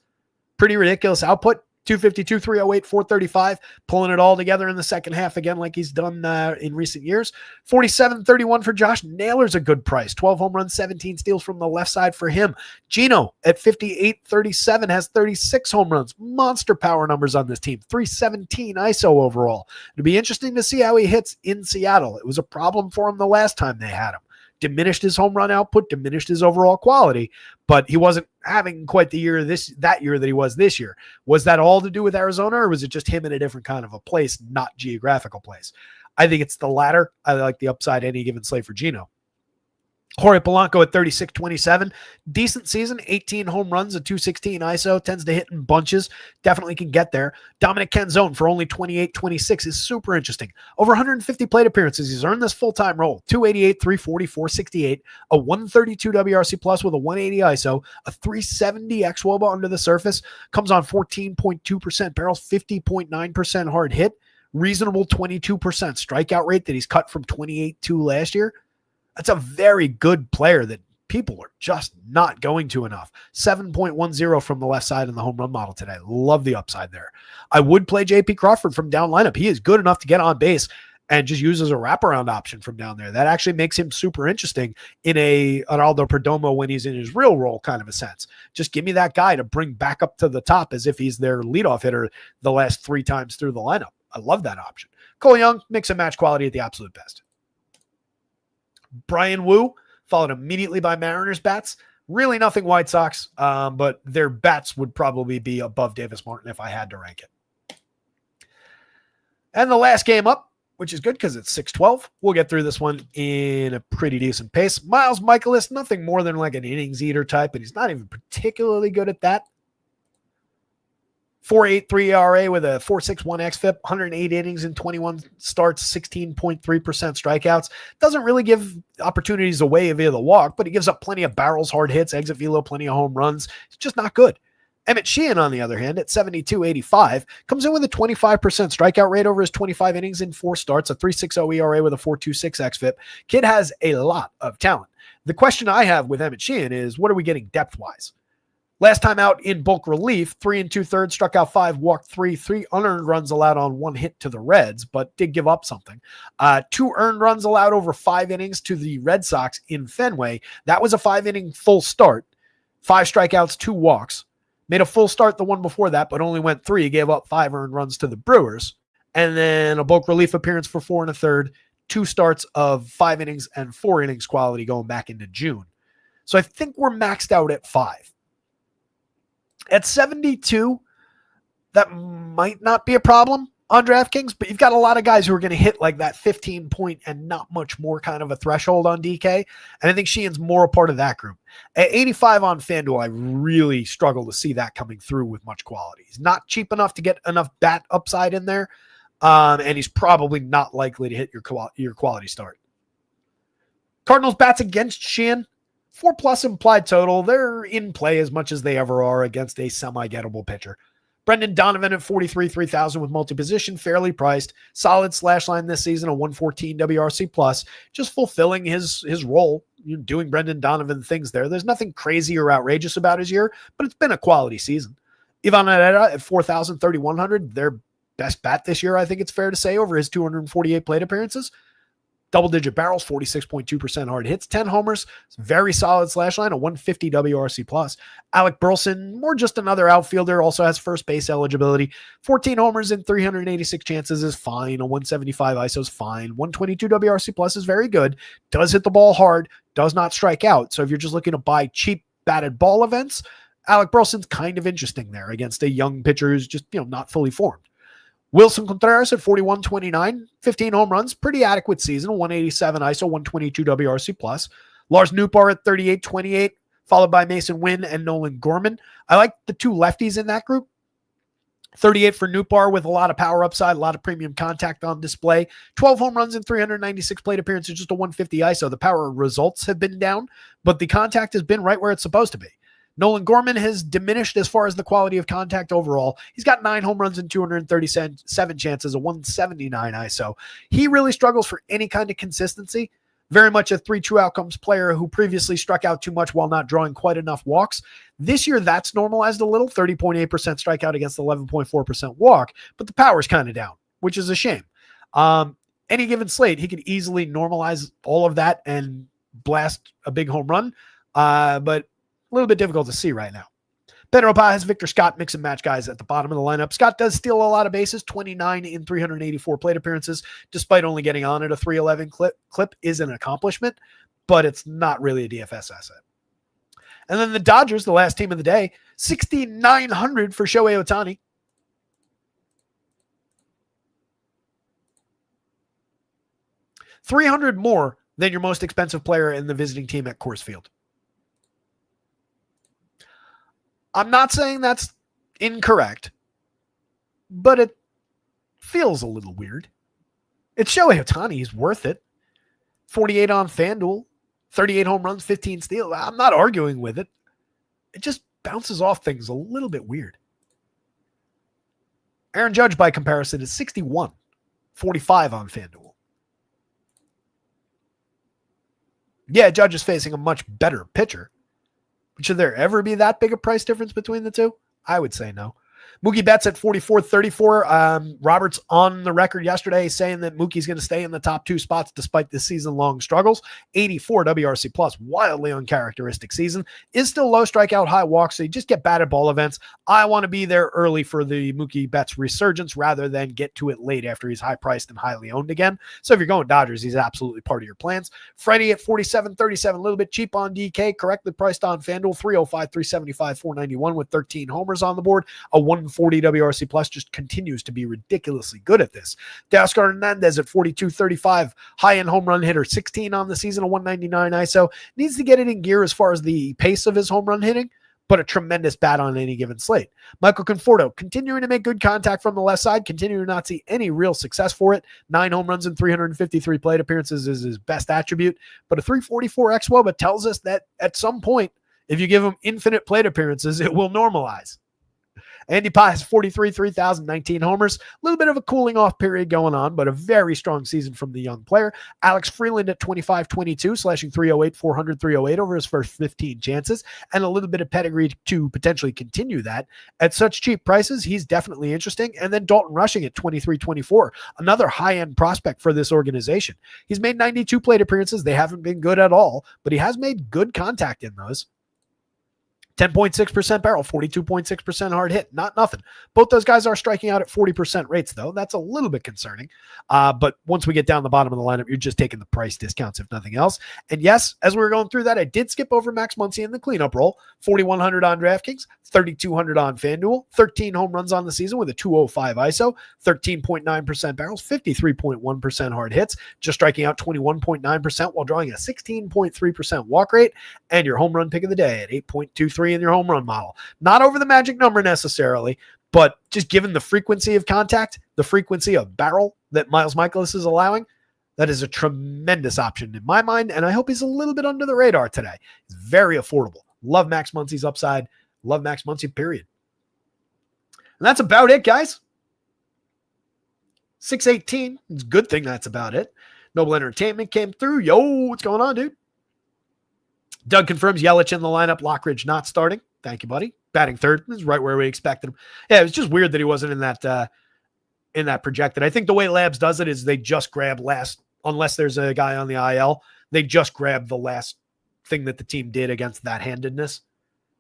Pretty ridiculous output. 252, 308, 435, pulling it all together in the second half again like he's done in recent years. 47-31 for Josh Naylor's a good price. 12 home runs, 17 steals from the left side for him. Gino at 58-37 has 36 home runs. Monster power numbers on this team. 317 ISO overall. It'll be interesting to see how he hits in Seattle. It was a problem for him the last time they had him. Diminished his home run output, diminished his overall quality, but he wasn't having quite the year that year that he was this year. Was that all to do with Arizona, or was it just him in a different kind of a place, not geographical place? I think it's the latter. I like the upside any given slate for Gino. Jorge Polanco at 36-27. Decent season, 18 home runs, a 216 ISO, tends to hit in bunches. Definitely can get there. Dominic Canzone for only 28-26 is super interesting. Over 150 plate appearances. He's earned this full-time role. 288, 340, 468, a 132 WRC plus with a 180 ISO, a 370 xWOBA under the surface. Comes on 14.2% barrels, 50.9% hard hit. Reasonable 22% strikeout rate that he's cut from 28 last year. That's a very good player that people are just not going to enough. 7.10 from the left side in the home run model today. Love the upside there. I would play JP Crawford from down lineup. He is good enough to get on base and just use as a wraparound option from down there. That actually makes him super interesting in an Aldo Perdomo when he's in his real role kind of a sense. Just give me that guy to bring back up to the top as if he's their leadoff hitter the last 3 times through the lineup. I love that option. Cole Young, mix and match quality at the absolute best. Brian Wu, followed immediately by Mariners bats. Really nothing White Sox, but their bats would probably be above Davis Martin if I had to rank it. And the last game up, which is good because it's 6-12. We'll get through this one in a pretty decent pace. Miles Michaelis, nothing more than like an innings eater type, and he's not even particularly good at that. 4.83 ERA with a 4.61 xFIP, 108 innings in 21 starts, 16.3% strikeouts. Doesn't really give opportunities away via the walk, but he gives up plenty of barrels, hard hits, exit velo, plenty of home runs. It's just not good. Emmett Sheehan, on the other hand, at 72.85, comes in with a 25% strikeout rate over his 25 innings in 4 starts, a 3.60 ERA with a 4.26 xFIP. Kid has a lot of talent. The question I have with Emmett Sheehan is, what are we getting depth-wise? Last time out in bulk relief, 3 2/3, struck out 5, walked 3 unearned runs allowed on 1 hit to the Reds, but did give up something. 2 earned runs allowed over 5 innings to the Red Sox in Fenway. That was a 5-inning full start. 5 strikeouts, 2 walks. Made a full start the one before that, but only went 3. Gave up 5 earned runs to the Brewers. And then a bulk relief appearance for 4 1/3, 2 starts of 5 innings and 4 innings quality going back into June. So I think we're maxed out at 5. At 72, that might not be a problem on DraftKings, but you've got a lot of guys who are going to hit like that 15-point and not much more kind of a threshold on DK. And I think Sheehan's more a part of that group. At 85 on FanDuel, I really struggle to see that coming through with much quality. He's not cheap enough to get enough bat upside in there, and he's probably not likely to hit your quality start. Cardinals bats against Sheehan. 4+ implied total. They're in play as much as they ever are against a semi-gettable pitcher. Brendan Donovan at 43,000 with multi-position, fairly priced. Solid slash line this season, a 114 WRC plus. Just fulfilling his role, doing Brendan Donovan things there. There's nothing crazy or outrageous about his year, but it's been a quality season. Ivan Herrera at 4,000, 3,100. Their best bat this year, I think it's fair to say, over his 248 plate appearances. Double-digit barrels, 46.2% hard hits, 10 homers, very solid slash line, a 150 WRC plus. Alec Burleson, more just another outfielder, also has first base eligibility. 14 homers in 386 chances is fine. A 175 ISO is fine. 122 WRC plus is very good. Does hit the ball hard, does not strike out. So if you're just looking to buy cheap batted ball events, Alec Burleson's kind of interesting there against a young pitcher who's just not fully formed. Wilson Contreras at 41.29, 15 home runs, pretty adequate season, 187 ISO, 122 WRC plus. Lars Nootbaar at 38.28, followed by Mason Wynn and Nolan Gorman. I like the 2 lefties in that group. 38 for Nootbaar with a lot of power upside, a lot of premium contact on display. 12 home runs in 396 plate appearances, just a 150 ISO. The power results have been down, but the contact has been right where it's supposed to be. Nolan Gorman has diminished as far as the quality of contact overall. He's got 9 home runs in 237 chances, a 179 ISO. He really struggles for any kind of consistency. Very much a 3 true outcomes player who previously struck out too much while not drawing quite enough walks. This year, that's normalized a little, 30.8% strikeout against 11.4% walk, but the power's kind of down, which is a shame. Any given slate, he could easily normalize all of that and blast a big home run, but a little bit difficult to see right now. Pedro Pa has Victor Scott, mix and match guys at the bottom of the lineup. Scott does steal a lot of bases, 29 in 384 plate appearances, despite only getting on at a 311 clip is an accomplishment, but it's not really a DFS asset. And then the Dodgers, the last team of the day, 6,900 for Shohei Ohtani. $300 more than your most expensive player in the visiting team at Coors Field. I'm not saying that's incorrect, but it feels a little weird. It's Shohei Ohtani. He's worth it. 48 on FanDuel, 38 home runs, 15 steals. I'm not arguing with it. It just bounces off things a little bit weird. Aaron Judge, by comparison, is 61, 45 on FanDuel. Yeah, Judge is facing a much better pitcher. But should there ever be that big a price difference between the two? I would say no. Mookie Betts at 44.34. Roberts on the record yesterday saying that Mookie's going to stay in the top 2 spots despite this season-long struggles. 84 WRC plus, wildly uncharacteristic season. Is still low strikeout, high walk, so you just get bad at ball events. I want to be there early for the Mookie Betts resurgence rather than get to it late after he's high-priced and highly owned again. So if you're going Dodgers, he's absolutely part of your plans. Freddie at 47.37, a little bit cheap on DK, correctly priced on FanDuel, 305, 375, 491 with 13 homers on the board. A 140 WRC plus, just continues to be ridiculously good at this. Teoscar Hernandez at 42.35, high-end home run hitter, 16 on the season, a 199 ISO. Needs to get it in gear as far as the pace of his home run hitting, but a tremendous bat on any given slate. Michael Conforto continuing to make good contact from the left side, continuing to not see any real success for it. 9 home runs and 353 plate appearances is his best attribute, but a 344 xWOBA tells us that at some point, if you give him infinite plate appearances, it will normalize. Andy Pye has 43, 3,019 homers. A little bit of a cooling off period going on, but a very strong season from the young player. Alex Freeland at 25-22, slashing 308, 400, 308 over his first 15 chances, and a little bit of pedigree to potentially continue that. At such cheap prices, he's definitely interesting. And then Dalton Rushing at 23-24, another high-end prospect for this organization. He's made 92 plate appearances. They haven't been good at all, but he has made good contact in those. 10.6% barrel, 42.6% hard hit. Not nothing. Both those guys are striking out at 40% rates, though. That's a little bit concerning. But once we get down the bottom of the lineup, you're just taking the price discounts, if nothing else. And yes, as we were going through that, I did skip over Max Muncy in the cleanup role. 4,100 on DraftKings, 3,200 on FanDuel, 13 home runs on the season with a 205 ISO, 13.9% barrels, 53.1% hard hits, just striking out 21.9% while drawing a 16.3% walk rate, and your home run pick of the day at 8.23 in your home run model. Not over the magic number necessarily, but just given the frequency of contact, the frequency of barrel that Miles Michaelis is allowing, that is a tremendous option in my mind, and I hope he's a little bit under the radar today. He's very affordable. Love Max Muncy's upside. Love Max Muncy, period. And that's about it, guys. 618. It's a good thing that's about it. Noble Entertainment came through. Yo, what's going on, dude? Doug confirms Yelich in the lineup. Lockridge not starting. Thank you, buddy. Batting third. This is right where we expected him. Yeah, it was just weird that he wasn't in that projected. I think the way Labs does it is they just grab last, unless there's a guy on the IL, they just grab the last thing that the team did against that handedness.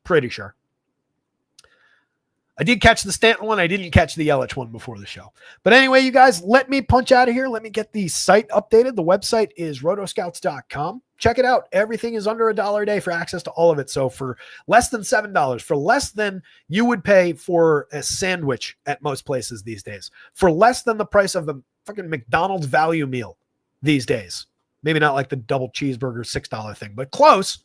Pretty sure. I did catch the Stanton one. I didn't catch the Yelich one before the show. But anyway, you guys, let me punch out of here. Let me get the site updated. The website is rotoscouts.com. Check it out. Everything is under $1 a day for access to all of it. So for less than $7, for less than you would pay for a sandwich at most places these days, for less than the price of the fucking McDonald's value meal these days, maybe not like the double cheeseburger $6 thing, but close.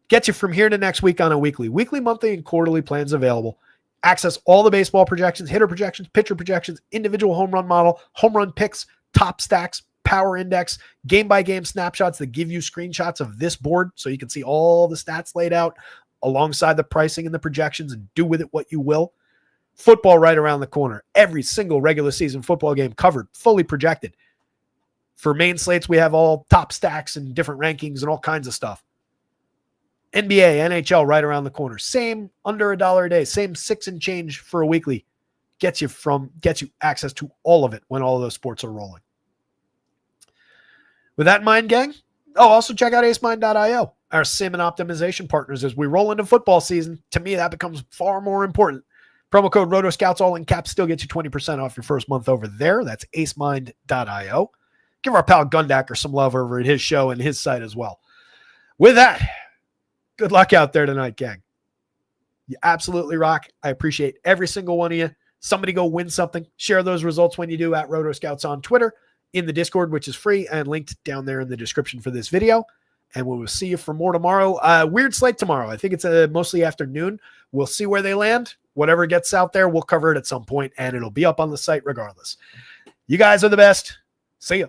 Gets you from here to next week on a weekly, monthly, and quarterly plans available. Access all the baseball projections, hitter projections, pitcher projections, individual home run model, home run picks, top stacks, power index, game-by-game snapshots that give you screenshots of this board so you can see all the stats laid out alongside the pricing and the projections and do with it what you will. Football right around the corner. Every single regular season football game covered, fully projected. For main slates, we have all top stacks and different rankings and all kinds of stuff. NBA, NHL right around the corner. Same under $1 a day. Same 6 and change for a weekly. Gets you access to all of it when all of those sports are rolling. With that in mind, gang, also check out acemind.io, our sim and optimization partners as we roll into football season. To me, that becomes far more important. Promo code rotoscouts, all in caps, still gets you 20% off your first month over there. That's acemind.io. Give our pal Gundacker some love over at his show and his site as well. With that, good luck out there tonight, gang. You absolutely rock. I appreciate every single one of you. Somebody go win something. Share those results when you do at rotoscouts on Twitter, in the Discord, which is free and linked down there in the description for this video. And we will see you for more tomorrow. Weird slate tomorrow. I think it's mostly afternoon. We'll see where they land. Whatever gets out there, we'll cover it at some point, and it'll be up on the site regardless. You guys are the best. See ya.